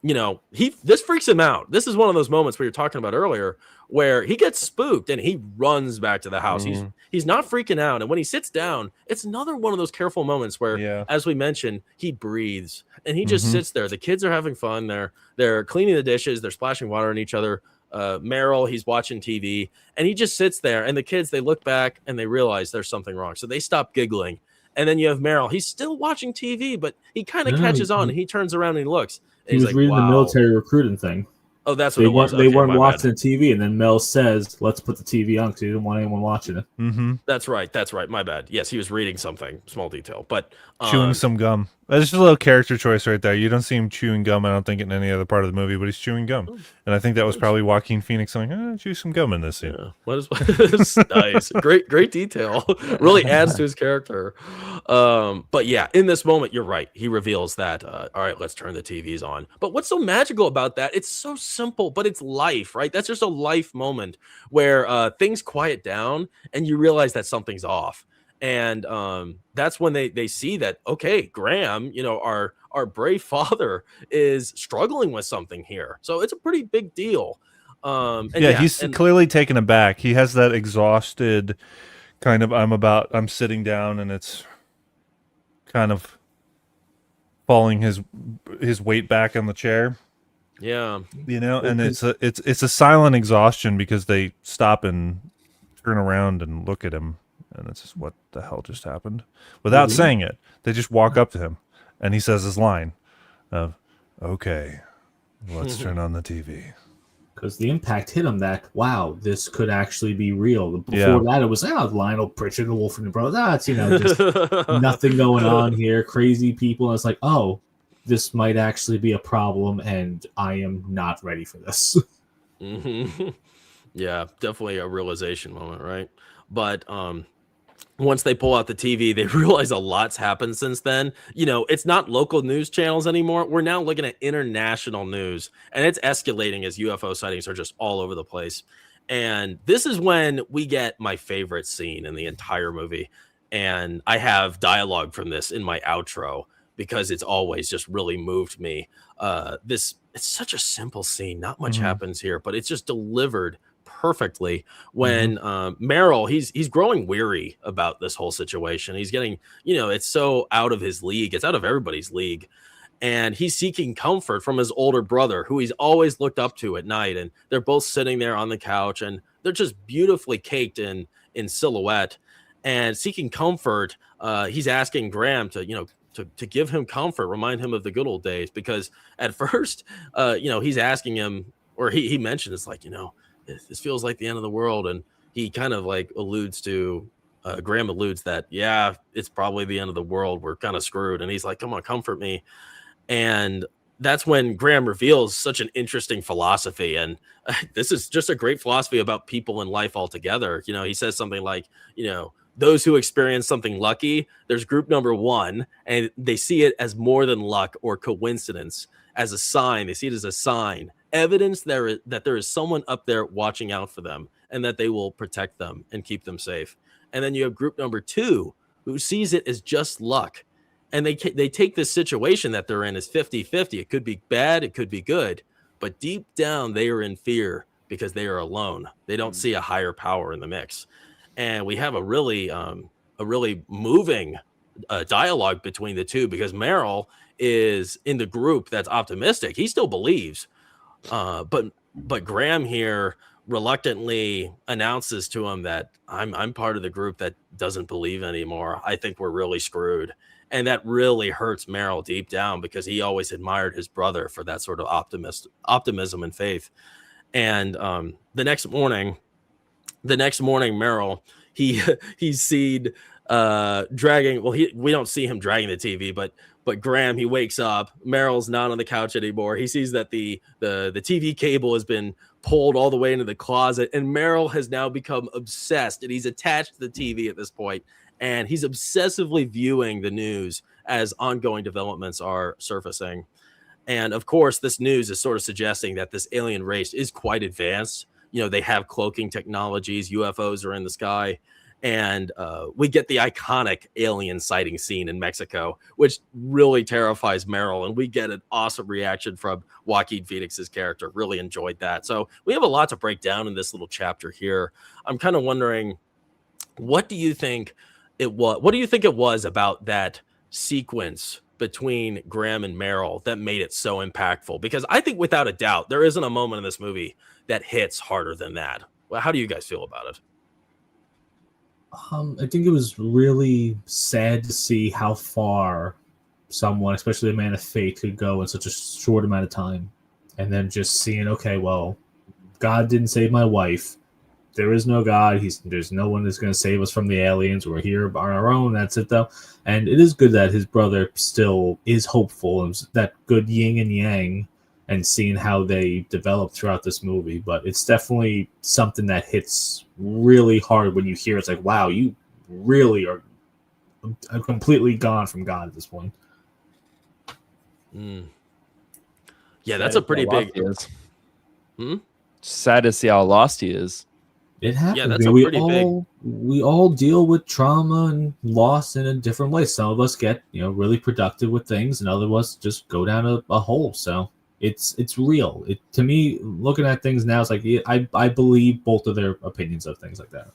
this freaks him out. This is one of those moments we were talking about earlier where he gets spooked and he runs back to the house. He's not freaking out. And when he sits down, it's another one of those careful moments where, as we mentioned, he breathes and he just sits there. The kids are having fun. They're cleaning the dishes. They're splashing water on each other. Meryl, he's watching TV, and he just sits there. And the kids, they look back and they realize there's something wrong. So they stop giggling. And then you have Meryl. He's still watching TV, but he kind of catches on, and he turns around and he looks. He was reading the military recruiting thing. Oh, that's what it was. They weren't watching the TV, and then Mel says, "Let's put the TV on," because he didn't want anyone watching it. Mm-hmm. That's right. My bad. Yes, he was reading something. Small detail, but chewing some gum. That's just a little character choice right there. You don't see him chewing gum, I don't think, in any other part of the movie, but he's chewing gum. And I think that was probably Joaquin Phoenix saying, chew some gum in this scene. Yeah. What is nice. Great detail. Really adds to his character. But yeah, in this moment, you're right. He reveals that, all right, let's turn the TVs on. But what's so magical about that? It's so simple, but it's life, right? That's just a life moment where things quiet down and you realize that something's off. And that's when they see that, okay, Graham, our brave father is struggling with something here. So it's a pretty big deal. He's clearly taken aback. He has that exhausted kind of, I'm sitting down and it's kind of falling his weight back on the chair. Yeah. And it's a silent exhaustion because they stop and turn around and look at him. And it's just, what the hell just happened? Without saying it, they just walk up to him. And he says his line of, "Okay, let's turn on the TV." Because the impact hit him that, wow, this could actually be real. Before Yeah. that, it was, Lionel Pritchard, the Wolf and the Brothers. It's, just nothing going on here, crazy people. And it's like, oh, this might actually be a problem, and I am not ready for this. Yeah, definitely a realization moment, right? But once they pull out the TV, they realize a lot's happened since then. It's not local news channels anymore. We're now looking at international news, and it's escalating as UFO sightings are just all over the place. And this is when we get my favorite scene in the entire movie. And I have dialogue from this in my outro because it's always just really moved me. It's such a simple scene. Not much happens here, but it's just delivered perfectly when Merrill, he's growing weary about this whole situation. He's getting, it's so out of his league. It's out of everybody's league. And he's seeking comfort from his older brother, who he's always looked up to at night. And they're both sitting there on the couch, and they're just beautifully caked in silhouette and seeking comfort. He's asking Graham to give him comfort, remind him of the good old days, because at first, he's asking him, or he mentioned it's like, this feels like the end of the world. And he kind of like alludes to, Graham alludes that, yeah, it's probably the end of the world. We're kind of screwed. And he's like, come on, comfort me. And that's when Graham reveals such an interesting philosophy. And this is just a great philosophy about people in life altogether. He says something like, those who experience something lucky, there's group number one, and they see it as more than luck or coincidence, as a sign. They see it as a sign, evidence that there is someone up there watching out for them, and that they will protect them and keep them safe. And then you have group number two, who sees it as just luck. And they take this situation that they're in as 50-50. It could be bad, it could be good, but deep down they are in fear because they are alone. They don't see a higher power in the mix. And we have a really moving dialogue between the two, because Merrill is in the group that's optimistic. He still believes, but Graham here reluctantly announces to him that I'm part of the group that doesn't believe anymore. I think we're really screwed. And that really hurts Merrill deep down, because he always admired his brother for that sort of optimism and faith. And the next morning, Merrill, he's seen dragging. Well, we don't see him dragging the TV, but Graham, he wakes up. Merrill's not on the couch anymore. He sees that the TV cable has been pulled all the way into the closet, and Merrill has now become obsessed, and he's attached to the TV at this point. And he's obsessively viewing the news as ongoing developments are surfacing. And of course, this news is sort of suggesting that this alien race is quite advanced. They have cloaking technologies, UFOs are in the sky. And we get the iconic alien sighting scene in Mexico, which really terrifies Merrill. And we get an awesome reaction from Joaquin Phoenix's character. Really enjoyed that. So we have a lot to break down in this little chapter here. I'm kind of wondering, what do you think it was about that sequence between Graham and Merrill that made it so impactful? Because I think without a doubt, there isn't a moment in this movie that hits harder than that. Well, how do you guys feel about it? I think it was really sad to see how far someone, especially a man of faith, could go in such a short amount of time. And then just seeing, okay, well, God didn't save my wife. There is no God. There's no one that's going to save us from the aliens. We're here on our own. That's it, though. And it is good that his brother still is hopeful, and that good yin and yang, and seeing how they develop throughout this movie. But it's definitely something that hits really hard when you hear it's like, wow, you really are completely gone from God at this point. Yeah, that's a pretty big... Sad to see how lost he is. It happens. Yeah, that's big. We all deal with trauma and loss in a different way. Some of us get really productive with things, and other of us just go down a hole. So it's real. To me, looking at things now, it's like I believe both of their opinions of things like that.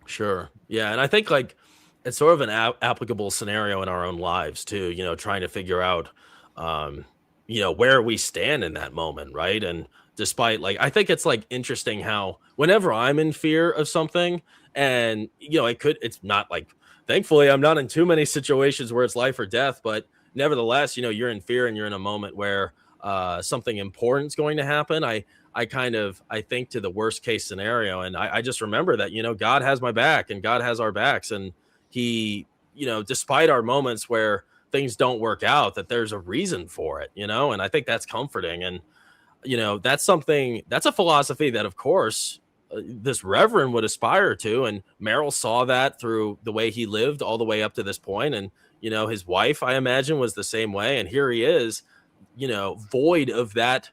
Sure. Yeah, and I think like it's sort of an applicable scenario in our own lives too. Trying to figure out where we stand in that moment, right? And despite I think it's interesting how whenever I'm in fear of something, and it's not like thankfully I'm not in too many situations where it's life or death, but nevertheless, you're in fear and you're in a moment where something important is going to happen. I think to the worst case scenario, and I just remember that God has my back and God has our backs, and He, despite our moments where things don't work out, that there's a reason for it, and I think that's comforting. And that's a philosophy that, of course, this reverend would aspire to, and Merrill saw that through the way he lived all the way up to this point. And his wife, I imagine, was the same way, and here he is, void of that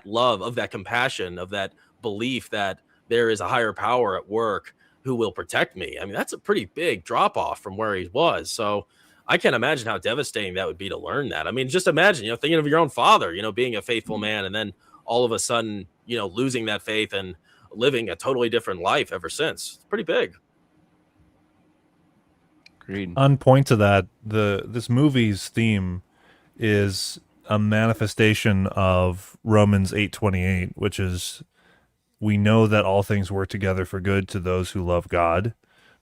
love, of that compassion, of that belief that there is a higher power at work who will protect me. I mean, that's a pretty big drop off from where he was. So I can't imagine how devastating that would be to learn that. I mean, just imagine, thinking of your own father, being a faithful man, and then all of a sudden, losing that faith and living a totally different life ever since. It's pretty big. Agreed. On point to that, this movie's theme is a manifestation of Romans 8:28, which is, we know that all things work together for good to those who love God,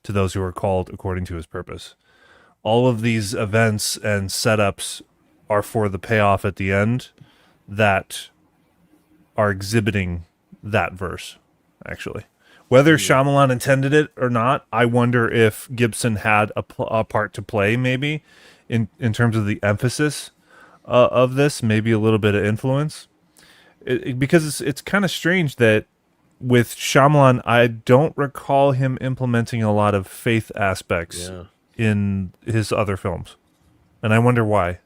to those who are called according to his purpose. All of these events and setups are for the payoff at the end that are exhibiting that verse, actually. Whether Shyamalan intended it or not, I wonder if Gibson had a part to play, maybe, in terms of the emphasis of this, maybe a little bit of influence. Because it's kind of strange that with Shyamalan, I don't recall him implementing a lot of faith aspects in his other films. And I wonder why.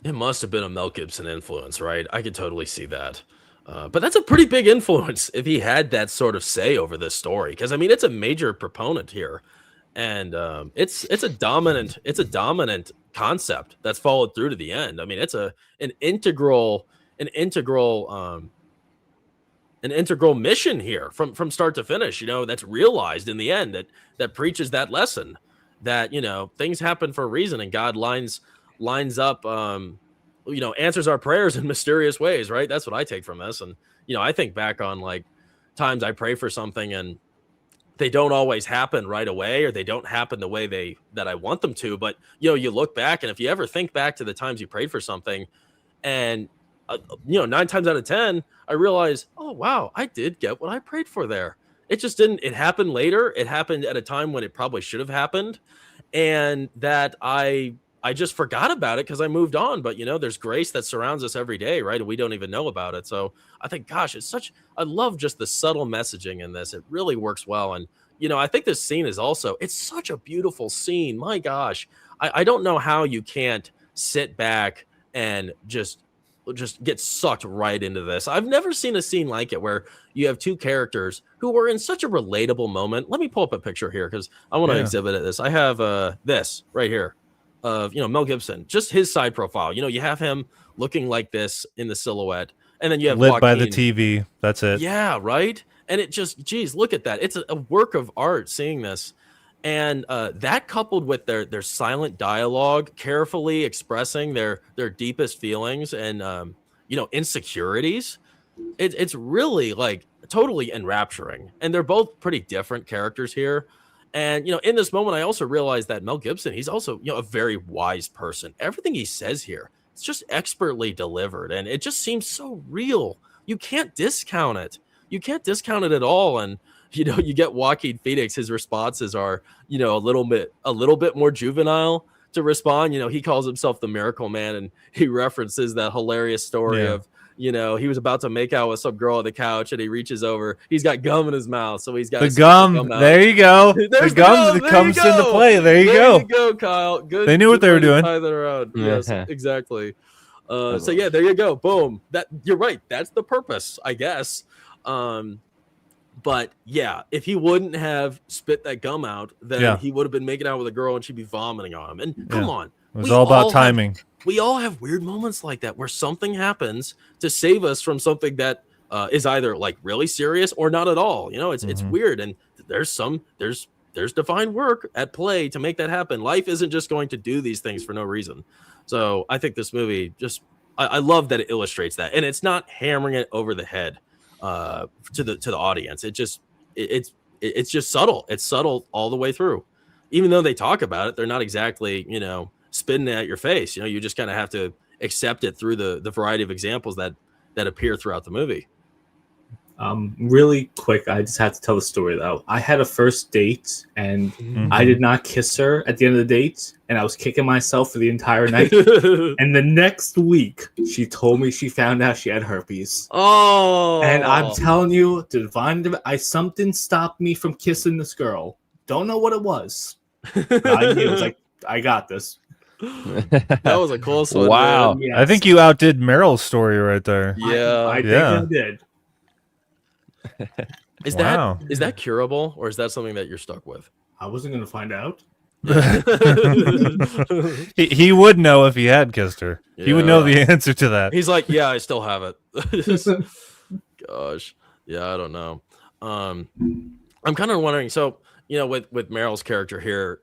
It must have been a Mel Gibson influence, right? I could totally see that. But that's a pretty big influence if he had that sort of say over this story, because I mean, it's a major proponent here, and it's a dominant concept that's followed through to the end. I mean, it's an integral mission here from start to finish. That's realized in the end, that preaches that lesson that things happen for a reason, and God lines up. Answers our prayers in mysterious ways, right? That's what I take from this. And, I think back on like times I pray for something and they don't always happen right away, or they don't happen the way that I want them to. But, you look back, and if you ever think back to the times you prayed for something and, 9 times out of 10, I realize, oh, wow, I did get what I prayed for there. It just didn't, it happened later. It happened at a time when it probably should have happened. And that I just forgot about it because I moved on. But, there's grace that surrounds us every day, right? And we don't even know about it. So I think, gosh, I love just the subtle messaging in this. It really works well. And, I think this scene is also, it's such a beautiful scene. My gosh, I don't know how you can't sit back and just get sucked right into this. I've never seen a scene like it where you have two characters who were in such a relatable moment. Let me pull up a picture here because I want to exhibit this. I have this right here of Mel Gibson, just his side profile. You have him looking like this in the silhouette, and then you have lit Joaquin. by the TV. That's it. Yeah, right. And it just, geez, look at that. It's a work of art seeing this, and that coupled with their silent dialogue, carefully expressing their deepest feelings and insecurities. It's really like totally enrapturing, and they're both pretty different characters here. And, in this moment, I also realized that Mel Gibson, he's also, a very wise person. Everything he says here, it's just expertly delivered. And it just seems so real. You can't discount it. You can't discount it at all. And, you get Joaquin Phoenix, his responses are, a little bit more juvenile to respond. He calls himself the Miracle Man, and he references that hilarious story of, he was about to make out with some girl on the couch, and he reaches over. He's got gum in his mouth, so he's got the gum. There you go. The gum that comes into play. There you go. There you go, Kyle. Good. They knew what they were doing. Tie that around. Yes, exactly. So yeah, there you go. Boom. That you're right. That's the purpose, I guess. But yeah, if he wouldn't have spit that gum out, then he would have been making out with a girl, and she'd be vomiting on him. And come on, it was all about timing. We all have weird moments like that where something happens to save us from something that is either like really serious or not at all. It's weird, and there's divine work at play to make that happen. Life isn't just going to do these things for no reason. So I think this movie I love that it illustrates that, and it's not hammering it over the head to the audience. It's just subtle. It's subtle all the way through. even though they talk about it, they're not exactly, spitting it at your face. You just kind of have to accept it through the variety of examples that appear throughout the movie. Really quick, I just had to tell the story though. I had a first date and I did not kiss her at the end of the date, and I was kicking myself for the entire night. And the next week, she told me she found out she had herpes. Oh, and I'm telling you, something stopped me from kissing this girl. Don't know what it was. I knew. It was like, I got this. That was a close one. Wow. Man. Yes. I think you outdid Meryl's story right there. Yeah, I think I did. Is Wow. that curable, or is that something that you're stuck with? I wasn't going to find out. He would know if he had kissed her. He would know the answer to that. He's like, yeah, I still have it. Gosh, yeah, I don't know. I'm kind of wondering. So, with Meryl's character here,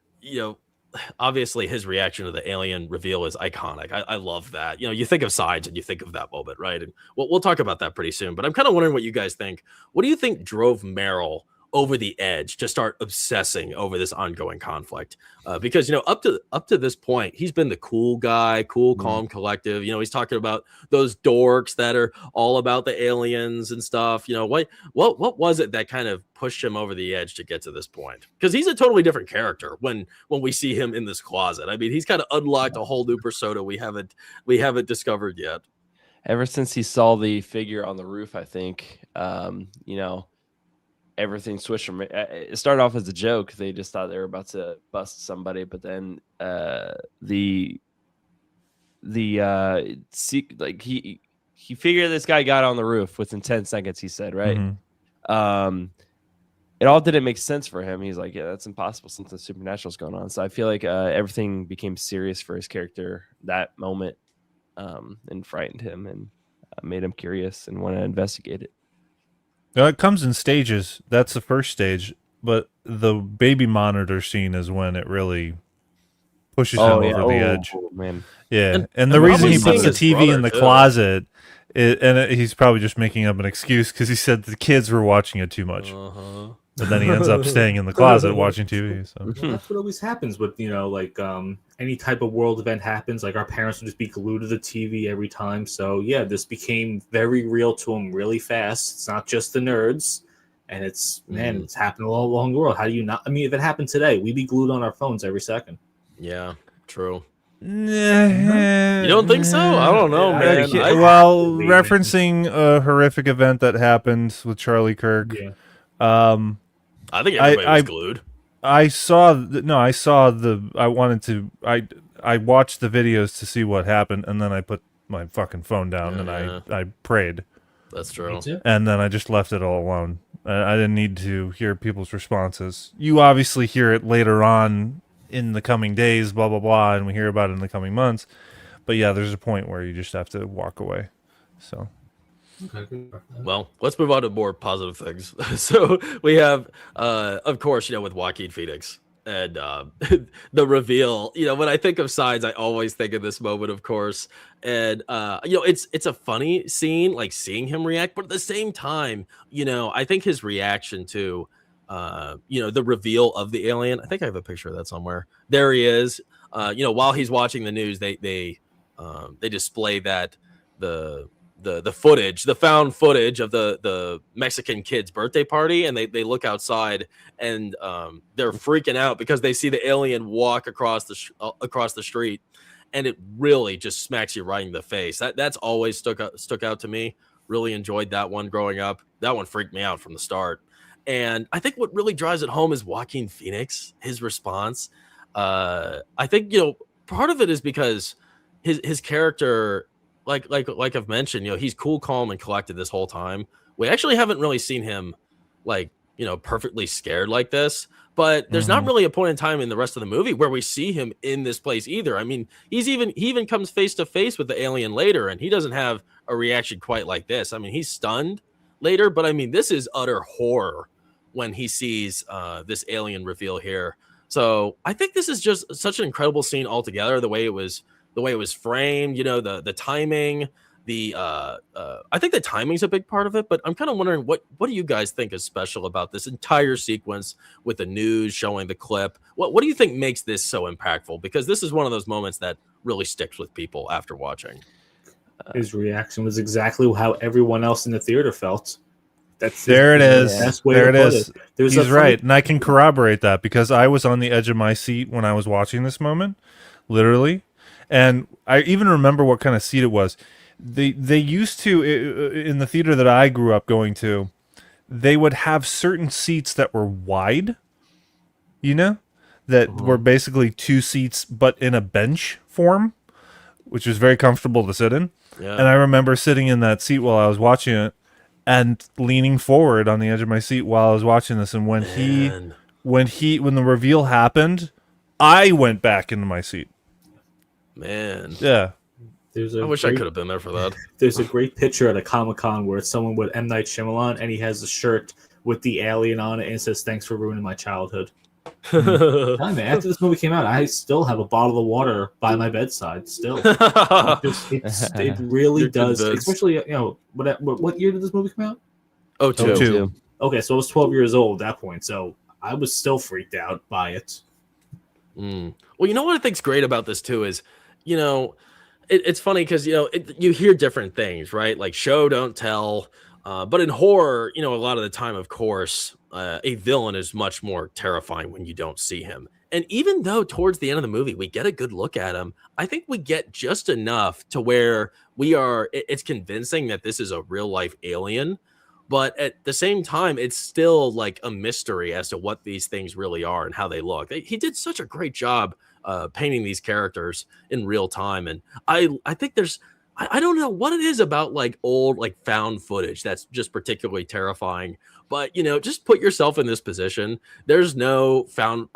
obviously his reaction to the alien reveal is iconic. I love that. You think of Signs and you think of that moment, right? And we'll talk about that pretty soon. But I'm kind of wondering what you guys think. What do you think drove Meryl over the edge to start obsessing over this ongoing conflict? Because up to this point, he's been the cool guy, cool, calm, collective. He's talking about those dorks that are all about the aliens and stuff. What was it that kind of pushed him over the edge to get to this point? Because he's a totally different character when we see him in this closet. I mean, he's kind of unlocked a whole new persona we haven't discovered yet. Ever since he saw the figure on the roof, I think, everything switched from it started off as a joke. They just thought they were about to bust somebody, but then he figured this guy got on the roof within 10 seconds, he said, right? Mm-hmm. It all didn't make sense for him. He's like, yeah, that's impossible, something supernatural is going on. So I feel like everything became serious for his character that moment, and frightened him and made him curious and want to investigate it. It comes in stages. That's the first stage, but the baby monitor scene is when it really pushes him over the edge. Man. Yeah, and the reason he puts the TV in the closet, he's probably just making up an excuse because he said the kids were watching it too much. But then he ends up staying in the closet watching TV. So well, that's what always happens with any type of world event happens. Like our parents would just be glued to the TV every time. So yeah, this became very real to them really fast. It's not just the nerds, and it's happening all along the world. How do you not? I mean, if it happened today, we'd be glued on our phones every second. Yeah, true. You don't think so? I don't know, man. Referencing a horrific event that happened with Charlie Kirk. Yeah. I think everybody was glued. I watched the videos to see what happened, and then I put my fucking phone down and I prayed. That's true. And then I just left it all alone. I didn't need to hear people's responses. You obviously hear it later on in the coming days, blah, blah, blah, and we hear about it in the coming months. But yeah, there's a point where you just have to walk away. So... Okay. Well, let's move on to more positive things. So we have, of course, with Joaquin Phoenix and the reveal. When I think of Signs, I always think of this moment, of course. And it's a funny scene, like seeing him react, but at the same time, I think his reaction to, the reveal of the alien. I think I have a picture of that somewhere. There he is. While he's watching the news, they display that the footage, the found footage of the Mexican kid's birthday party, and they look outside and they're freaking out because they see the alien walk across the street, and it really just smacks you right in the face. That's always stuck out to me. Really enjoyed that one growing up. That one freaked me out from the start. And I think what really drives it home is Joaquin Phoenix, his response. I think part of it is because his character. Like I've mentioned, he's cool, calm, and collected this whole time. We actually haven't really seen him perfectly scared like this. But there's not really a point in time in the rest of the movie where we see him in this place either. I mean, he even comes face to face with the alien later, and he doesn't have a reaction quite like this. I mean, he's stunned later, but I mean, this is utter horror when he sees this alien reveal here. So I think this is just such an incredible scene altogether. The way it was framed, the timing, I think the timing's a big part of it, but I'm kind of wondering what do you guys think is special about this entire sequence with the news showing the clip? What do you think makes this so impactful? Because this is one of those moments that really sticks with people after watching. His reaction was exactly how everyone else in the theater felt. There it is. Best way There to it put is. it. There's He's right, and I can corroborate that because I was on the edge of my seat when I was watching this moment, literally, and I even remember what kind of seat it was. They used to in the theater that I grew up going to, they would have certain seats that were wide, that were basically two seats but in a bench form, which was very comfortable to sit in. Yeah. And I remember sitting in that seat while I was watching it and leaning forward on the edge of my seat while I was watching this. And when the reveal happened, I went back into my seat. Man. Yeah. I wish I could have been there for that. There's a great picture at a Comic-Con where it's someone with M. Night Shyamalan, and he has a shirt with the alien on it, and it says, "Thanks for ruining my childhood." Man, after this movie came out, I still have a bottle of water by my bedside. Still, it really You're does. convinced. Especially, what year did this movie come out? Oh, two. Two. Okay, so I was 12 years old at that point, so I was still freaked out by it. Well, you know what I think's great about this too is, it's funny because you hear different things, right? Like show don't tell, but in horror, a lot of the time, of course, a villain is much more terrifying when you don't see him. And even though towards the end of the movie we get a good look at him, I think we get just enough to where it's convincing that this is a real life alien. But at the same time, it's still like a mystery as to what these things really are and how they look. He did such a great job painting these characters in real time. And I think I don't know what it is about like old, like found footage that's just particularly terrifying. But, just put yourself in this position. There's no found.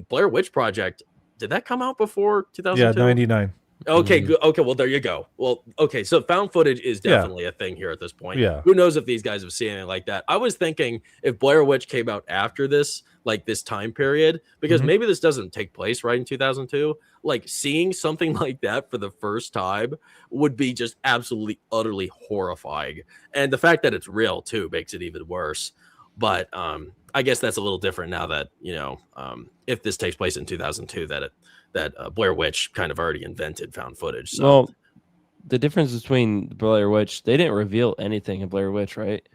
Blair Witch Project, did that come out before 2002? Yeah, 99. Okay, good. Okay, well, there you go. Well, okay, so found footage is definitely a thing here at this point. Yeah. Who knows if these guys have seen anything like that? I was thinking if Blair Witch came out after this, like this time period, because maybe this doesn't take place right in 2002, like seeing something like that for the first time would be just absolutely, utterly horrifying. And the fact that it's real, too, makes it even worse. But I guess that's a little different now that, if this takes place in 2002, that Blair Witch kind of already invented found footage. So. Well, the difference between Blair Witch, they didn't reveal anything in Blair Witch, right?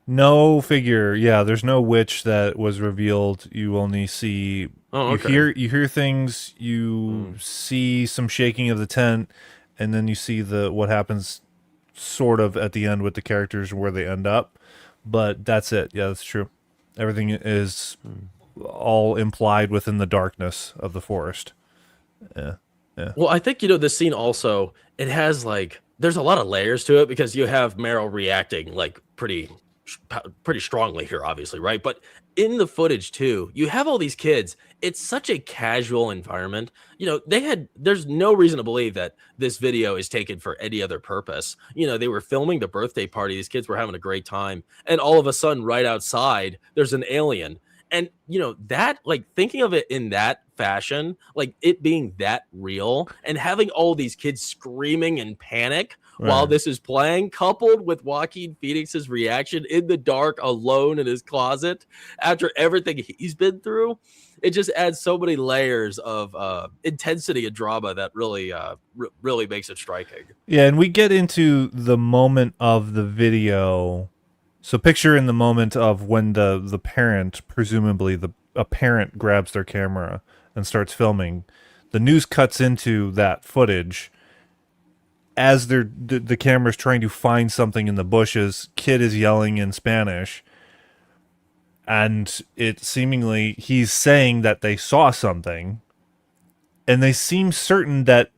No figure. Yeah, there's no witch that was revealed. You only see you hear things, you see some shaking of the tent, and then you see what happens sort of at the end with the characters where they end up. But that's it. Yeah, that's true. Everything is all implied within the darkness of the forest. Yeah. Well, I think, this scene also, it has there's a lot of layers to it because you have Meryl reacting like pretty strongly here, obviously, right? But in the footage too, you have all these kids. It's such a casual environment. There's no reason to believe that this video is taken for any other purpose. They were filming the birthday party. These kids were having a great time. And all of a sudden, right outside, there's an alien. And, that, thinking of it in that fashion, it being that real and having all these kids screaming in panic while this is playing, coupled with Joaquin Phoenix's reaction in the dark, alone in his closet after everything he's been through, it just adds so many layers of intensity and drama that really, really makes it striking. Yeah, and we get into the moment of the video. So picture in the moment of when the parent, presumably a parent, grabs their camera and starts filming. The news cuts into that footage as the camera's trying to find something in the bushes. Kid is yelling in Spanish, and it seemingly he's saying that they saw something, and they seem certain that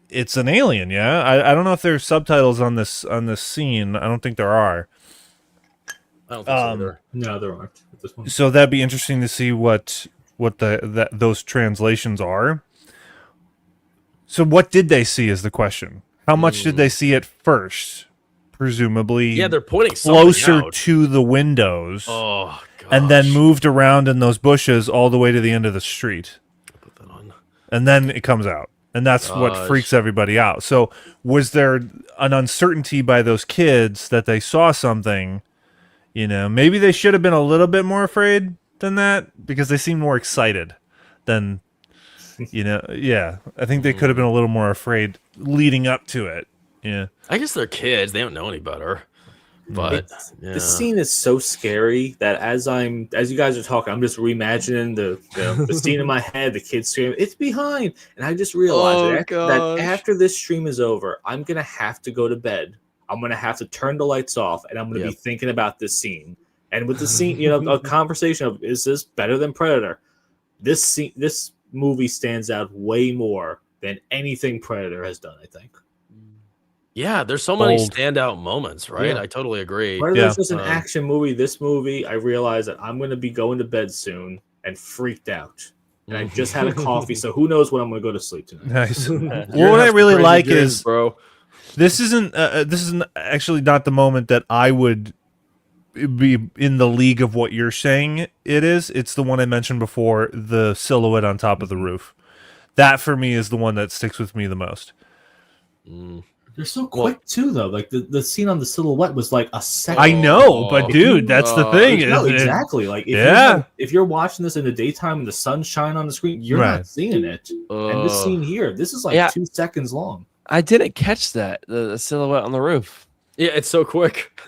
it's an alien. Yeah, I don't know if there's subtitles on this scene. I don't think there are. I don't think so either. No, there aren't at this point. So that'd be interesting to see what those translations are. So what did they see is the question. How much did they see at first? Presumably, Yeah, they're pointing closer out. to the windows, Oh, gosh. and then moved around in those bushes all the way to the end of the street, Put that on. and then it comes out. and that's what Gosh. freaks everybody out. So was there an uncertainty by those kids that they saw something? Maybe they should have been a little bit more afraid than that, because they seemed more excited than, yeah. I think they could have been a little more afraid leading up to it. Yeah. I guess they're kids. They don't know any better. But The scene is so scary that as you guys are talking, I'm just reimagining the scene in my head, the kids screaming, "It's behind!" And I just realized that after this stream is over, I'm gonna have to go to bed. I'm gonna have to turn the lights off, and I'm gonna be thinking about this scene. And with the scene, a conversation of, is this better than Predator? This movie stands out way more than anything Predator has done, I think. Yeah, there's so many Bold. standout moments, right? Yeah. I totally agree. Predator's just an action movie. This movie, I realize that I'm going to be going to bed soon and freaked out. And I just had a coffee, so who knows when I'm going to go to sleep tonight. Nice. Well, what I really like is, bro, this isn't actually not the moment that I would be in the league of what you're saying it is. It's the one I mentioned before, the silhouette on top of the roof. That for me is the one that sticks with me the most. They're so quick too, though. Like the scene on the silhouette was like a second. I know, but dude, that's the thing. No, exactly. Like if you're watching this in the daytime and the sun's shining on the screen, you're not seeing it. And this scene here, this is like 2 seconds long. I didn't catch that the silhouette on the roof. Yeah, it's so quick.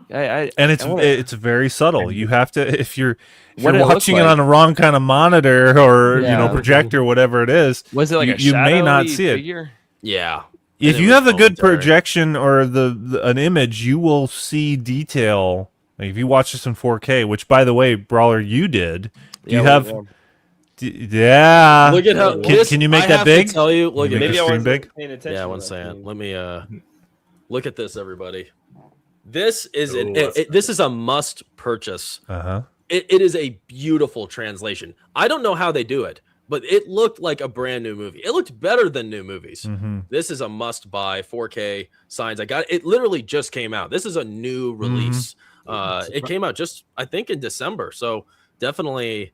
It's very subtle. You have to, if you're watching it like on the wrong kind of monitor or projector, whatever it is. Was it like you may not see figure? it? Yeah. If you have a good projection or an image, you will see detail. Like if you watch this in 4K, which by the way, Brawler, you did. Look at how. Can you make that big? Tell you. Look at maybe I wasn't big. paying attention. Yeah, one second. Let me look at this, everybody. This is this is a must purchase. It is a beautiful translation. I don't know how they do it, but it looked like a brand new movie. It looked better than new movies. This is a must buy 4K signs. I got it. It literally just came out. This is a new release. It came out just, I think, in December. So definitely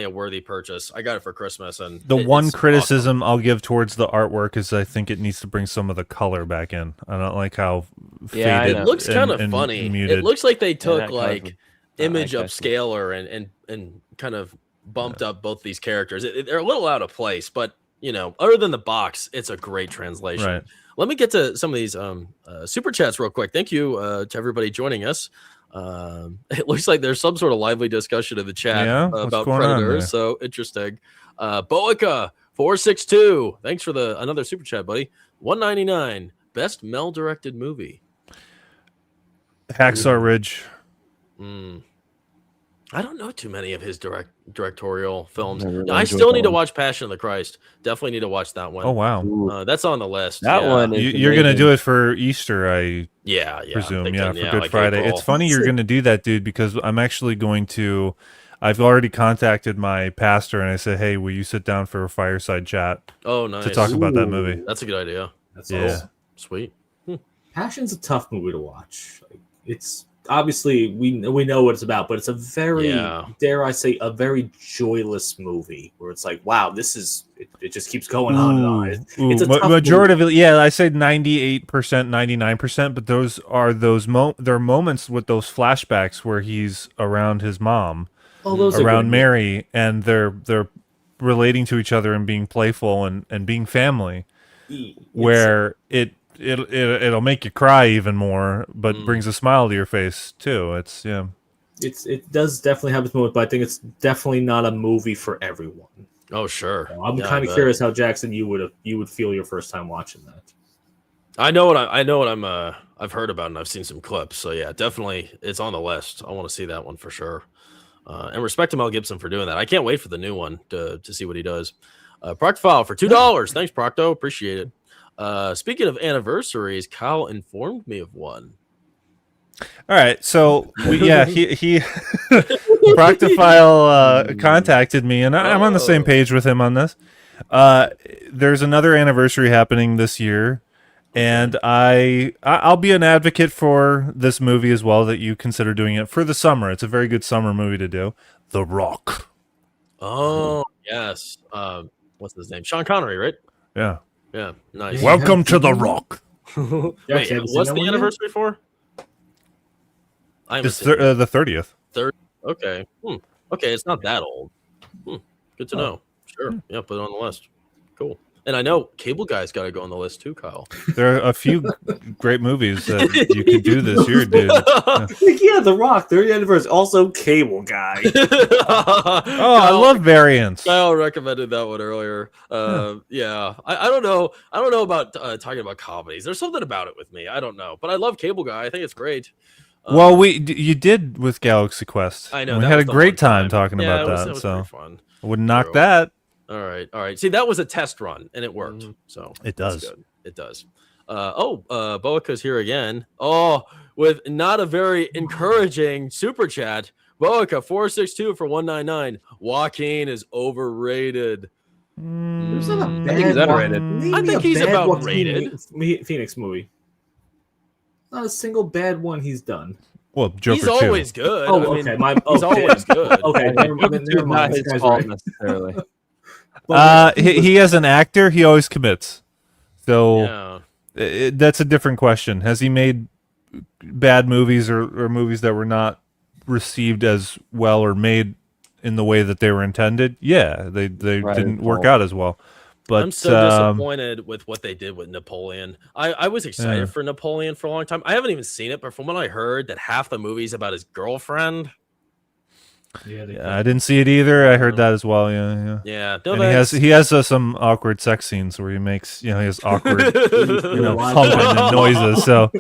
a worthy purchase. I got it for Christmas. And the one criticism I'll give towards the artwork is I think it needs to bring some of the color back in. I don't like how faded. It looks kind of funny. Muted. It looks like they took image upscaler and kind of bumped up both these characters. They're a little out of place, but other than the box, it's a great translation. Right. Let me get to some of these super chats real quick. Thank you to everybody joining us. It looks like there's some sort of lively discussion in the chat about Predators. So interesting. Boica 462. Thanks for another super chat, buddy. 199. Best Mel directed movie. Hacksaw Ridge. I don't know too many of his directorial films. I still need to watch Passion of the Christ. Definitely need to watch that one. Oh wow, that's on the list. That one. You're gonna do it for Easter, I presume. For Good Friday. April. It's funny you're gonna do that, dude, because I'm actually going to. I've already contacted my pastor and I said, "Hey, will you sit down for a fireside chat?" Oh, nice. To talk about that movie. That's a good idea. That's awesome. Sweet. Passion's a tough movie to watch. It's obviously we know what it's about, but it's a very dare I say a very joyless movie where it's like, wow, this is it just keeps going on and on. It's a tough majority movie. of it. I say 98%, 99%, but there are moments with those flashbacks where he's around his mom, around Mary, and they're relating to each other and being playful and being family, where it'll make you cry even more, but brings a smile to your face too. It does definitely have its moment, but I think it's definitely not a movie for everyone. Oh sure. I'm kind of curious how, Jackson, you would feel your first time watching that. I know what I've heard about and I've seen some clips. So yeah, definitely it's on the list. I want to see that one for sure. And respect to Mel Gibson for doing that. I can't wait for the new one to see what he does. Proctofile for $2. Thanks, Procto. Appreciate it. Speaking of anniversaries, Kyle informed me of one. All right, so he Proctophile contacted me, and I'm on the same page with him on this. There's another anniversary happening this year, and I'll be an advocate for this movie as well, that you consider doing it for the summer. It's a very good summer movie to do. The Rock. Oh yes. What's his name? Sean Connery, right? Yeah. Yeah, nice. Yeah. Welcome to the Rock. Yeah, Wait, have you seen what's that the one yet? anniversary for? I haven't It's seen it. the 30th. Okay. Okay, it's not that old. Good to Oh. know. Sure. Yeah, put it on the list. Cool. And I know Cable Guy's got to go on the list too, Kyle. There are a few great movies that you could do this year, dude. Yeah, The Rock, 30th anniversary. Also, Cable Guy. Oh, I love variants. Kyle recommended that one earlier. Yeah. I don't know. I don't know about talking about comedies. There's something about it with me. I don't know, but I love Cable Guy. I think it's great. Well, you did with Galaxy Quest. I know. We that had was a the great one time talking Yeah, about it was- that. That was So pretty fun. I wouldn't knock True. that. All right. See, that was a test run, and it worked. So It that's does. good. It does. Boaca's here again. Oh, with not a very encouraging super chat. Boaca 462 for 199. Joaquin is overrated. There's not a I bad think he's underrated. Name I me think a he's bad about Joaquin rated. Phoenix movie. Not a single bad one he's done. Well, Joker He's 2. always good. Oh, I mean, okay. He's always good. Okay, never Joker mind. 2 Never not mind. his This guy's fault right. necessarily. But He as an actor, he always commits. So Yeah. that's a different question. Has he made bad movies or movies that were not received as well or made in the way that they were intended? Yeah, they Right, didn't work Paul. out as well. But I'm so disappointed with what they did with Napoleon. I was excited Yeah. for Napoleon for a long time. I haven't even seen it, but from what I heard, that half the movie's about his girlfriend. Yeah, I didn't see it either. I heard that as well. Yeah. Yeah, no, And thanks. he has some awkward sex scenes where he makes he has awkward Watch pumping and noises. So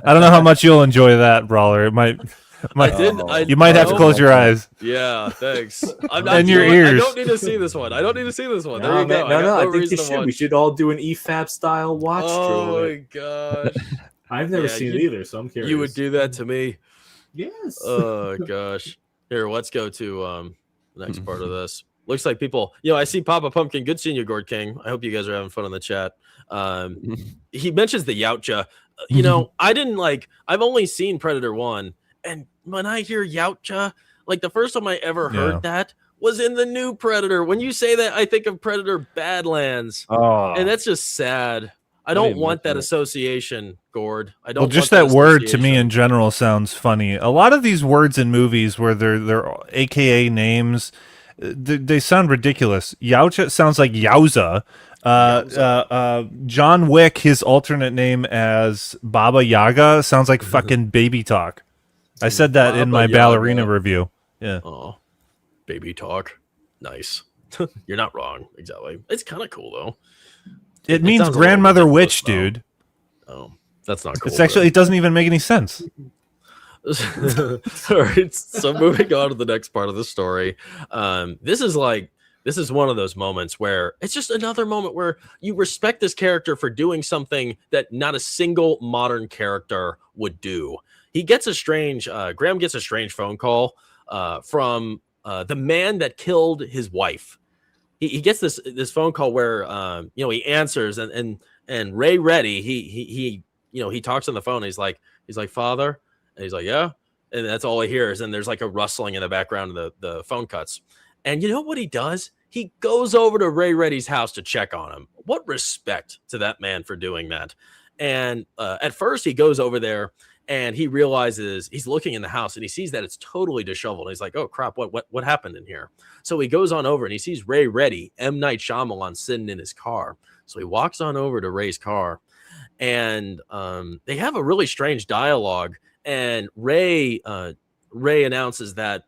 I don't know how much you'll enjoy that, Brawler. It might you might have to close your eyes. Yeah, thanks. I'm And you your know what? ears. I don't need to see this one. There you go. No, I think reason you to should. watch. We should all do an EFAP style watch through Oh of my it. gosh, I've never Yeah, seen it you- either, so I'm curious. you would do that to me? Yes. Oh gosh. Here, let's go to the next part of this. Looks like people, I see Papa Pumpkin. Good seeing you, Gord King. I hope you guys are having fun in the chat. He mentions the Yautja. I've only seen Predator 1, and when I hear Yautja, like the first time I ever heard that was in the new Predator. When you say that, I think of Predator Badlands. Oh, And that's just sad. I I don't didn't want that mention it. association, Gord. I don't Well, just want that word to me association. in general sounds funny. A lot of these words in movies where they're AKA names, they sound ridiculous. Yautja sounds like Yowza. John Wick, his alternate name as Baba Yaga sounds like fucking baby talk. I said that in my Baba ballerina Yaga. review. Yeah. Oh, baby talk. Nice. You're not wrong. Exactly. It's kind of cool though. It means sounds a little grandmother ridiculous, witch, though. dude. Oh, that's not cool. It's actually, it doesn't even make any sense. All right. So moving on to the next part of the story. This is one of those moments where it's just another moment where you respect this character for doing something that not a single modern character would do. He gets Graham gets a strange phone call from the man that killed his wife. He gets this phone call where he answers and Ray Reddy he talks on the phone. And he's like father, and he's like yeah, and that's all he hears. And there's like a rustling in the background of the phone cuts. And you know what he does? He goes over to Ray Reddy's house to check on him. What respect to that man for doing that. And at first he goes over there and he realizes he's looking in the house and he sees that it's totally disheveled. He's like, oh crap, what happened in here? So he goes on over and he sees Ray Reddy, M. Night Shyamalan, sitting in his car. So he walks on over to Ray's car and they have a really strange dialogue. And Ray announces that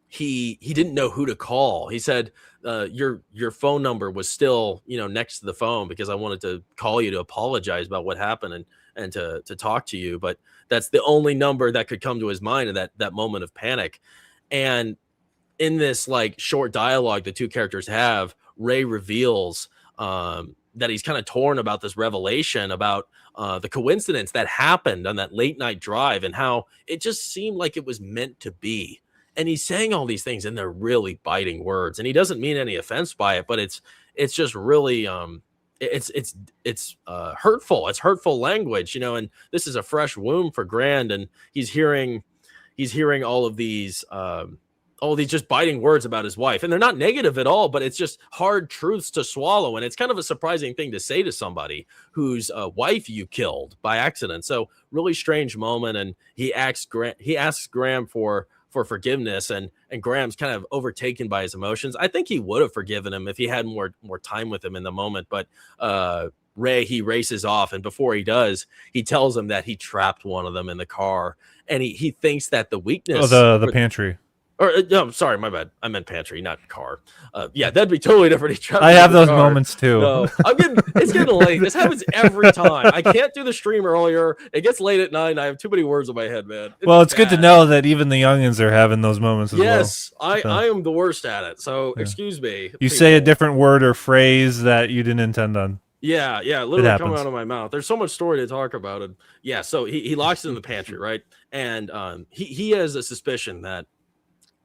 he didn't know who to call. He said, your phone number was still, next to the phone because I wanted to call you to apologize about what happened and to talk to you. But that's the only number that could come to his mind in that moment of panic. And in this like short dialogue the two characters have, Ray reveals that he's kind of torn about this revelation about the coincidence that happened on that late night drive and how it just seemed like it was meant to be. And he's saying all these things and they're really biting words, and he doesn't mean any offense by it, but it's just really it's hurtful. It's hurtful language, and this is a fresh wound for Grand, and he's hearing all of these all these just biting words about his wife, and they're not negative at all, but it's just hard truths to swallow, and it's kind of a surprising thing to say to somebody whose wife you killed by accident. So really strange moment, and he asks Graham for forgiveness, and Graham's kind of overtaken by his emotions. I think he would have forgiven him if he had more time with him in the moment, but he races off, and before he does, he tells him that he trapped one of them in the car, and he thinks that the weakness the pantry. Or no, sorry, my bad. I meant pantry, not car. Yeah, that'd be totally different. I have those moments too. No, it's getting late. This happens every time. I can't do the stream earlier. It gets late at night. And I have too many words in my head, man. It's good to know that even the youngins are having those moments as well. Yes, I am the worst at it. So excuse me. You say a different word or phrase that you didn't intend on. Yeah, literally coming out of my mouth. There's so much story to talk about. And yeah, so he locks it in the pantry, right? And he has a suspicion that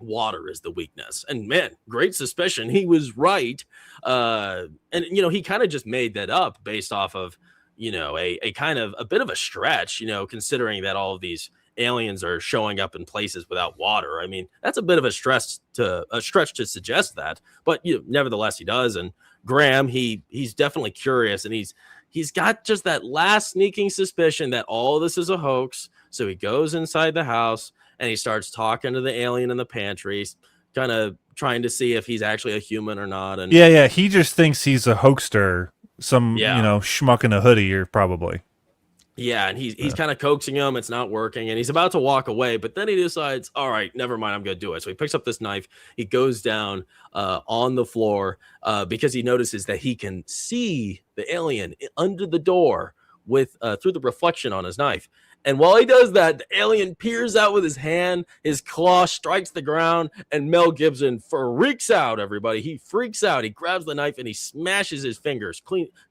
water is the weakness, and man, great suspicion. He was right. And he kind of just made that up based off of a kind of a bit of a stretch, considering that all of these aliens are showing up in places without water. I mean, that's a bit of a stretch to suggest that, but nevertheless he does. And Graham, he's definitely curious, and he's got just that last sneaking suspicion that all this is a hoax. So he goes inside the house and he starts talking to the alien in the pantry, kind of trying to see if he's actually a human or not. And yeah, he just thinks he's a hoaxster, some schmuck in a hoodie, or probably. Yeah, and he's kind of coaxing him. It's not working, and he's about to walk away, but then he decides, all right, never mind, I'm going to do it. So he picks up this knife. He goes down on the floor because he notices that he can see the alien under the door with through the reflection on his knife. And while he does that, the alien peers out with his hand, his claw strikes the ground, and Mel Gibson freaks out, everybody. He freaks out. He grabs the knife and he smashes his fingers,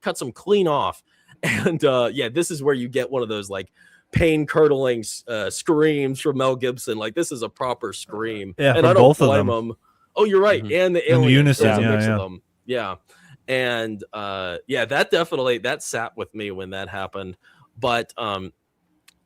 cuts them clean off. And this is where you get one of those like pain-curdling screams from Mel Gibson. Like, this is a proper scream. Yeah, and I don't blame him. Oh, you're right. Mm-hmm. And the alien. In unison, yeah. And that sat with me when that happened. But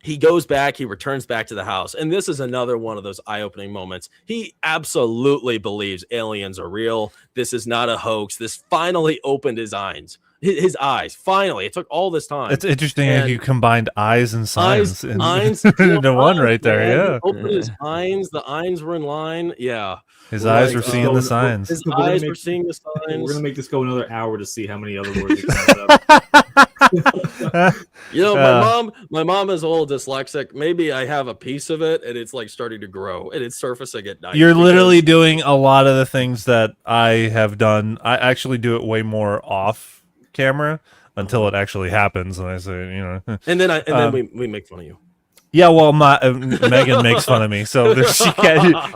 he goes back, he returns back to the house. And this is another one of those eye-opening moments. He absolutely believes aliens are real. This is not a hoax. This finally opened his eyes. His eyes, finally. It took all this time. It's interesting how you combined eyes and signs eyes into one right there. Man. Yeah. He opened his eyes. The eyes were in line. Yeah. His eyes were seeing the signs. His eyes were seeing the signs. We're going to make this go another hour to see how many other words he comes up. My mom is a little dyslexic. Maybe I have a piece of it, and it's like starting to grow, and it's surfacing at night. You're literally doing a lot of the things that I have done. I actually do it way more off camera until it actually happens, and I say, and then we make fun of you. Yeah, well, Megan makes fun of me, so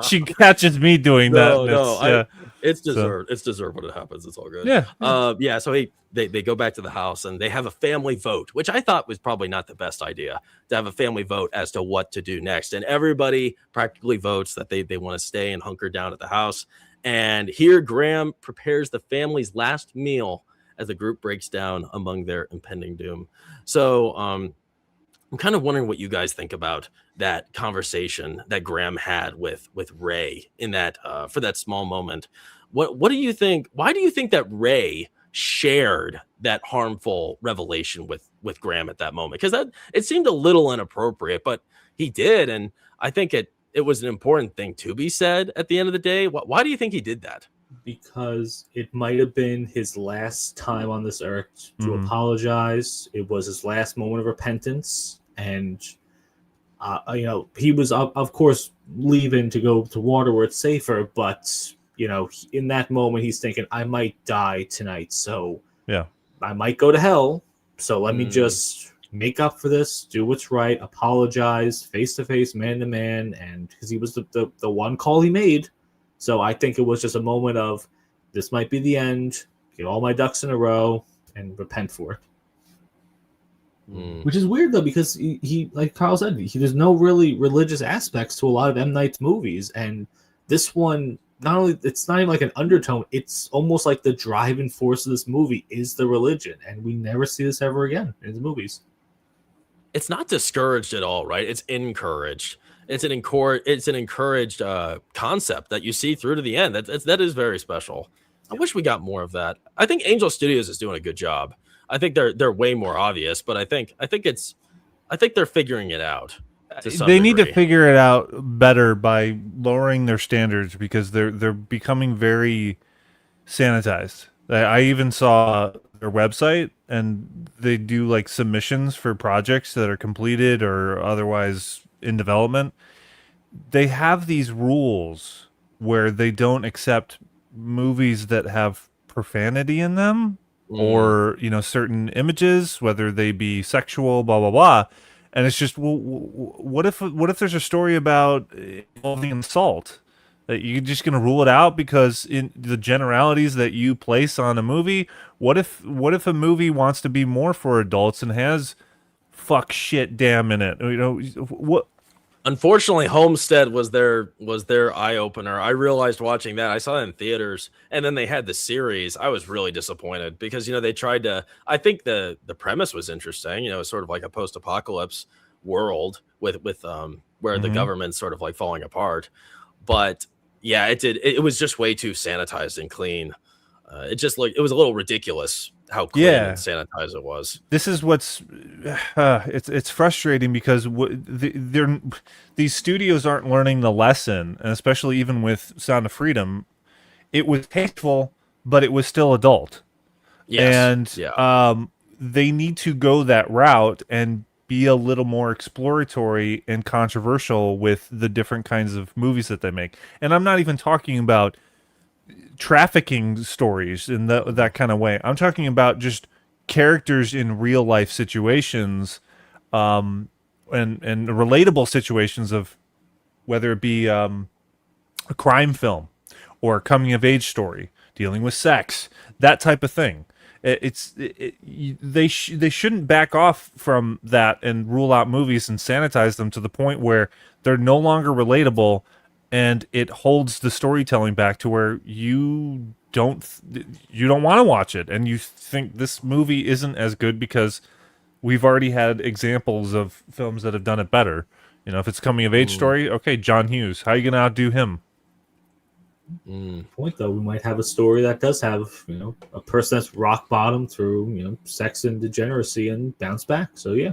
she catches me doing that. It's deserved. It's deserved when it happens. It's all good. Yeah. So they go back to the house and they have a family vote, which I thought was probably not the best idea, to have a family vote as to what to do next. And everybody practically votes that they want to stay and hunker down at the house. And here Graham prepares the family's last meal as the group breaks down among their impending doom. So I'm kind of wondering what you guys think about that conversation that Graham had with Ray in that for that small moment. What do you think? Why do you think that Ray shared that harmful revelation with Graham at that moment? Because it seemed a little inappropriate, but he did, and I think it was an important thing to be said at the end of the day. Why do you think he did that? Because it might have been his last time on this earth to apologize. It was his last moment of repentance, and he was of course leaving to go to water where it's safer, but in that moment he's thinking, I might die tonight, so I might go to hell, so let me just make up for this, do what's right, apologize face to face, man to man, and because he was the one call he made. So I think it was just a moment of, this might be the end, get all my ducks in a row, and repent for it. Which is weird, though, because he like Carl said, there's no really religious aspects to a lot of M. Night's movies. And this one, it's not even like an undertone, it's almost like the driving force of this movie is the religion. And we never see this ever again in the movies. It's not discouraged at all, right? It's encouraged. it's an encouraged concept that you see through to the end. That is very special. I wish we got more of that. I think Angel Studios is doing a good job. I think they're way more obvious, but I think they're figuring it out. They need to figure it out better by lowering their standards, because they're becoming very sanitized. I even saw their website, and they do like submissions for projects that are completed or otherwise in development. They have these rules where they don't accept movies that have profanity in them, or certain images, whether they be sexual, blah blah blah. And it's just, well, what if there's a story about involving assault? That you're just going to rule it out because in the generalities that you place on a movie? What if a movie wants to be more for adults and has fuck, shit, damn in it? What? Unfortunately, Homestead was their eye opener. I realized watching that. I saw it in theaters, and then they had the series. I was really disappointed because they tried to. I think the premise was interesting. It's sort of like a post-apocalypse world with where the government's sort of like falling apart. But yeah, it was just way too sanitized and clean. It was a little ridiculous how clean and sanitized it was. This is what's it's frustrating, because these studios aren't learning the lesson, and especially even with Sound of Freedom, it was tasteful, but it was still adult. Yes. And they need to go that route and be a little more exploratory and controversial with the different kinds of movies that they make. And I'm not even talking about trafficking stories in that kind of way. I'm talking about just characters in real life situations, and relatable situations, of whether it be a crime film or a coming of age story dealing with sex, that type of thing. They shouldn't back off from that and rule out movies and sanitize them to the point where they're no longer relatable, and it holds the storytelling back to where you don't want to watch it, and you think this movie isn't as good because we've already had examples of films that have done it better. If it's coming of age story, okay, John Hughes, how are you gonna outdo him? Point though, we might have a story that does have a person that's rock bottom through sex and degeneracy and bounce back. So yeah,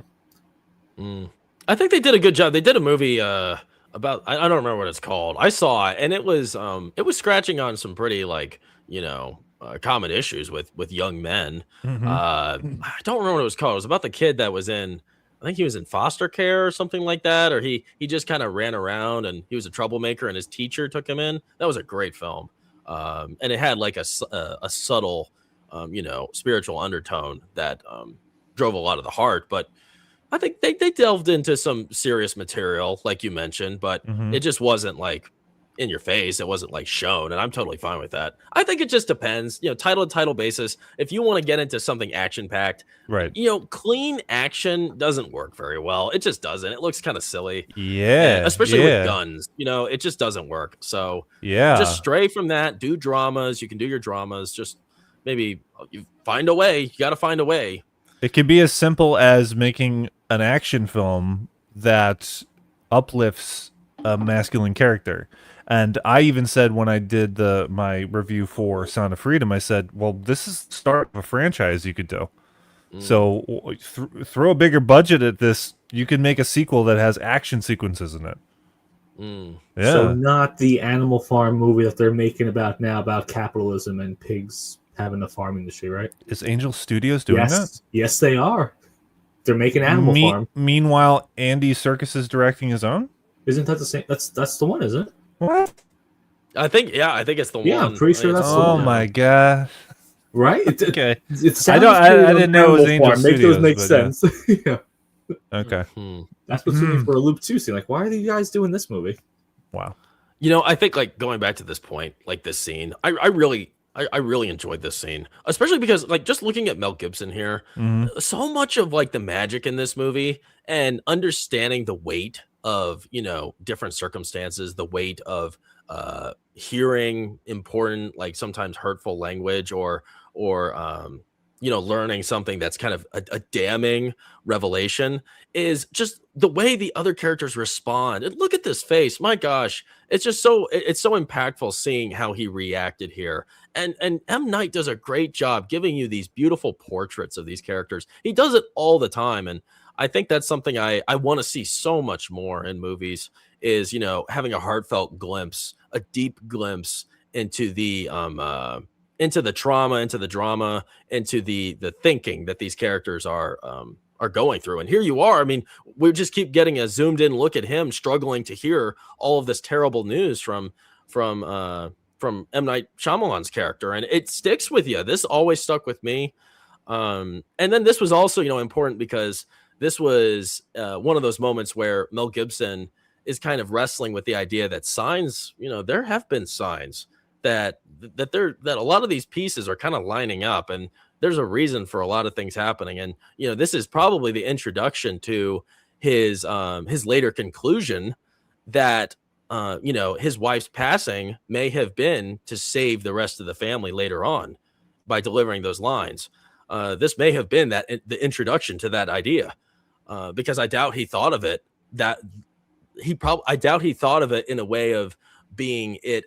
I think they did a good job. They did a movie about, I don't remember what it's called. I saw it, and it was scratching on some pretty common issues with young men. I don't remember what it was called. It was about the kid that was in, I think he was in foster care or something like that, or he just kind of ran around, and he was a troublemaker, and his teacher took him in. That was a great film, and it had like a subtle, spiritual undertone that drove a lot of the heart. But I think they delved into some serious material, like you mentioned, but it just wasn't like in your face. It wasn't like shown, and I'm totally fine with that. I think it just depends, title to title basis. If you want to get into something action packed, right? Clean action doesn't work very well. It just doesn't. It looks kind of silly, especially with guns. It just doesn't work. So just stray from that. Do dramas. You can do your dramas. Just maybe you find a way. You got to find a way. It could be as simple as making an action film that uplifts a masculine character. And I even said when I did my review for Sound of Freedom, I said, well, this is the start of a franchise you could do. So throw a bigger budget at this. You can make a sequel that has action sequences in it. Yeah. So not the Animal Farm movie that they're making about now about capitalism and pigs having a farm industry, right? Is Angel Studios doing that? Yes, they are. They're making Animal Farm. Meanwhile, Andy Serkis is directing his own? Isn't that the same? That's the one, isn't it? What? I think it's the one. Yeah, I'm pretty sure that's the one. Oh my god! Right? Okay. I didn't know it was Angel Studios. Make those make sense. Yeah. Okay. That's what's in for a loop too. See, like, why are you guys doing this movie? Wow. I think like going back to this point, like this scene, I really enjoyed this scene, especially because like just looking at Mel Gibson here, so much of like the magic in this movie and understanding the weight of different circumstances, the weight of hearing important, like sometimes hurtful language or learning something that's kind of a damning revelation is just the way the other characters respond. And look at this face. My gosh. It's just it's so impactful seeing how he reacted here. And M. Night does a great job giving you these beautiful portraits of these characters. He does it all the time. And I think that's something I want to see so much more in movies is, having a heartfelt glimpse, a deep glimpse into the trauma, into the drama, into the thinking that these characters are going through. And here you are. I mean, we just keep getting a zoomed in look at him struggling to hear all of this terrible news from M. Night Shyamalan's character, and it sticks with you. This always stuck with me. And then this was also, important because this was one of those moments where Mel Gibson is kind of wrestling with the idea that signs, there have been signs that a lot of these pieces are kind of lining up, and there's a reason for a lot of things happening. And this is probably the introduction to his later conclusion that his wife's passing may have been to save the rest of the family later on by delivering those lines. This may have been the introduction to that idea, because I doubt he thought of it I doubt he thought of it in a way of being it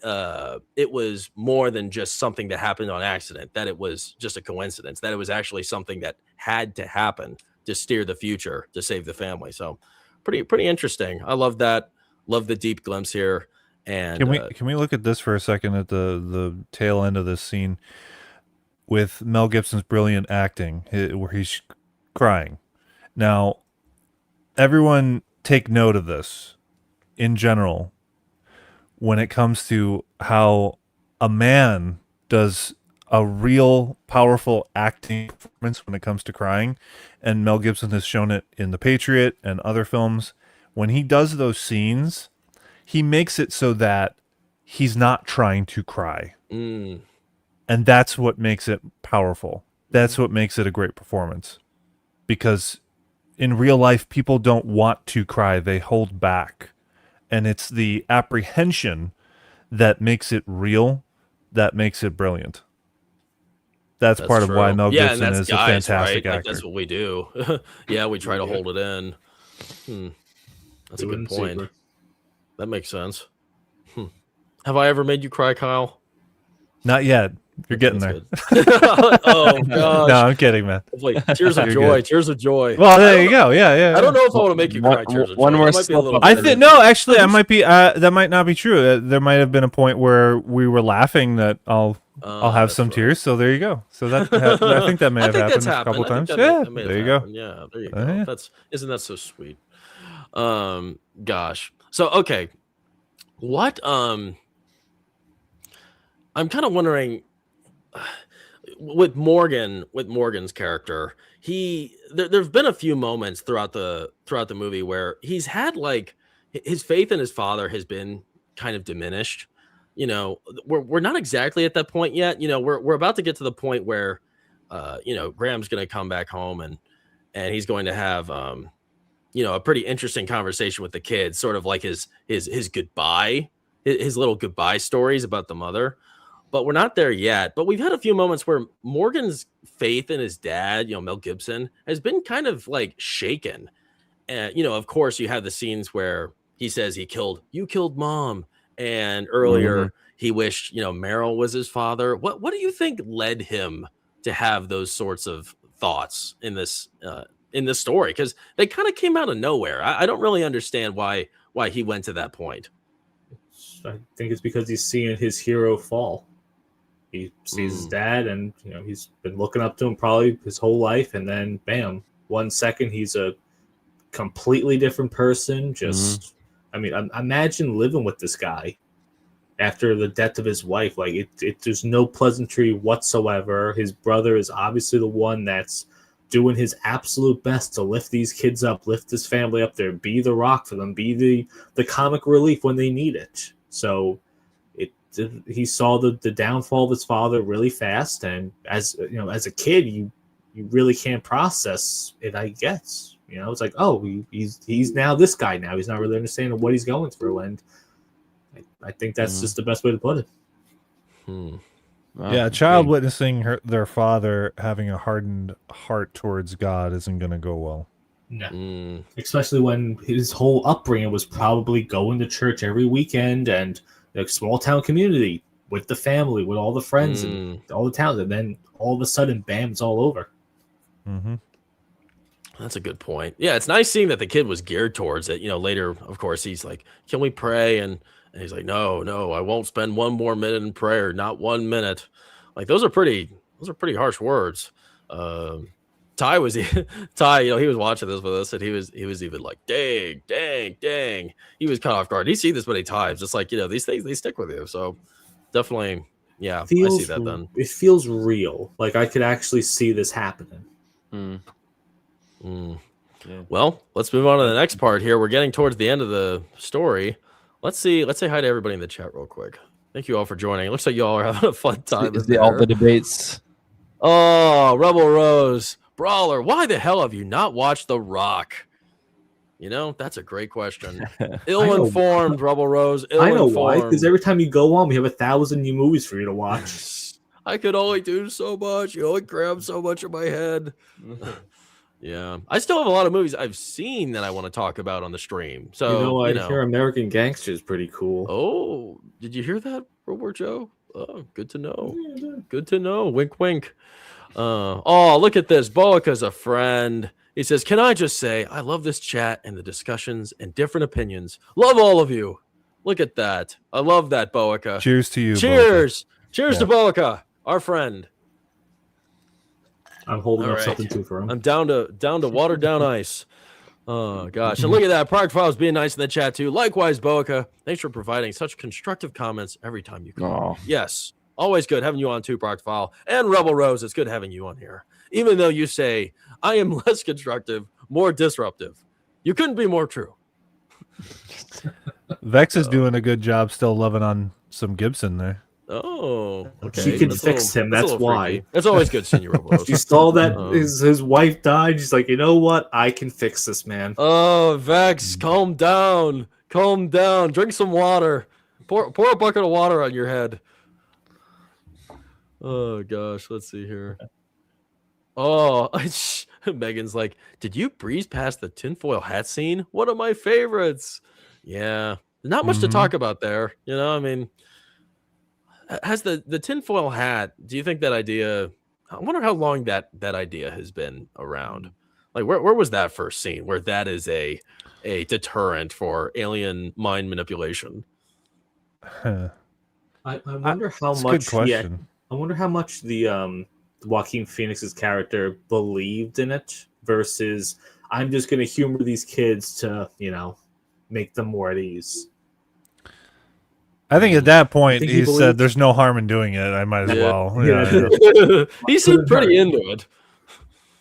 was more than just something that happened on accident, that it was just a coincidence, that it was actually something that had to happen to steer the future to save the family. So pretty interesting. I love that. Love the deep glimpse here. And can we look at this for a second at the tail end of this scene with Mel Gibson's brilliant acting where he's crying. Now, everyone take note of this in general when it comes to how a man does a real powerful acting performance when it comes to crying. And Mel Gibson has shown it in The Patriot and other films. When he does those scenes, he makes it so that he's not trying to cry. And that's what makes it powerful. That's what makes it a great performance. Because in real life, people don't want to cry. They hold back. And it's the apprehension that makes it real, that makes it brilliant. That's part true. of why Mel Gibson is a fantastic right? actor. That's what we do. Yeah, we try to hold it in. That's a good point. That makes sense. Have I ever made you cry, Kyle? Not yet. You're getting there. Oh gosh. No, I'm kidding, man. Like, tears of joy. Tears of joy. Well, there you go. Yeah. I don't know if I want to make you cry. Tears of joy. One more That might be a little slip-up. I think no. Actually, I might be. That might not be true. There might have been a point where we were laughing that I'll have some tears. So there you go. So that I think that may have happened a couple times. Yeah. There you go. Yeah. There you go. Isn't that so sweet? Gosh. So okay. What I'm kind of wondering with Morgan's character, there've been a few moments throughout the movie where he's had like his faith in his father has been kind of diminished. We're not exactly at that point yet. We're about to get to the point where Graham's going to come back home and he's going to have a pretty interesting conversation with the kids, sort of like his goodbye, his little goodbye stories about the mother. But we're not there yet. But we've had a few moments where Morgan's faith in his dad, Mel Gibson, has been kind of like shaken. And, of course, you have the scenes where he says you killed mom. And earlier he wished, Merrill was his father. What do you think led him to have those sorts of thoughts in this story? Because they kind of came out of nowhere. I don't really understand why he went to that point. I think it's because he's seeing his hero fall. He sees his dad, and he's been looking up to him probably his whole life, and then bam, 1 second he's a completely different person. Just, I mean, imagine living with this guy after the death of his wife. Like there's no pleasantry whatsoever. His brother is obviously the one that's doing his absolute best to lift these kids up, lift this family up there, be the rock for them, be the comic relief when they need it. So he saw the downfall of his father really fast, and as a kid, you really can't process it. I guess it's like, oh, he's now this guy. Now he's not really understanding what he's going through, and I think that's just the best way to put it. Wow, Yeah, a child big. witnessing their father having a hardened heart towards God isn't going to go well. No. Mm, Especially when his whole upbringing was probably going to church every weekend and a small town community with the family, with all the friends and all the towns, and then all of a sudden, bam, it's all over. Mm-hmm. that's a good point. Yeah, it's nice seeing that the kid was geared towards it. Later, of course, he's like, "Can we pray?" And he's like, "No, no, I won't spend one more minute in prayer. Not 1 minute." Like those are pretty harsh words. Ty was Ty, he was watching this with us, and he was even like, "Dang, dang, dang." He was caught off guard. He's seen this many times. It's like these things, they stick with you. So definitely, yeah, I see that. Then It feels real. Like I could actually see this happening. Yeah. Well, let's move on to the next part here. We're getting towards the end of the story. Let's say hi to everybody in the chat real quick. Thank you all for joining. It looks like you all are having a fun time. Is all the debates? Oh, Rebel Rose, Brawler, why the hell have you not watched The Rock? That's a great question. Ill-informed, Rebel Rose. I know why. Because every time you go on, we have 1,000 new movies for you to watch. I could only do so much. You only cram so much in my head. Yeah, I still have a lot of movies I've seen that I want to talk about on the stream. So I hear American Gangster is pretty cool. Oh, did you hear that, Robot Joe? Oh, good to know. Good to know. Wink, wink. Oh, look at this. Boaca's a friend. He says, "Can I just say I love this chat and the discussions and different opinions. Love all of you." Look at that. I love that, Boaca. Cheers to you. Cheers. Cheers to Boaca, our friend. I'm holding All up right. something too for him. I'm down to watered down ice. Oh gosh, and look at that. Product Files being nice in the chat too. Likewise, Boaca. Thanks for providing such constructive comments every time you come. Oh, Yes, always good having you on too, Product File. And Rebel Rose, it's good having you on here. Even though you say I am less constructive, more disruptive. You couldn't be more true. Vex is doing a good job still loving on some Gibson there. Oh, okay. She can That's fix him. That's why. freaky. That's always good, Senior Rebel Rose. She saw that his wife died. She's like, you know what? I can fix this, man. Oh, Vex, calm down. Calm down. Drink some water. Pour a bucket of water on your head. Oh gosh, let's see here. Oh, Megan's like, did you breeze past the tinfoil hat scene? One of my favorites. Yeah, not much to talk about there. I mean, has the tinfoil hat? Do you think that idea? I wonder how long that idea has been around. Like, where was that first seen? Where that is a deterrent for alien mind manipulation? Huh. I wonder how That's a much. good question. I wonder how much the Joaquin Phoenix's character believed in it versus I'm just going to humor these kids to make them more at ease. I think at that point think he he said, believed- "There's no harm in doing it. I might as well." Yeah. He seemed pretty into it.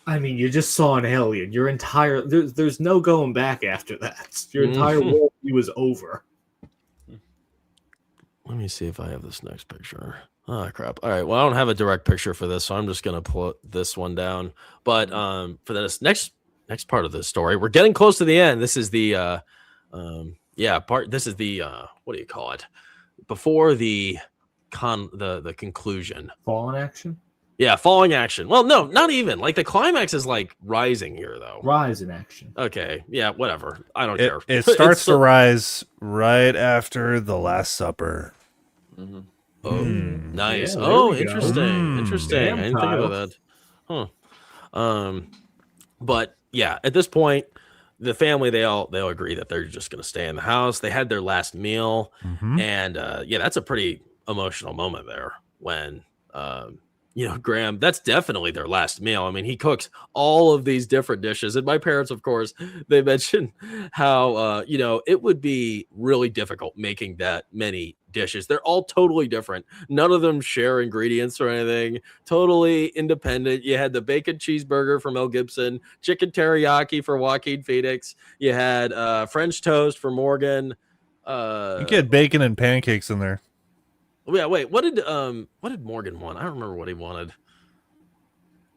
I mean, you just saw an alien. Your entire there's no going back after that. Your entire world was over. Let me see if I have this next picture. Oh crap! All right, well I don't have a direct picture for this, so I'm just gonna put this one down. But for this next part of the story, we're getting close to the end. This is the part. This is the what do you call it? Before the conclusion. Fallen action? Yeah, falling action. Well, no, not even. Like the climax is like rising here, though. Rise in action. Okay, yeah, whatever. I don't care. It starts to rise right after the Last Supper. Oh, nice. Yeah, there Oh, we go. interesting. Interesting. Damn, I didn't think about that. Huh. But yeah, at this point, the family they'll agree that they're just gonna stay in the house. They had their last meal, and that's a pretty emotional moment there when Graham, that's definitely their last meal. I mean, he cooks all of these different dishes. And my parents, of course, they mentioned how, it would be really difficult making that many dishes. They're all totally different. None of them share ingredients or anything. Totally independent. You had the bacon cheeseburger for Mel Gibson, chicken teriyaki for Joaquin Phoenix. You had French toast for Morgan. You get bacon and pancakes in there. Yeah, wait. What did Morgan want? I don't remember what he wanted.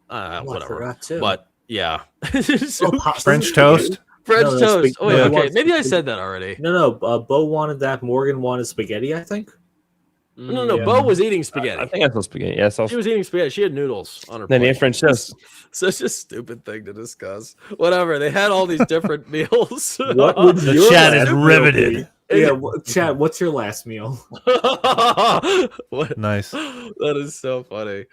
Whatever. I forgot too. But yeah, French toast. French No, that's toast. big- Oh, no, yeah, he okay. wants Maybe I spaghetti. said that already. No. Bo wanted that. Morgan wanted spaghetti, I think. No, Yeah. Bo was eating spaghetti. I think I saw spaghetti. Yeah, I saw. She was eating spaghetti. She had noodles on her Then he plate. had French toast. Such a stupid thing to discuss. Whatever. They had all these different meals. What would The your chat last is meal riveted. be? Yeah, Chad, what's your last meal? What? Nice. That is so funny.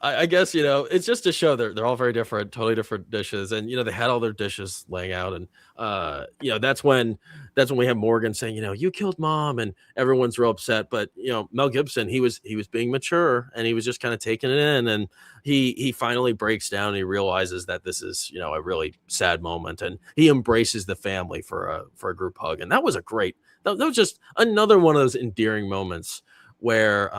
I guess it's just to show they're all very different, totally different dishes, and they had all their dishes laying out, and that's when we have Morgan saying, you killed mom, and everyone's real upset, but Mel Gibson, he was being mature, and he was just kind of taking it in, and he finally breaks down, and he realizes that this is a really sad moment, and he embraces the family for a group hug, and that was that was just another one of those endearing moments where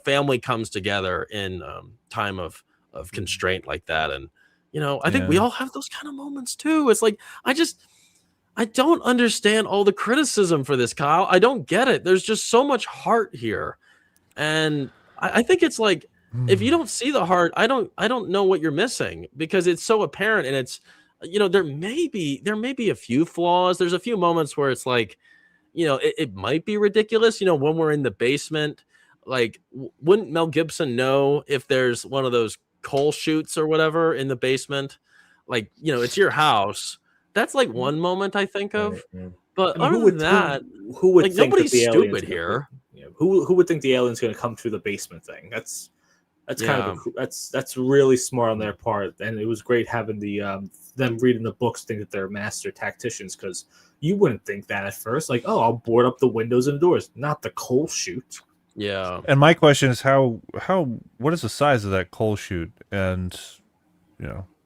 family comes together in time of constraint like that, and I think we all have those kind of moments too. It's like I don't understand all the criticism for this, Kyle. I don't get it. There's just so much heart here, and I think it's like if you don't see the heart, I don't know what you're missing, because it's so apparent, and it's there may be a few flaws. There's a few moments where it's like it might be ridiculous. When we're in the basement, like wouldn't Mel Gibson know if there's one of those coal chutes or whatever in the basement? Like it's your house. That's like one moment I think of. But other than that, who would like think nobody's that the alien's stupid here. Who would think the alien's going to come through the basement thing? That's kind of that's really smart on their part, and it was great having the them reading the books think that they're master tacticians, because you wouldn't think that at first. Like, oh, I'll board up the windows and doors, not the coal chute. Yeah. And my question is what is the size of that coal chute? And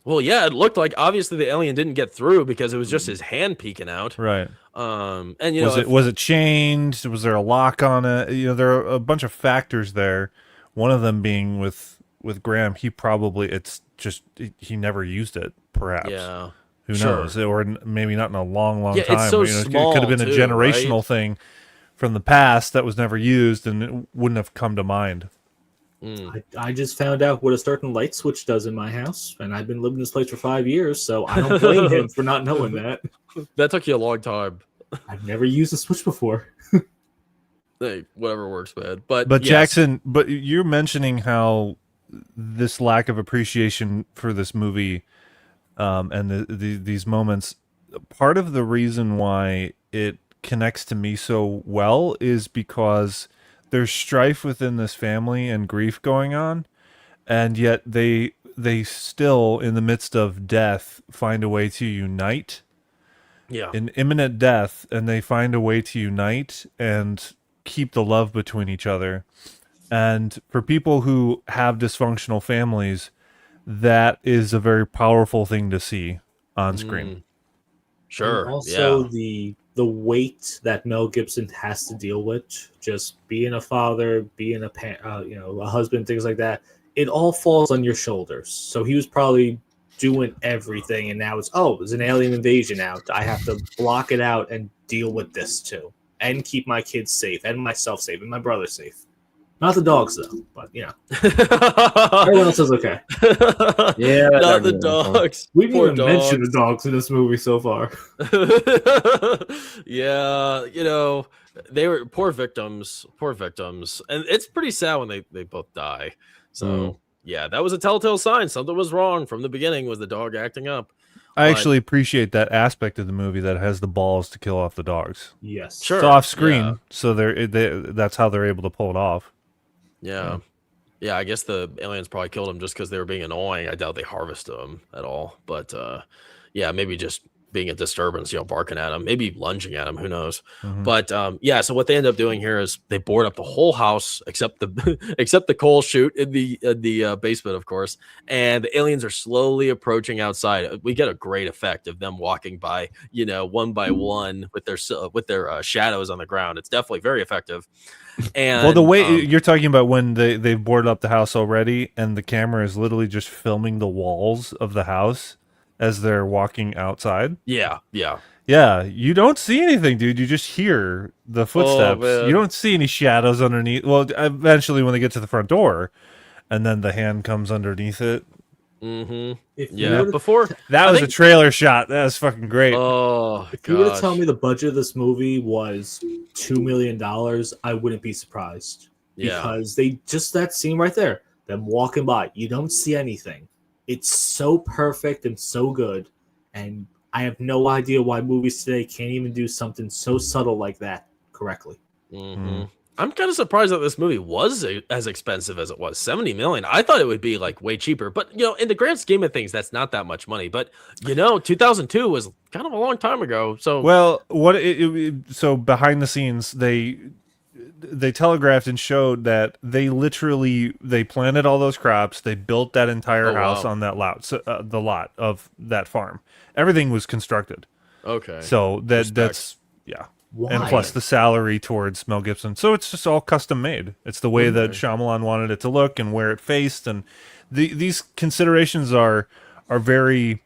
Well, yeah, it looked like obviously the alien didn't get through because it was just his hand peeking out. right. And Was it chained? Was there a lock on it? There are a bunch of factors there. One of them being with Graham, he never used it, perhaps. Yeah. Who Sure. knows? Or maybe not in a long Yeah, time. it's so It small, could have been too, a generational right? thing from the past that was never used, and it wouldn't have come to mind. I just found out what a certain light switch does in my house, and I've been living in this place for 5 years, so I don't blame him for not knowing that. That took you a long time. I've never used a switch before. Hey, whatever works, man. But yes. Jackson, but you're mentioning how this lack of appreciation for this movie and these moments, part of the reason why it connects to me so well is because there's strife within this family and grief going on, and yet they still, in the midst of death, find a way to unite. Yeah. In imminent death, and they find a way to unite and keep the love between each other. And for people who have dysfunctional families, that is a very powerful thing to see on screen. Sure. And also, yeah. the weight that Mel Gibson has to deal with, just being a father, being a husband, things like that, it all falls on your shoulders. So he was probably doing everything, and now there's an alien invasion out. I have to block it out and deal with this too, and keep my kids safe, and myself safe, and my brother safe. Not the dogs though, but everyone else is okay. Yeah, not the dogs. We didn't Poor even mention the dogs in this movie so far. Yeah, they were poor victims, and it's pretty sad when they both die. So yeah, that was a telltale sign something was wrong from the beginning. Was the dog acting up? I actually appreciate that aspect of the movie that has the balls to kill off the dogs. Yes, Sure. It's off screen, Yeah. so that's how they're able to pull it off. Yeah. Yeah, I guess the aliens probably killed him just because they were being annoying. I doubt they harvested them at all. But yeah, maybe just being a disturbance, barking at him, maybe lunging at him, who knows. But so what they end up doing here is they board up the whole house except the coal chute in the basement, of course, and the aliens are slowly approaching outside. We get a great effect of them walking by, one by one with their shadows on the ground. It's definitely very effective. And the way you're talking about when they've boarded up the house already, and the camera is literally just filming the walls of the house as they're walking outside. Yeah. Yeah, you don't see anything, dude. You just hear the footsteps. Man. You don't see any shadows underneath. Well, eventually when they get to the front door, and then the hand comes underneath it. Mm-hmm. If you Yeah. were to- Before That I was a think- trailer shot. That was fucking great. Oh, if you were to tell gosh. me the budget of this movie was $2 million, I wouldn't be surprised. Yeah. Because they just that scene right there, them walking by, you don't see anything. It's so perfect and so good, and I have no idea why movies today can't even do something so subtle like that correctly. Mm-hmm. I'm kind of surprised that this movie was as expensive as it was. 70 million. I thought it would be like way cheaper, but in the grand scheme of things, that's not that much money. But 2002 was kind of a long time ago. So Well, so behind the scenes, they telegraphed and showed that they planted all those crops. They built that entire house on that lot, the lot of that farm. Everything was constructed. okay. So that's Why? and plus the salary towards Mel Gibson. So it's just all custom made. It's the way that Shyamalan wanted it to look and where it faced, and these considerations are very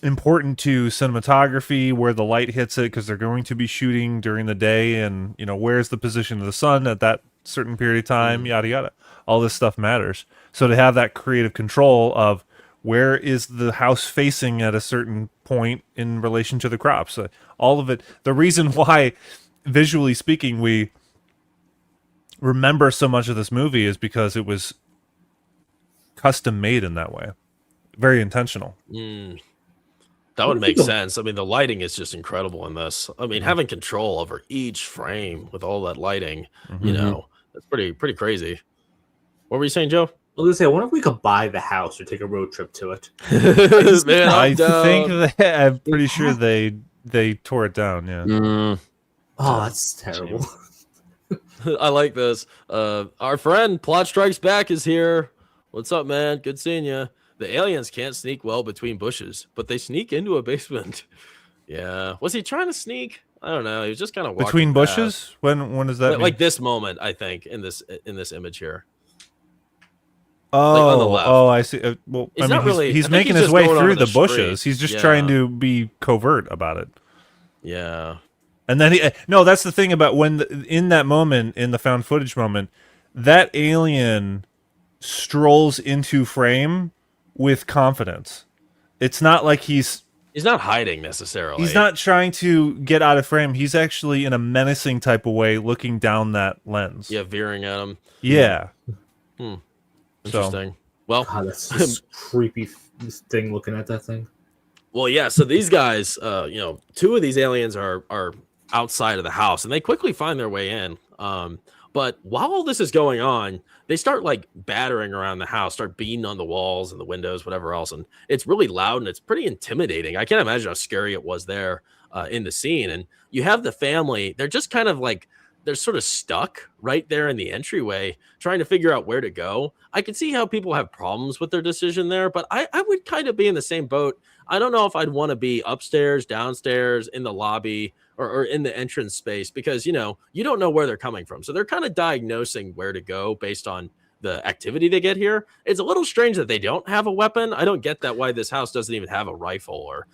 important to cinematography, where the light hits it, because they're going to be shooting during the day, and where's the position of the sun at that certain period of time, yada yada. All this stuff matters. So to have that creative control of where is the house facing at a certain point in relation to the crops, all of it. The reason why, visually speaking, we remember so much of this movie is because it was custom made in that way, very intentional. That would make sense. I mean, the lighting is just incredible in this. I mean, having control over each frame with all that lighting, that's pretty crazy. What were you saying, Joe? I was gonna say, I wonder if we could buy the house or take a road trip to it. Man, I think I'm pretty sure they tore it down. Yeah. Oh, that's terrible. I like this. Our friend Plot Strikes Back is here. What's up, man? Good seeing you. The aliens can't sneak well between bushes, but they sneak into a basement. Yeah. Was he trying to sneak? I don't know. He was just kind of Between bushes. When is that? Like this moment, I think, in this image here. Oh, on the left. I see. Well, It's I mean, not really- he's I think making he's his just way going through onto the the bushes. street. He's just Yeah. trying to be covert about it. Yeah. And then that's the thing about in that moment, in the found footage moment, that alien strolls into frame with confidence. It's not like he's not hiding necessarily. He's not trying to get out of frame. He's actually in a menacing type of way, looking down that lens. Yeah, veering at him. Yeah. Interesting. Well, God, that's this creepy thing looking at that thing. well, yeah. So these guys, two of these aliens are outside of the house, and they quickly find their way in. But while all this is going on, they start like battering around the house, start beating on the walls and the windows, whatever else, and it's really loud and it's pretty intimidating. I can't imagine how scary it was there in the scene. And you have the family; they're just kind of like they're sort of stuck right there in the entryway, trying to figure out where to go. I can see how people have problems with their decision there, but I would kind of be in the same boat. I don't know if I'd want to be upstairs, downstairs, in the lobby, or in the entrance space, because, you don't know where they're coming from. So they're kind of diagnosing where to go based on the activity they get here. It's a little strange that they don't have a weapon. I don't get that, why this house doesn't even have a rifle or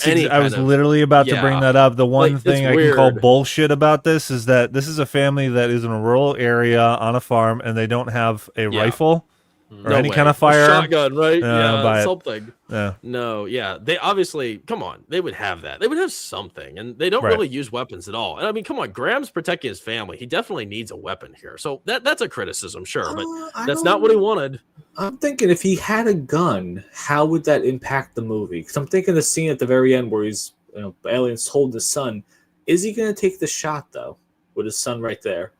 any I was kind of- literally about to bring that up. The one Like, thing it's I can call weird. bullshit about this is that this is a family that is in a rural area on a farm, and they don't have a rifle or No any way. kind of A firearm. shotgun, right? Yeah, buy Yeah, it. something. Yeah. No, yeah. They obviously, come on, they would have that. They would have something, and they don't Right. really use weapons at all. And I mean, come on, Graham's protecting his family. He definitely needs a weapon here. So that's a criticism, sure, but that's not what he wanted. I'm thinking if he had a gun, how would that impact the movie? Because I'm thinking the scene at the very end where he's, the alien's holding his son. Is he going to take the shot though, with his son right there?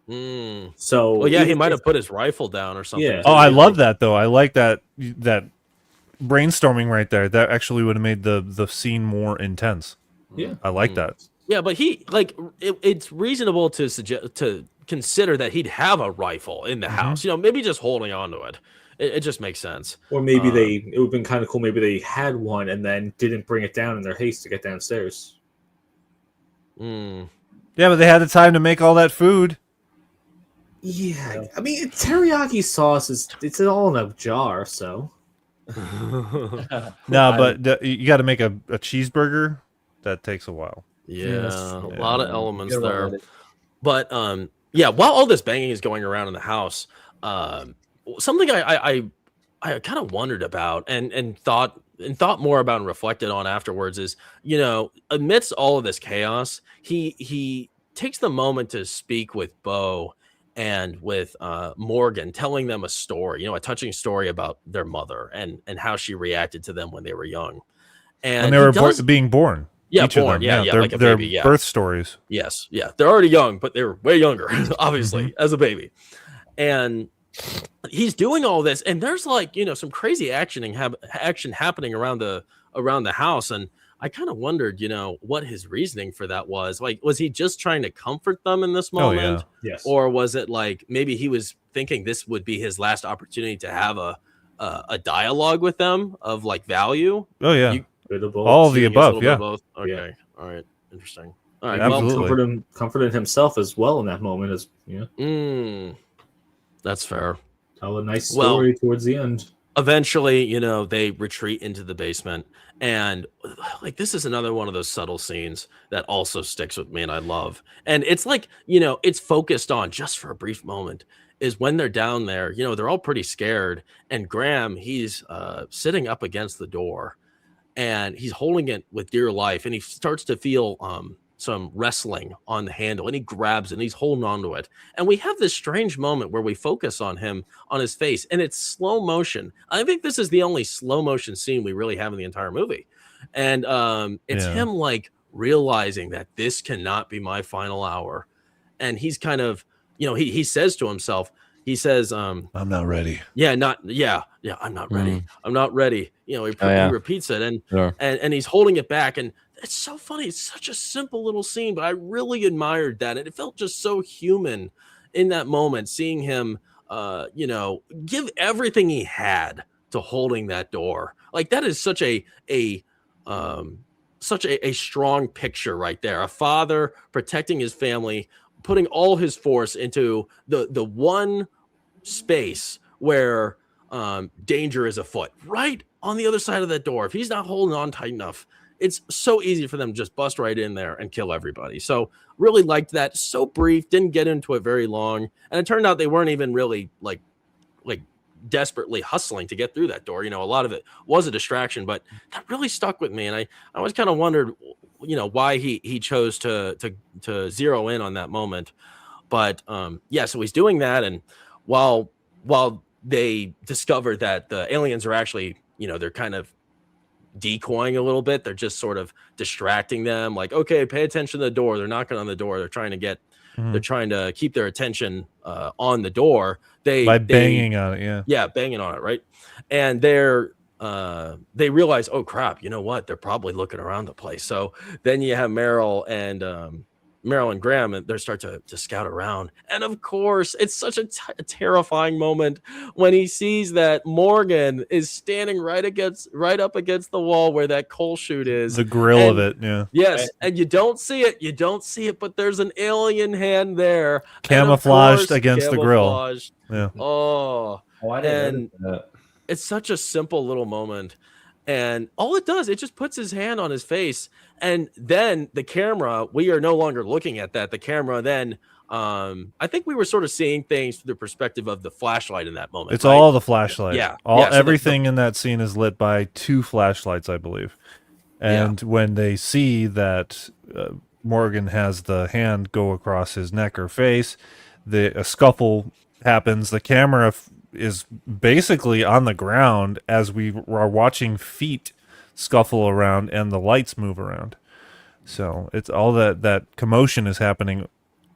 So, Well, yeah, he even might if- have put his rifle down or something. Yeah. too. Oh, I love that though. I like that brainstorming right there. That actually would have made the scene more intense. Yeah, I like that. Yeah, but it's reasonable to consider that he'd have a rifle in the house. Maybe just holding on to it. It just makes sense. Or maybe it would have been kind of cool. Maybe they had one and then didn't bring it down in their haste to get downstairs. Yeah, but they had the time to make all that food. Yeah, I mean teriyaki sauce it's all in a jar, so No, but you got to make a cheeseburger. That takes a while. Yeah, that's a true. lot of elements Get there. around it. But while all this banging is going around in the house, something I I kind of wondered about and thought more about and reflected on afterwards is, amidst all of this chaos, he takes the moment to speak with Bo and with Morgan, telling them a story, a touching story about their mother and how she reacted to them when they were young. When And they he were does, being born. yeah, Each of born, them. yeah, yeah, Their, like a their baby, yeah. birth stories. Yes, yeah. They're already young, but they're way younger, obviously, as a baby. And he's doing all this, and there's like, some crazy action happening around the house. And I kind of wondered, what his reasoning for that was. Like, was he just trying to comfort them in this Oh, moment? yeah. Yes. Or was it like maybe he was thinking this would be his last opportunity to have a dialogue with them of like value? Oh, yeah. Bit of both. All of the Seeing as a above, little bit yeah. of both? Okay. Yeah. All right. Interesting. All right. And Absolutely. comforted himself as well in that moment, as That's fair. tell a nice Well, story towards the end. Eventually, they retreat into the basement, and like this is another one of those subtle scenes that also sticks with me and I love. And it's like, it's focused on just for a brief moment is when they're down there, they're all pretty scared, and Graham, he's sitting up against the door and he's holding it with dear life, and he starts to feel some wrestling on the handle, and he grabs it and he's holding on to it. And we have this strange moment where we focus on him, on his face, and it's slow motion. I think this is the only slow motion scene we really have in the entire movie. And it's him like realizing that this cannot be my final hour. And he's kind of, he says to himself, he says, I'm not ready. I'm not ready. I'm not ready. He repeats it, and he's holding it back. And it's so funny. It's such a simple little scene, but I really admired that. And it felt just so human in that moment, seeing him, give everything he had to holding that door. Like that is such a strong picture right there. A father protecting his family, putting all his force into the one space where danger is afoot, right on the other side of that door. If he's not holding on tight enough, it's so easy for them to just bust right in there and kill everybody. So really liked that. So brief, didn't get into it very long, and it turned out they weren't even really like desperately hustling to get through that door. A lot of it was a distraction, but that really stuck with me. And I always kind of wondered, why he chose to zero in on that moment. But so he's doing that, and while they discover that the aliens are actually, they're kind of decoying a little bit, they're just sort of distracting them, like, okay, pay attention to the door. They're knocking on the door. They're trying to keep their attention on the door. By banging on it, banging on it, right? And they realize, oh crap, you know what? They're probably looking around the place. So then you have Meryl and Graham, and they start to scout around. And of course, it's such a terrifying moment when he sees that Morgan is standing right up against the wall where that coal chute is. The grill of it, yeah. Yes, and you don't see it, but there's an alien hand there. Camouflaged against the grill. Yeah. Oh, I didn't notice that. It's such a simple little moment. And all it does, it just puts his hand on his face. And then the camera, we are no longer looking at that. The camera then, I think we were sort of seeing things through the perspective of the flashlight in that moment. It's all the flashlight. Yeah. So everything in that scene is lit by 2 flashlights, I believe. And when they see that Morgan has the hand go across his neck or face, a scuffle happens. The camera is basically on the ground as we are watching feet scuffle around and the lights move around. So it's all that commotion is happening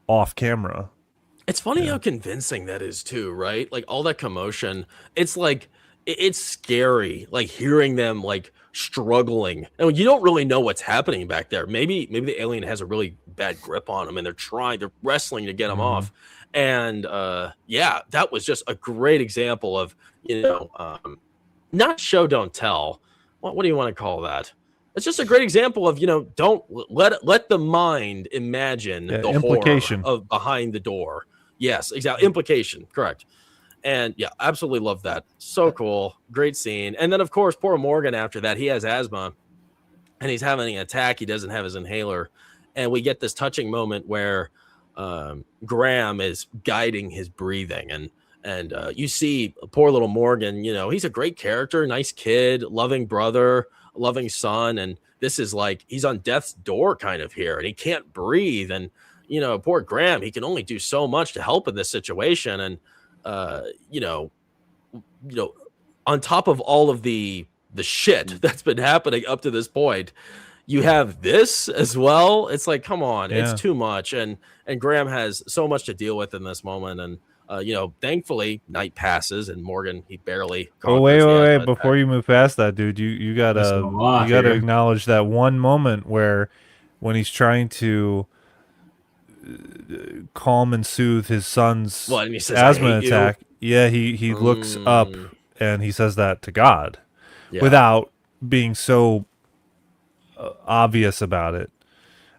off camera. It's funny how convincing that is too, right? Like all that commotion, it's like it's scary, like hearing them like struggling. And you don't really know what's happening back there. Maybe the alien has a really bad grip on them and they're wrestling to get them off. And that was just a great example of, not show, don't tell. What do you want to call that? It's just a great example of, don't let the mind imagine the implication horror of behind the door. Yes, exactly. Implication. Correct. And absolutely love that. So cool. Great scene. And then of course, poor Morgan after that, he has asthma and he's having an attack. He doesn't have his inhaler. And we get this touching moment where Graham is guiding his breathing, and And you see poor little Morgan, you know, he's a great character, nice kid, loving brother, loving son. And this is like, he's on death's door kind of here, and he can't breathe. And, you know, poor Graham, he can only do so much to help in this situation. And, you know, on top of all of the shit that's been happening up to this point, you have this as well. It's like, come on, it's too much. And Graham has so much to deal with in this moment. And, you know, thankfully night passes and Morgan, he barely. Oh, wait. Before you move past that, dude, you gotta acknowledge that one moment where when he's trying to calm and soothe his son's and he says, asthma attack. Yeah, he looks up and he says that to God without being so obvious about it.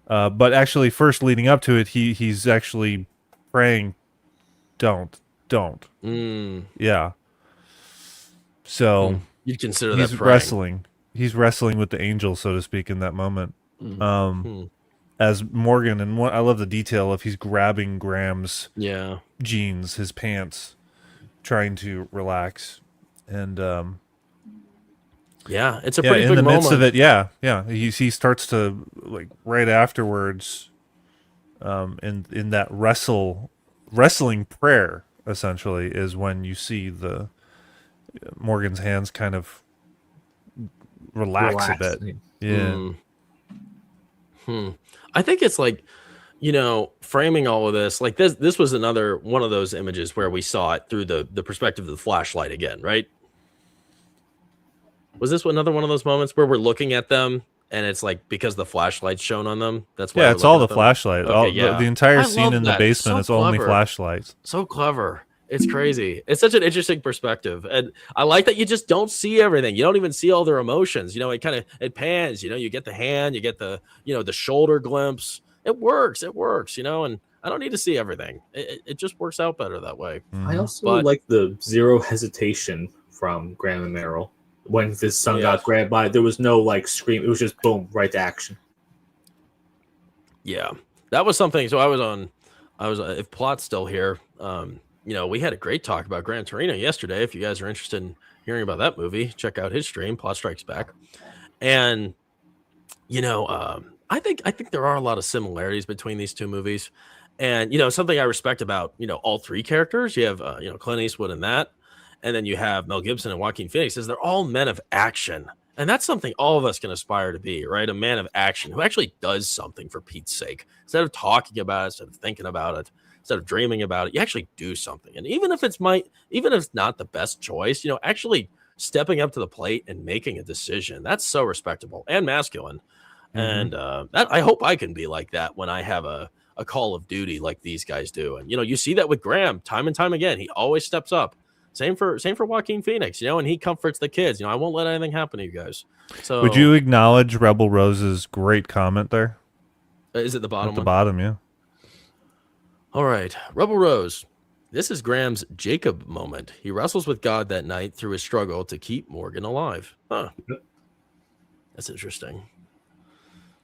But actually, first leading up to it, he's actually praying, don't. Yeah. So you'd consider he's that praying. wrestling. He's wrestling with the angel, so to speak, in that moment. As Morgan, and I love the detail of he's grabbing Graham's jeans, his pants, trying to relax, and it's a pretty in big the moment. midst of it, he starts to, like, right afterwards, in that wrestling prayer essentially is when you see the Morgan's hands kind of relax a bit. I think it's like, you know, framing all of this, like this was another one of those images where we saw it through the perspective of the flashlight again, right? Was this another one of those moments where we're looking at them and it's like because the flashlight's shown on them? That's why it's all the flashlight. Okay, the entire scene in the basement is only flashlights. So clever. It's crazy. It's such an interesting perspective. And I like that you just don't see everything. You don't even see all their emotions. You know, it pans, you know, you get the hand, you get the, you know, the shoulder glimpse. It works, you know, and I don't need to see everything. It just works out better that way. I also like the zero hesitation from Graham and Meryl. When his son got grabbed by, there was no like scream. It was just boom, right to action. Yeah, that was something. So I was if Plot's still here, you know, we had a great talk about Gran Torino yesterday. If you guys are interested in hearing about that movie, check out his stream, Plot Strikes Back. And, you know, I think there are a lot of similarities between these two movies. And, you know, something I respect about, you know, all three characters, you have, you know, Clint Eastwood in that. And then you have Mel Gibson and Joaquin Phoenix, is they're all men of action. And that's something all of us can aspire to be, right? A man of action who actually does something for Pete's sake. Instead of talking about it, instead of thinking about it, instead of dreaming about it, you actually do something. And even if it's not the best choice, you know, actually stepping up to the plate and making a decision, that's so respectable and masculine. And that I hope I can be like that when I have a call of duty like these guys do. And, you know, you see that with Graham time and time again. He always steps up. Same for Joaquin Phoenix, you know, and he comforts the kids. You know, I won't let anything happen to you guys. So, would you acknowledge Rebel Rose's great comment there? Is it the bottom? At the bottom, yeah. All right, Rebel Rose. This is Graham's Jacob moment. He wrestles with God that night through his struggle to keep Morgan alive. Huh. That's interesting.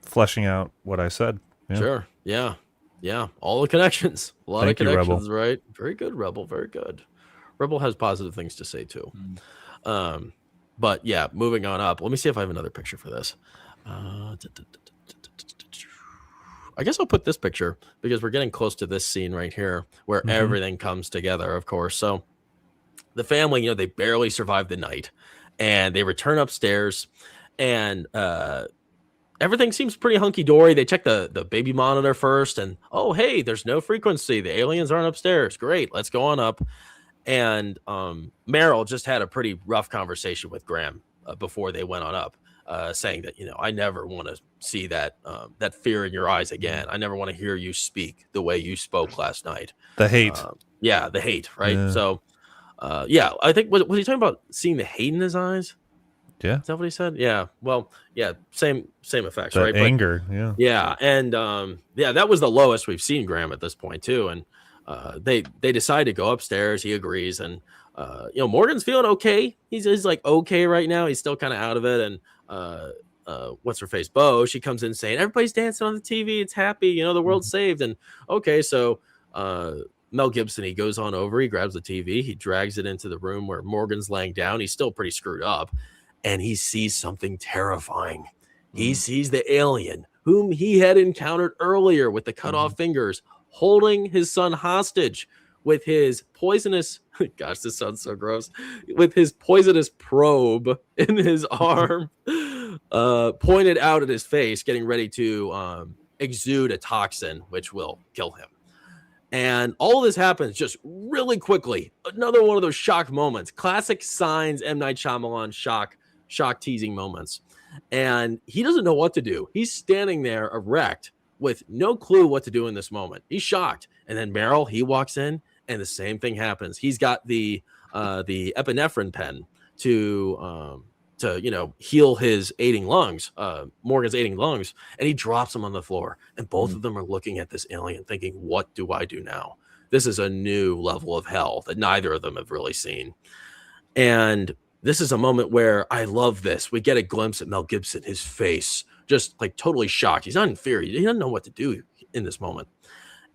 Fleshing out what I said. Yeah. Sure. Yeah. Yeah. All the connections. A lot of connections, right? Very good, Rebel. Very good. Rebel has positive things to say too. But yeah, moving on up. Let me see if I have another picture for this. I guess I'll put this picture because we're getting close to this scene right here where everything comes together, of course. So the family, you know, they barely survive the night and they return upstairs and everything seems pretty hunky-dory. They check the baby monitor first and, oh, hey, there's no frequency. The aliens aren't upstairs. Great. Let's go on up. And Meryl just had a pretty rough conversation with Graham before they went on up, saying that, you know, I never want to see that fear in your eyes again. I never want to hear you speak the way you spoke last night. The hate. The hate, right? Yeah. So, I think, was he talking about seeing the hate in his eyes? Yeah. Is that what he said? Yeah. Well, yeah, same effects, that right? Anger, Yeah, and that was the lowest we've seen Graham at this point too, and they decide to go upstairs. He agrees, and you know, Morgan's feeling okay. He's like okay right now. He's still kind of out of it, and what's her face, Bo? She comes in saying everybody's dancing on the TV. It's happy, you know, the world's saved, and okay, so Mel Gibson, he goes on over, he grabs the TV, he drags it into the room where Morgan's laying down. He's still pretty screwed up, and he sees something terrifying. He sees the alien whom he had encountered earlier with the cut off fingers, holding his son hostage with his poisonous, gosh, this sounds so gross, with his poisonous probe in his arm, pointed out at his face, getting ready to exude a toxin which will kill him. And all of this happens just really quickly. Another one of those shock moments, classic Signs, M. Night Shyamalan shock teasing moments. And he doesn't know what to do. He's standing there erect with no clue what to do in this moment. He's shocked. And then Merrill, he walks in and the same thing happens. He's got the epinephrine pen to heal his aiding lungs, Morgan's aiding lungs, and he drops them on the floor. And both of them are looking at this alien thinking, what do I do now? This is a new level of hell that neither of them have really seen. And this is a moment where I love this. We get a glimpse at Mel Gibson, his face, just like totally shocked. He's not in fear. He doesn't know what to do in this moment.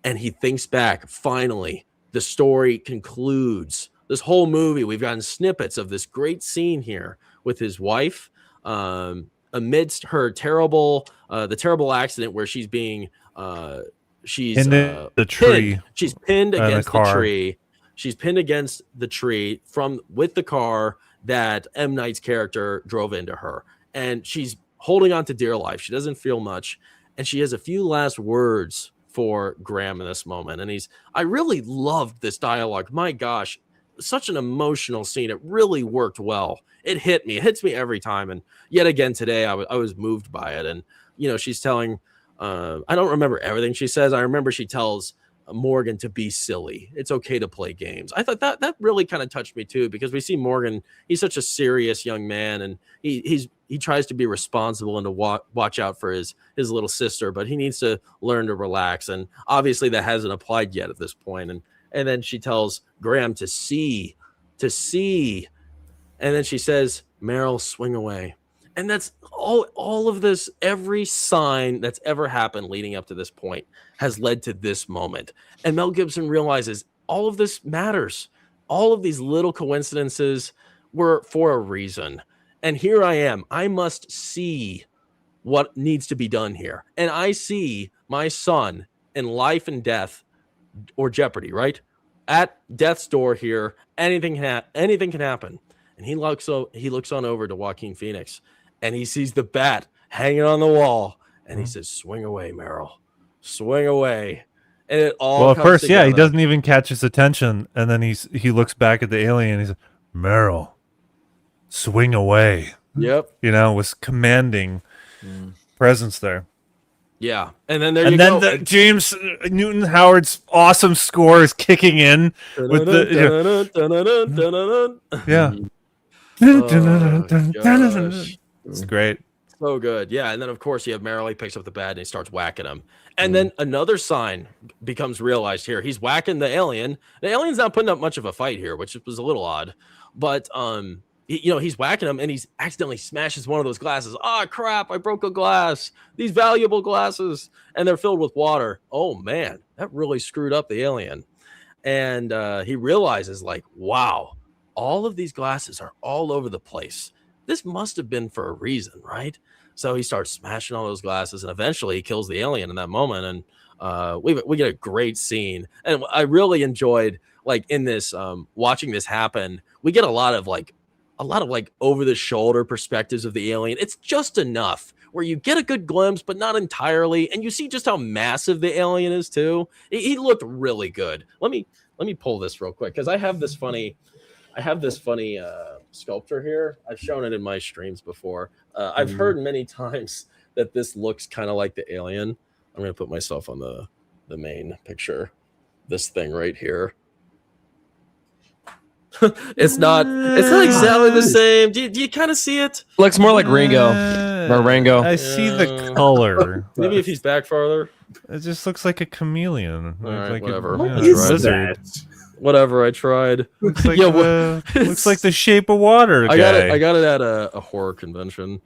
And he thinks back. Finally, the story concludes. This whole movie, we've gotten snippets of this great scene here with his wife amidst her terrible accident where she's being she's in the tree. She's pinned against the car. tree. She's pinned against the tree with the car that M. Night's character drove into her. And she's holding on to dear life. She doesn't feel much. And she has a few last words for Graham in this moment. And I really loved this dialogue. My gosh, such an emotional scene. It really worked well. It hit me. It hits me every time. And yet again today, I was moved by it. And, she's telling, I don't remember everything she says. I remember she tells Morgan to be silly. It's okay to play games. I thought that really kind of touched me too, because we see Morgan, he's such a serious young man, and he tries to be responsible and to watch out for his little sister, but he needs to learn to relax. And obviously that hasn't applied yet at this point. And then she tells Graham to see. And then she says, Meryl, swing away. And that's all of this. Every sign that's ever happened leading up to this point has led to this moment. And Mel Gibson realizes all of this matters. All of these little coincidences were for a reason. And here I am. I must see what needs to be done here. And I see my son in life and death or jeopardy, right? At death's door here. Anything can happen. And he looks on over to Joaquin Phoenix. And he sees the bat hanging on the wall, and he says, "Swing away, Meryl, swing away." And it all well, at comes first, together. he doesn't even catch his attention, and then he looks back at the alien. And he says, "Meryl, swing away." Yep. Was commanding presence there. Yeah, and then there you go. And then James Newton Howard's awesome score is kicking in with the yeah. Oh, gosh. It's great. So good. Yeah. And then, of course, you have Meryl. He picks up the bat and he starts whacking him. And then another sign becomes realized here. He's whacking the alien. The alien's not putting up much of a fight here, which was a little odd. But, he's whacking him and he's accidentally smashes one of those glasses. Oh, crap. I broke a glass. These valuable glasses. And they're filled with water. Oh, man. That really screwed up the alien. And he realizes, like, wow, all of these glasses are all over the place. This must have been for a reason, right? So he starts smashing all those glasses, and eventually he kills the alien in that moment. And we get a great scene. And I really enjoyed, like, in this watching this happen. We get a lot of over the shoulder perspectives of the alien. It's just enough where you get a good glimpse, but not entirely. And you see just how massive the alien is too. He looked really good. Let me pull this real quick because I have this funny sculpture here. I've shown it in my streams before. I've heard many times that this looks kind of like the alien. I'm going to put myself on the main picture. This thing right here. It's not exactly the same. Do you kind of see it? Looks more like Ringo. Or Rango. I see the color. Maybe if he's back farther. It just looks like a chameleon. All right, like whatever. A What is lizard. that? Whatever, I tried. Looks like, Yeah, looks like the Shape of Water guy. I got it at a horror convention.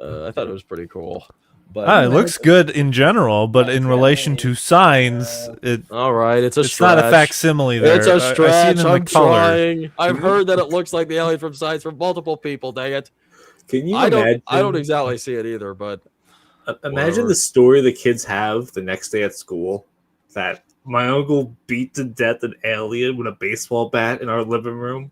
I thought it was pretty cool. But It looks good in general, but in relation to Signs, All right, it's it's not a stretch. facsimile there. It's a I see it stretch. in I'm the color. trying. I've heard that it looks like the alien from Signs from multiple people. Dang it! Can you I imagine? don't exactly see it either, but Imagine whatever. the story the kids have the next day at school that my uncle beat to death an alien with a baseball bat in our living room.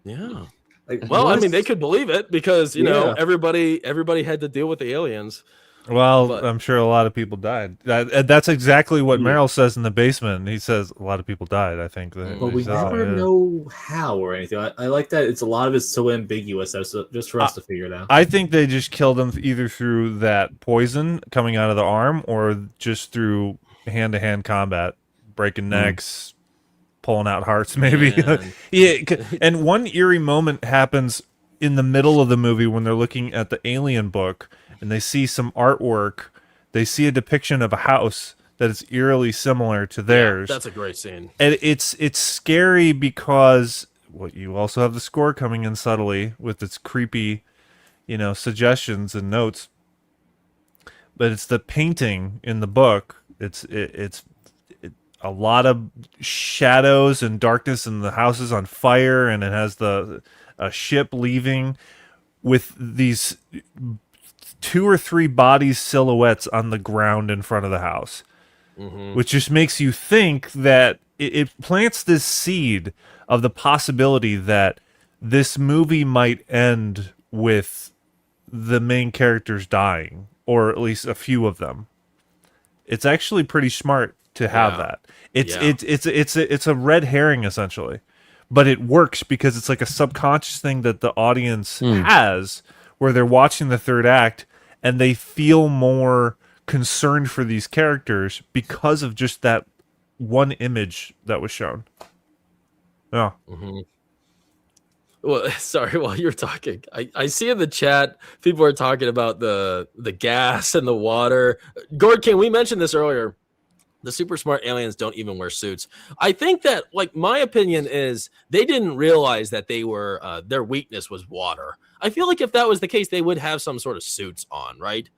Yeah. Like, Well, what I is- mean, they could believe it because you know Yeah. everybody had to deal with the aliens. Well, But- I'm sure a lot of people died. That's exactly what Yeah. Merrill says in the basement. He says a lot of people died. I think that. But he we says that, never yeah. know how or anything. I like that. It's a lot of it's so ambiguous. That's just for us to figure it out. I think they just killed him either through that poison coming out of the arm or just through hand-to-hand combat, breaking necks, pulling out hearts, maybe. Man. And one eerie moment happens in the middle of the movie when they're looking at the Alien book and they see some artwork. They see a depiction of a house that is eerily similar to theirs. That's a great scene. And it's scary because you also have the score coming in subtly with its creepy, suggestions and notes. But it's the painting in the book. It's a lot of shadows and darkness, and the house is on fire, and it has a ship leaving with these 2 or 3 bodies silhouettes on the ground in front of the house. Which just makes you think that it plants this seed of the possibility that this movie might end with the main characters dying, or at least a few of them. It's actually pretty smart to have Yeah. that. It's Yeah. it's a red herring essentially, but it works because it's like a subconscious thing that the audience has, where they're watching the third act and they feel more concerned for these characters because of just that one image that was shown. Yeah. Well, sorry, while you're talking, I see in the chat people are talking about the gas and the water. Gord King, we mentioned this earlier. The super smart aliens don't even wear suits. I think that, my opinion is they didn't realize that they were their weakness was water. I feel like if that was the case, they would have some sort of suits on, right?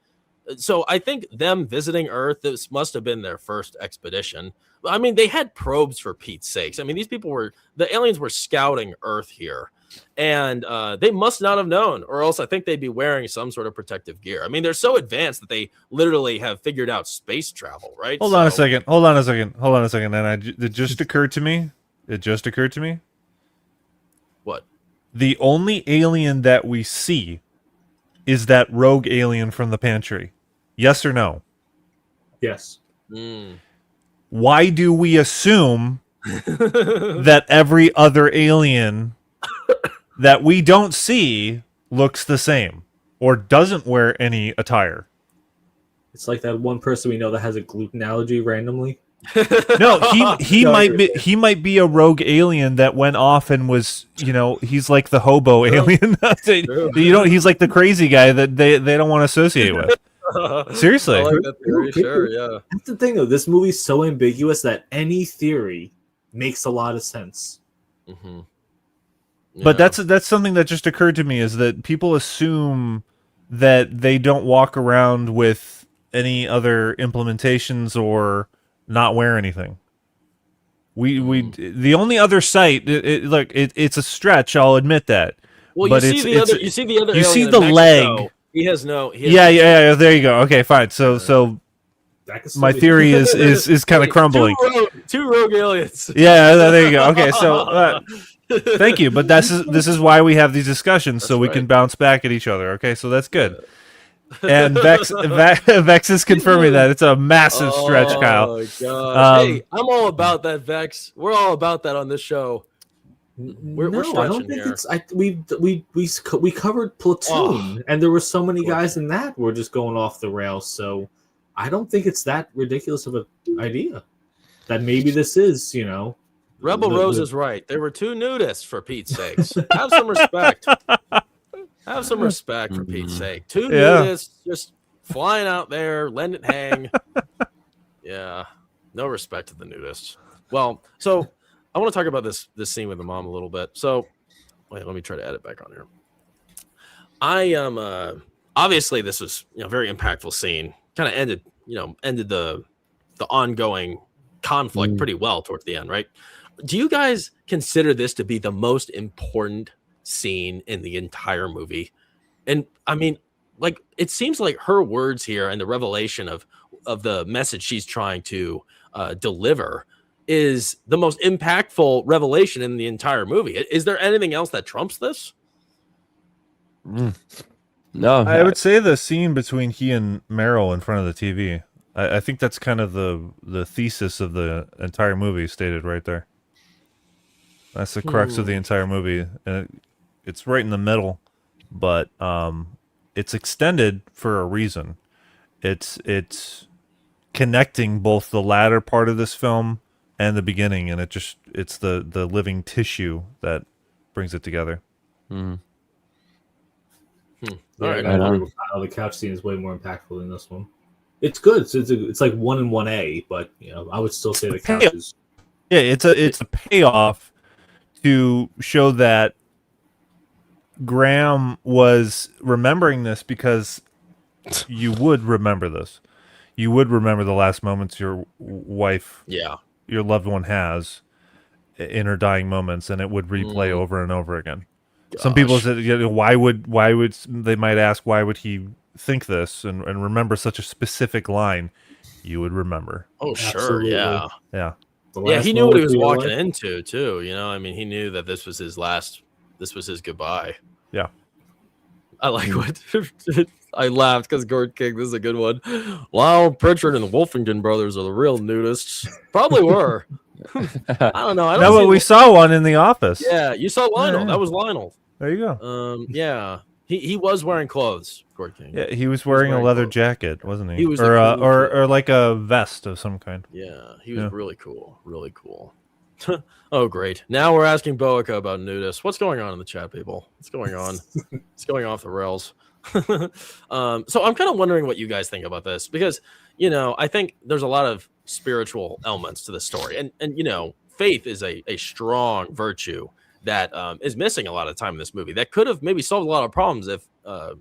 So I think them visiting Earth, this must have been their first expedition. I mean, they had probes, for Pete's sakes. I mean, the aliens were scouting Earth here. And they must not have known, or else I think they'd be wearing some sort of protective gear. I mean, they're so advanced that they literally have figured out space travel, right? Hold on a second. And it just occurred to me. What? The only alien that we see is that rogue alien from the pantry. Yes or no? Yes. Why do we assume that every other alien that we don't see looks the same or doesn't wear any attire? It's like that one person we know that has a gluten allergy randomly. No, he No, he might be a rogue alien that went off and was, he's like the hobo alien. He's like the crazy guy that they don't want to associate with. Seriously. I like that theory, sure, yeah. That's the thing, though. This movie's so ambiguous that any theory makes a lot of sense. Mm-hmm. But that's something that just occurred to me, is that people assume that they don't walk around with any other implementations or not wear anything. The only other site, it's a stretch, I'll admit that. Well, but you see the other. You see alien the in leg. Mexico. He has no. Yeah. There you go. Okay, fine. So That could still my be- theory is kind of crumbling. Two rogue aliens. Yeah, there you go. Okay, so thank you. But this is why we have these discussions, so we can bounce back at each other. Okay, so that's good. And Vex is confirming that it's a massive stretch, Kyle. Oh gosh. Hey, I'm all about that, Vex. We're all about that on this show. We're no, I don't stretching think here. it's. We covered Platoon, and there were so many guys in that were just going off the rails. So I don't think it's that ridiculous of an idea. That maybe this is, Rebel Rose is right. There were 2 nudists, for Pete's sakes. Have some respect. Have some respect, for Pete's sake. 2 nudists just flying out there, letting it hang. Yeah. No respect to the nudists. Well, so I want to talk about this scene with the mom a little bit. So wait, let me try to edit back on here. obviously this was very impactful scene. Kind of ended the ongoing conflict pretty well towards the end, right? Do you guys consider this to be the most important scene in the entire movie? And I mean, like, it seems like her words here and the revelation of the message she's trying to deliver is the most impactful revelation in the entire movie. Is there anything else that trumps this? No, I would say the scene between he and Meryl in front of the TV. I think that's kind of the thesis of the entire movie stated right there. That's the crux of the entire movie, and it's right in the middle, but it's extended for a reason. It's connecting both the latter part of this film and the beginning, and it's the living tissue that brings it together. Mm. Yeah, All right. I agree with Kyle. The couch scene is way more impactful than this one. It's good. It's like 1 and 1A, but I would still say the couch is. Yeah, it's a payoff to show that Graham was remembering this because you would remember this. You would remember the last moments your wife, your loved one has in her dying moments, and it would replay over and over again. Some people said, why would they might ask, why would he think this and remember such a specific line? You would remember. Oh, sure. Absolutely. Yeah. Yeah. Yeah. He knew what he was walking into too. I mean, he knew that this was his goodbye. Yeah. I like what I laughed because Gord King, this is a good one. Lyle Pritchard and the Wolfington brothers are the real nudists. Probably were. I don't know. No, but we saw one in the office. Yeah, you saw Lionel. Yeah. That was Lionel. There you go. Yeah. He was wearing clothes, Gord King. Yeah, he was wearing a leather jacket, wasn't he? He was or like a vest of some kind. Yeah, he was really cool. Really cool. Oh, great. Now we're asking Boica about nudists. What's going on in the chat, people? What's going on? It's going off the rails. So I'm kind of wondering what you guys think about this because, I think there's a lot of spiritual elements to the story. And faith is a strong virtue that is missing a lot of time in this movie that could have maybe solved a lot of problems if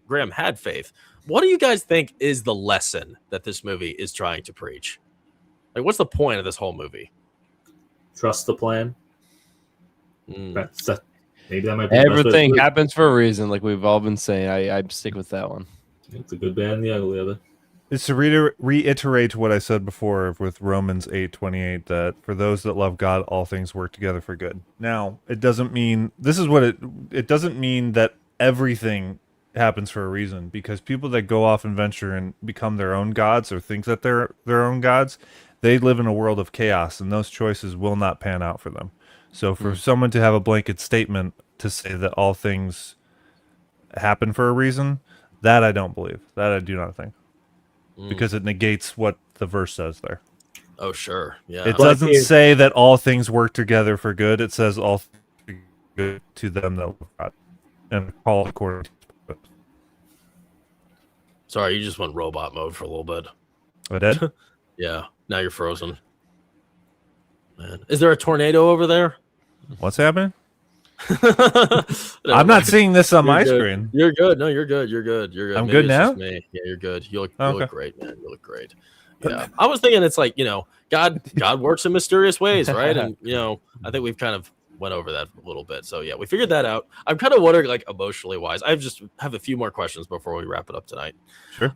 Graham had faith. What do you guys think is the lesson that this movie is trying to preach? Like, what's the point of this whole movie? Trust the plan. Maybe that might be Everything happens for a reason, like we've all been saying. I stick with that one. It's a good bad and the ugly of it. It's to reiterate what I said before with Romans 8:28 that for those that love God, all things work together for good. Now, it doesn't mean it doesn't mean that everything happens for a reason, because people that go off and venture and become their own gods or think that they're their own gods, they live in a world of chaos, and those choices will not pan out for them. So for someone to have a blanket statement to say that all things happen for a reason, that I don't believe. That I do not think. Because it negates what the verse says there. Oh, sure. Yeah. It doesn't say that all things work together for good. It says all things good to them that love God and call according to His purpose. Sorry, you just went robot mode for a little bit. I did? Yeah. Now you're frozen. Man, is there a tornado over there? What's happening? I'm not seeing this on my screen. You're good. No, you're good. You're good. You're good. I'm Maybe good it's now? just me. Yeah, you're good. You Okay. look great, man. You look great. Yeah. I was thinking it's like, God works in mysterious ways, right? And I think we've kind of went over that a little bit. So yeah, we figured that out. I'm kind of wondering, like, emotionally wise. I just have a few more questions before we wrap it up tonight. Sure.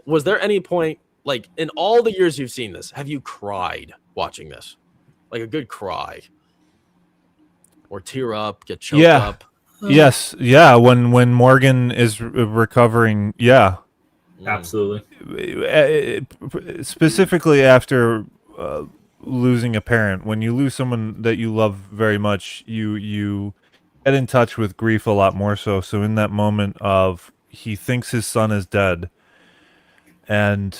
Was there any point, like, in all the years you've seen this, have you cried watching this? Like a good cry? Or tear up, get choked up? Yes. Yeah. When Morgan is recovering. Yeah. Absolutely. Specifically after losing a parent, when you lose someone that you love very much, you get in touch with grief a lot more so. So in that moment of he thinks his son is dead, and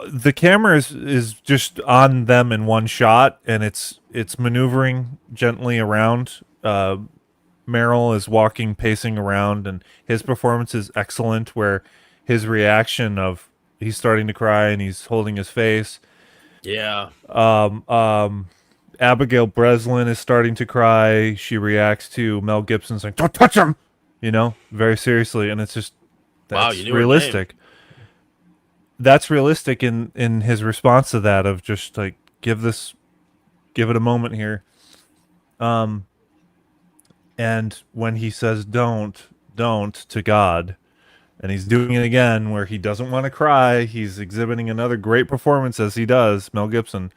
the camera is just on them in one shot, and it's maneuvering gently around. Meryl is walking, pacing around, and his performance is excellent, where his reaction of he's starting to cry and he's holding his face. Yeah. Abigail Breslin is starting to cry. She reacts to Mel Gibson saying, "Don't touch him." very seriously, and it's just Wow, that's you knew her realistic. That's realistic in his response to that of just like give it a moment here. And when he says don't to God, and he's doing it again where he doesn't want to cry, he's exhibiting another great performance as he does, Mel Gibson.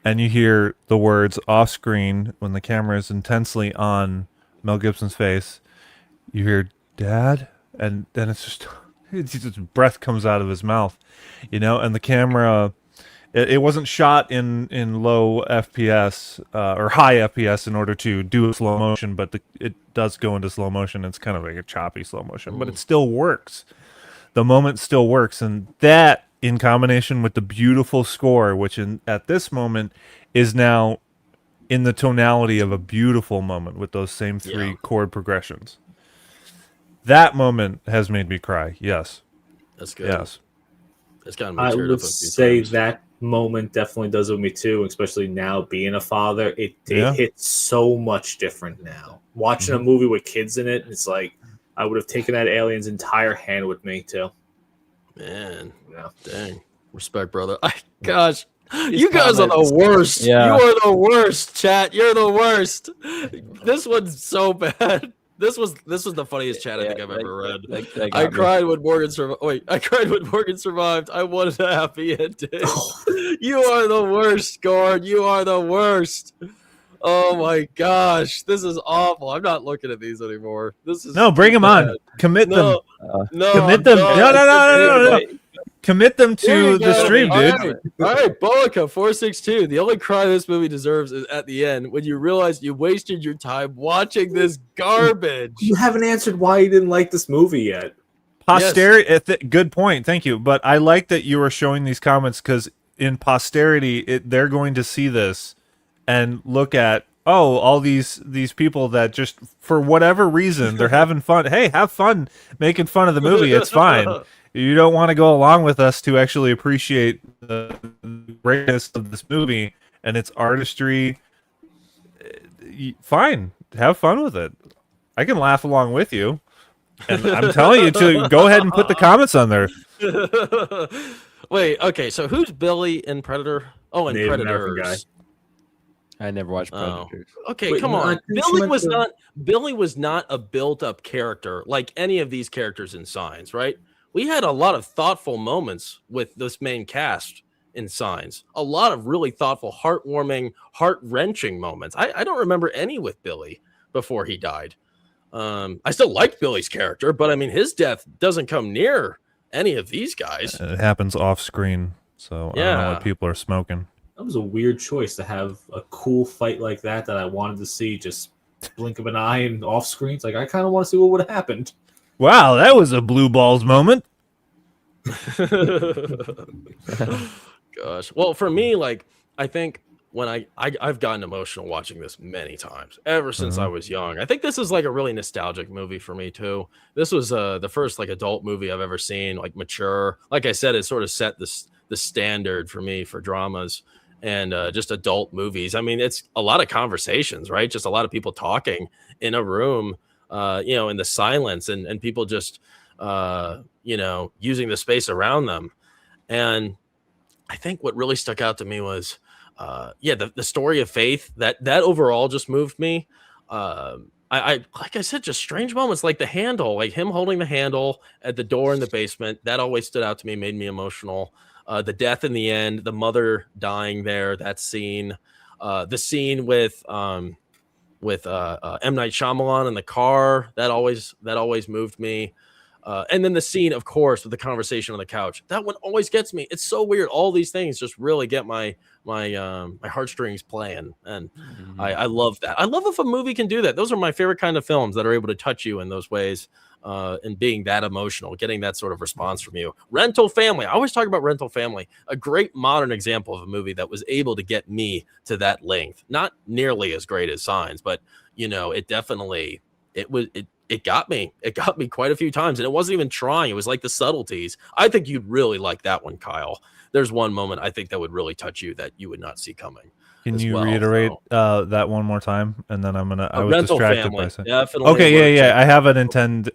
And you hear the words off screen when the camera is intensely on Mel Gibson's face. You hear "Dad," and then it's just breath comes out of his mouth, and the camera. It wasn't shot in low FPS or high FPS in order to do a slow motion, but it does go into slow motion. It's kind of like a choppy slow motion, but it still works. The moment still works, and that in combination with the beautiful score, which at this moment is now in the tonality of a beautiful moment with those same three chord progressions. That moment has made me cry. Yes, that's good. Yes, it's gotten me I teared would up a few say times. that moment definitely does it with me too, especially now being a father. It hits so much different now. Watching a movie with kids in it, it's like I would have taken that alien's entire hand with me too. Man, Yeah. dang, respect, brother. Gosh, you guys are the worst. Yeah. You are the worst, chat. You're the worst. This one's so bad. This was the funniest chat I think I've ever read. I cried when Morgan survived. Wait, I cried when Morgan survived. I wanted a happy ending. You are the worst, Gord. You are the worst. Oh my gosh, this is awful. I'm not looking at these anymore. This is bring them bad. on. Commit them. No, Commit I'm them. done. No. Commit them There to you the go. stream, dude. All right, Boica 462. The only cry this movie deserves is at the end when you realize you wasted your time watching this garbage. You haven't answered why you didn't like this movie yet. Posterity. Good point. Thank you. But I like that you are showing these comments because in posterity, they're going to see this and look at all these people that just for whatever reason they're having fun. Hey, have fun making fun of the movie. It's fine. You don't want to go along with us to actually appreciate the greatness of this movie and its artistry. Fine, have fun with it. I can laugh along with you, and I'm telling you to go ahead and put the comments on there. Wait, okay, so who's Billy in Predator? Oh, in Native American Predators. I never watched Predators. Okay, Wait, come no, on. I think Billy was not a built-up character like any of these characters in Signs, right? We had a lot of thoughtful moments with this main cast in Signs. A lot of really thoughtful, heartwarming, heart-wrenching moments. I don't remember any with Billy before he died. I still liked Billy's character, but I mean, his death doesn't come near any of these guys. It happens off screen, so I don't know what people are smoking. That was a weird choice to have a cool fight like that I wanted to see just blink of an eye and off screen. It's like I kind of want to see what would have happened. Wow, that was a blue balls moment. Gosh. Well, for me, like, I think when I've gotten emotional watching this many times ever since I was young. I think this is like a really nostalgic movie for me too. This was the first like adult movie I've ever seen, like mature. Like I said, it sort of set the standard for me for dramas and just adult movies. I mean, it's a lot of conversations, right? Just a lot of people talking in a room, in the silence and people just, using the space around them. And I think what really stuck out to me was, the story of faith that overall just moved me. I like I said, just strange moments like the handle, like him holding the handle at the door in the basement. That always stood out to me, made me emotional. The death in the end, the mother dying there, that scene, the scene with M. Night Shyamalan in the car, that always moved me. And then the scene, of course, with the conversation on the couch, that one always gets me. It's so weird. All these things just really get my heartstrings playing, and I love that. I love if a movie can do that. Those are my favorite kind of films that are able to touch you in those ways, and being that emotional, getting that sort of response from you. Rental Family. I always talk about Rental Family, a great modern example of a movie that was able to get me to that length. Not nearly as great as Signs, but it definitely it got me. It got me quite a few times, and it wasn't even trying. It was like the subtleties. I think you'd really like that one, Kyle. there's one moment I think that would really touch you that you would not see coming. Can as you well, reiterate so. that one more time? And then I was Rental distracted Family. by saying. Definitely Okay, worth yeah. checking I have out.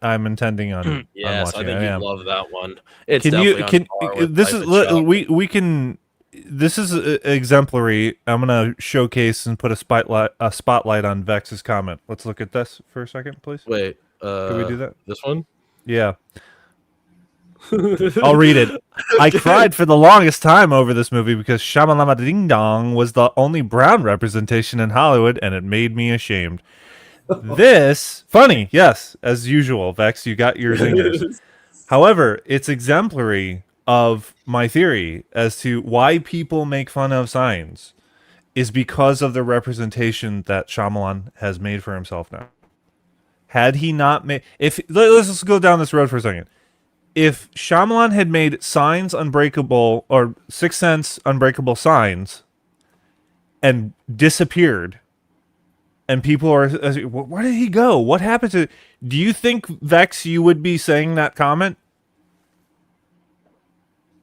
I'm intending on Yes, watching I think it. you'd love that one. It's Can you definitely on par with this Life is of Chuck. we can this is exemplary. I'm gonna showcase and put a spotlight on Vex's comment. Let's look at this for a second, please. Wait, Can we do that? This one? Yeah. I'll read it. I cried for the longest time over this movie because Shyamalan Ding Dong was the only brown representation in Hollywood, and it made me ashamed. This funny, yes, as usual, Vex, you got your zingers. However, it's exemplary of my theory as to why people make fun of Signs is because of the representation that Shyamalan has made for himself now. Had he not made, let's just go down this road for a second. If Shyamalan had made Signs Unbreakable or Sixth Sense Unbreakable Signs and disappeared, and people are, where did he go? What happened to? Do you think, Vex, you would be saying that comment?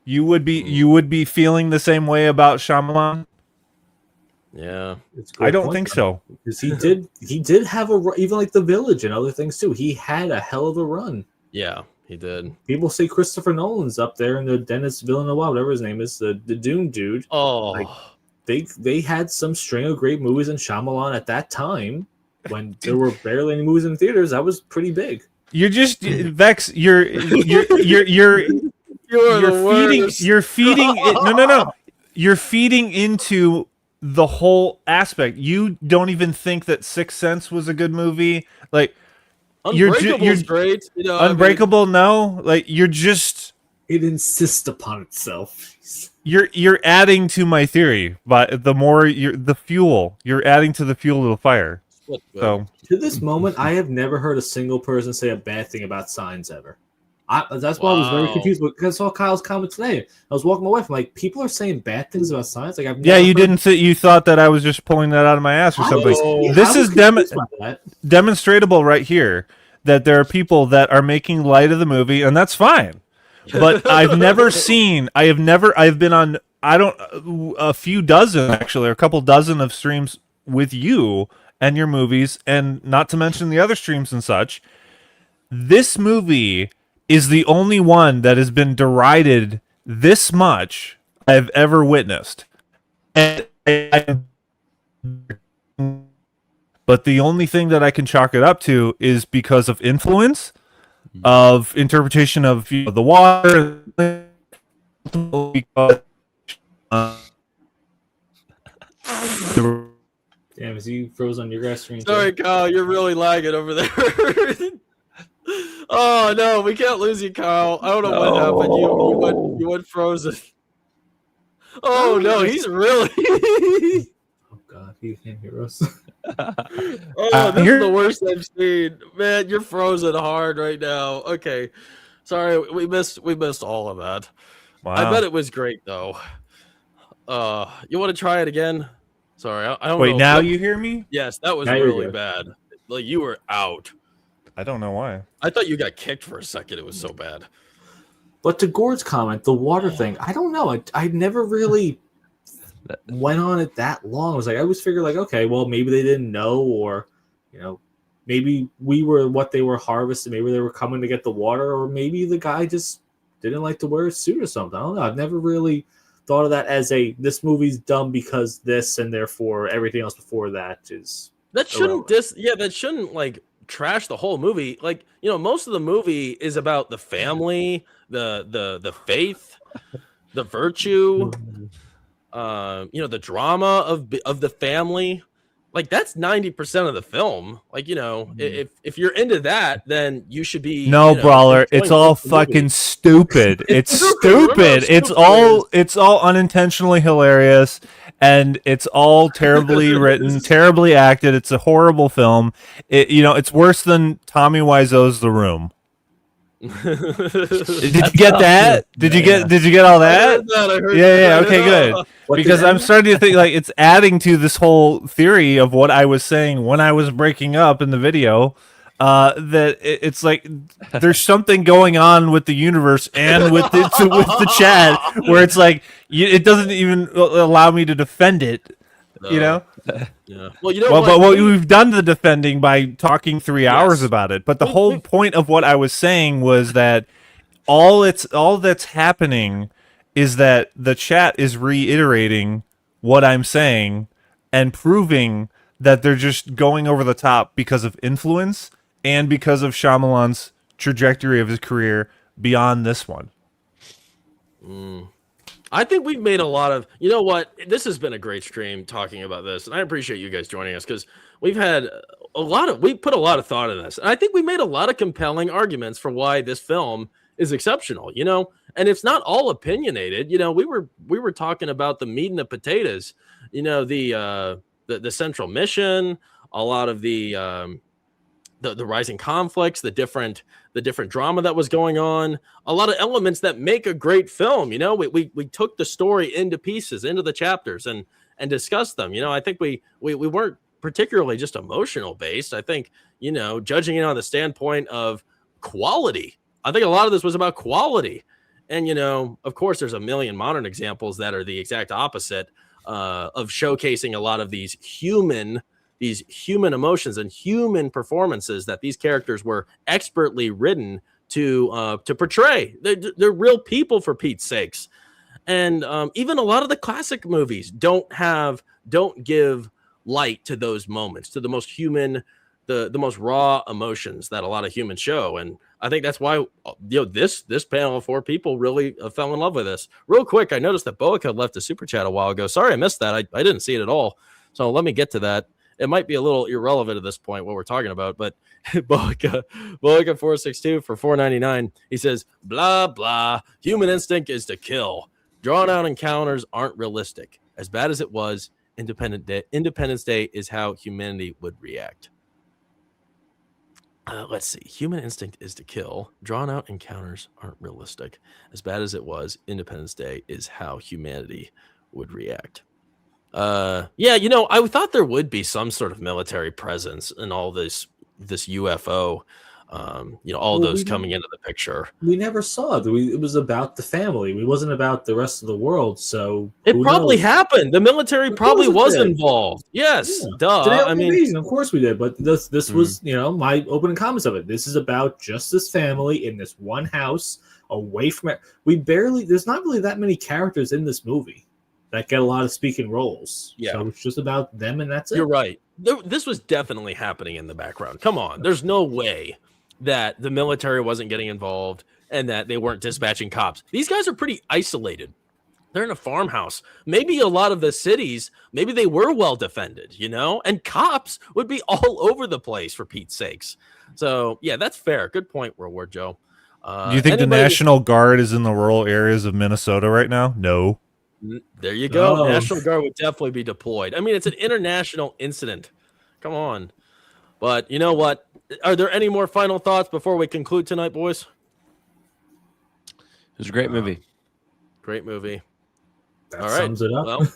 You would be feeling the same way about Shyamalan? Yeah, I don't think so. Because he did have even like The Village and other things too. He had a hell of a run. yeah, he did. People say Christopher Nolan's up there, and the Dennis Villeneuve, whatever his name is, the Dune dude. Oh, Like, they had some string of great movies in Shyamalan at that time when there were barely any movies in theaters. That was pretty big. You're just Vex. You're You're feeding it. No. You're feeding into the whole aspect. You don't even think that Sixth Sense was a good movie. Like Unbreakable's great. You know, Unbreakable, no. Like you're just It insists upon itself. you're adding to my theory. But the more you're adding to the fuel to the fire. So To this moment, I have never heard a single person say a bad thing about Signs ever. That's why I was very confused because I saw Kyle's comment today. I was walking my wife. I'm like, people are saying bad things about Signs. Like, you thought that I was just pulling that out of my ass or something. This is demonstrable right here that there are people that are making light of the movie, and that's fine. But I've been on a few dozen actually, or a couple dozen of streams with you and your movies, and not to mention the other streams and such. This movie is the only one that has been derided this much I've ever witnessed. But the only thing that I can chalk it up to is because of influence, of interpretation of the water. Damn, is he froze on your guys' screen? Sorry, Kyle, you're really lagging over there. Oh no, we can't lose you, Kyle. I don't know what happened. You went frozen. Oh no, he's really. Oh god, he can't hear us. Oh, this is the worst I've seen. Man, you're frozen hard right now. Okay, sorry, we missed all of that. Wow. I bet it was great though. You want to try it again? Sorry, I don't know. Wait, now you hear me? Yes, that was Now you're really good. bad. Like you were out. I don't know why. I thought you got kicked for a second. It was so bad. But to Gord's comment, the water thing, I don't know. I never really went on it that long. I was like, I always figured like, okay, well, maybe they didn't know, or maybe we were what they were harvesting. Maybe they were coming to get the water, or maybe the guy just didn't like to wear a suit or something. I don't know. I've never really thought of that as this movie's dumb because this, and therefore everything else before that is that shouldn't that shouldn't like trash the whole movie. Like, most of the movie is about the family, the faith, the virtue, the drama of the family. Like that's 90% of the film. Like, if you're into that, then you should be. No, brawler. It's all fucking stupid. It's stupid. It's all unintentionally hilarious, and it's all terribly written, terribly acted. It's a horrible film. It's worse than Tommy Wiseau's The Room. Did you get that? Did you get all that? I heard Yeah. that. Okay, good. Because I'm starting to think like it's adding to this whole theory of what I was saying when I was breaking up in the video It's like there's something going on with the universe and with the chat where it's like it doesn't even allow me to defend it. You know? Yeah. Well, you know but we've done the defending by talking 3 hours about it. But the whole point of what I was saying was that all that's happening is that the chat is reiterating what I'm saying and proving that they're just going over the top because of influence and because of Shyamalan's trajectory of his career beyond this one. I think we've made a lot of, you know what? This has been a great stream talking about this, and I appreciate you guys joining us because we've had we put a lot of thought in this, and I think we made a lot of compelling arguments for why this film is exceptional, you know, and it's not all opinionated. You know, we were talking about the meat and the potatoes, you know, the central mission, a lot of the rising conflicts, the different drama that was going on, a lot of elements that make a great film. You know, we took the story into pieces, into the chapters, and discussed them. You know, I think we weren't particularly just emotional based. I think, you know, judging it on the standpoint of quality, I think a lot of this was about quality. And, you know, of course, there's a million modern examples that are the exact opposite of showcasing a lot of these human emotions and human performances that these characters were expertly written to portray. They're real people, for Pete's sakes. And even a lot of the classic movies don't give light to those moments, to the most human, the most raw emotions that a lot of humans show. And I think that's why, you know, this panel of 4 people really fell in love with this. Real quick, I noticed that Boica left a super chat a while ago. Sorry I missed that. I didn't see it at all. So let me get to that. It might be a little irrelevant at this point what we're talking about, but Boica 462 for $4.99. He says, blah, blah. Human instinct is to kill. Drawn out encounters aren't realistic. As bad as it was, Independence Day is how humanity would react. Let's see. Human instinct is to kill. Drawn out encounters aren't realistic. As bad as it was, Independence Day is how humanity would react. Yeah, you know, I thought there would be some sort of military presence in all this UFO. You know, all those coming into the picture. We never saw it. It was about the family. It wasn't about the rest of the world. So it probably happened. The military probably was involved. Yes, yeah. Duh. I mean, of course we did. But this was, you know, my opening comments of it. This is about just this family in this one house away from it. There's not really that many characters in this movie that get a lot of speaking roles. Yeah. So it's just about them, and that's it. You're right. This was definitely happening in the background. Come on. There's no way that the military wasn't getting involved and that they weren't dispatching cops. These guys are pretty isolated. They're in a farmhouse. Maybe a lot of the cities, maybe they were well defended, you know, and cops would be all over the place, for Pete's sakes. So, yeah, that's fair. Good point, World War Joe. Do you think the National Guard is in the rural areas of Minnesota right now? No. There you go. Oh. National Guard would definitely be deployed. I mean, it's an international incident. Come on. But you know what? Are there any more final thoughts before we conclude tonight, boys? It was a great movie. Great movie. That all right. Sums it up. Well,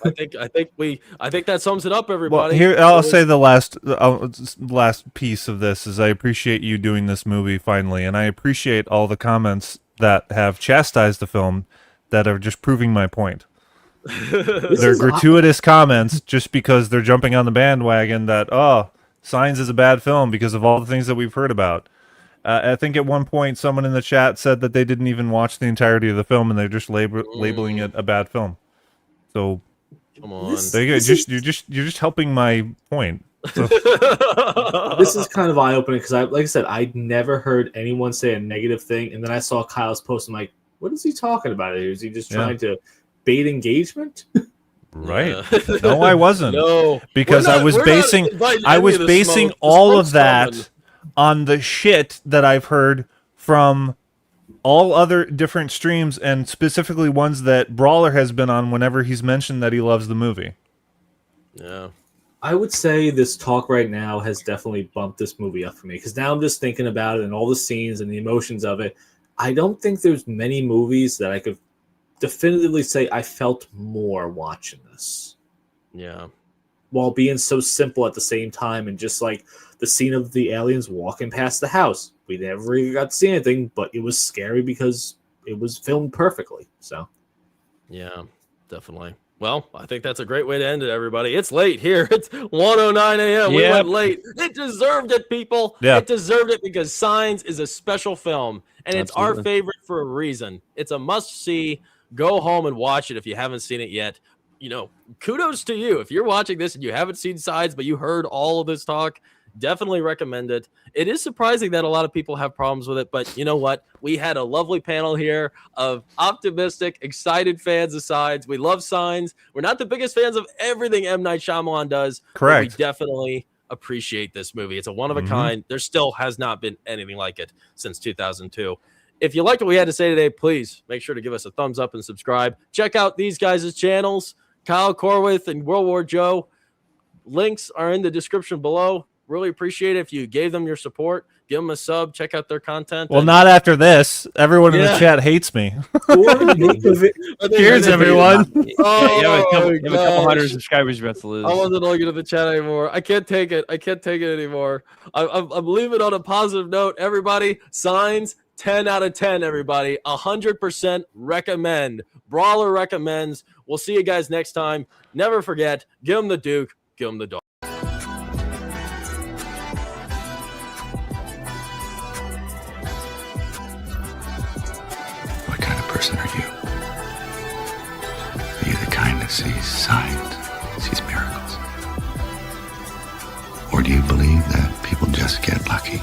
I think that sums it up, everybody. Well, here I'll say the last piece of this is I appreciate you doing this movie finally, and I appreciate all the comments that have chastised the film that are just proving my point. They're gratuitous comments just because they're jumping on the bandwagon that Signs is a bad film because of all the things that we've heard about. I think at one point someone in the chat said that they didn't even watch the entirety of the film and they're just labeling it a bad film. So come on, you're just helping my point. So. This is kind of eye-opening because like I said, I'd never heard anyone say a negative thing, and then I saw Kyle's post. I'm like, what is he talking about? Is he just trying to bait engagement? Right. No, I wasn't. No. Because I was basing all of that on the shit that I've heard from all other different streams, and specifically ones that Brawler has been on whenever he's mentioned that he loves the movie. Yeah. I would say this talk right now has definitely bumped this movie up for me, because now I'm just thinking about it and all the scenes and the emotions of it. I don't think there's many movies that I could definitively say I felt more watching this. Yeah. while being so simple at the same time. And just like the scene of the aliens walking past the house, we never really got to see anything, but it was scary because it was filmed perfectly. So yeah, definitely. Well, I think that's a great way to end it, everybody. It's late here. It's 1:09 a.m. We went late. It deserved it, people. Yeah. It deserved it because Signs is a special film, and it's our Absolutely. favorite for a reason. It's a must-see. Go home and watch it if you haven't seen it yet. You know, kudos to you. If you're watching this and you haven't seen Signs, but you heard all of this talk, definitely recommend it. It is surprising that a lot of people have problems with it, but you know what? We had a lovely panel here of optimistic, excited fans of Signs. We love Signs. We're not the biggest fans of everything M. Night Shyamalan does. Correct. But we definitely appreciate this movie. It's a one of a Mhm. kind. There still has not been anything like it since 2002. If you liked what we had to say today, please make sure to give us a thumbs up and subscribe. Check out these guys' channels, Kyle Corwith and World War Joe. Links are in the description below. Really appreciate it if you gave them your support. Give them a sub. Check out their content. Well, and- not after this. Everyone in Yeah. the chat hates me. I Cheers, think- everyone. Oh, you have a couple gosh. hundred subscribers you're about to lose. I wasn't looking at the chat anymore. I can't take it. I can't take it anymore. I'm leaving on a positive note. Everybody, Signs, 10 out of 10, everybody. 100% recommend. Brawler recommends. We'll see you guys next time. Never forget, give them the Duke, give them the dog. What kind of person are you? Are you the kind that sees signs, sees miracles? Or do you believe that people just get lucky?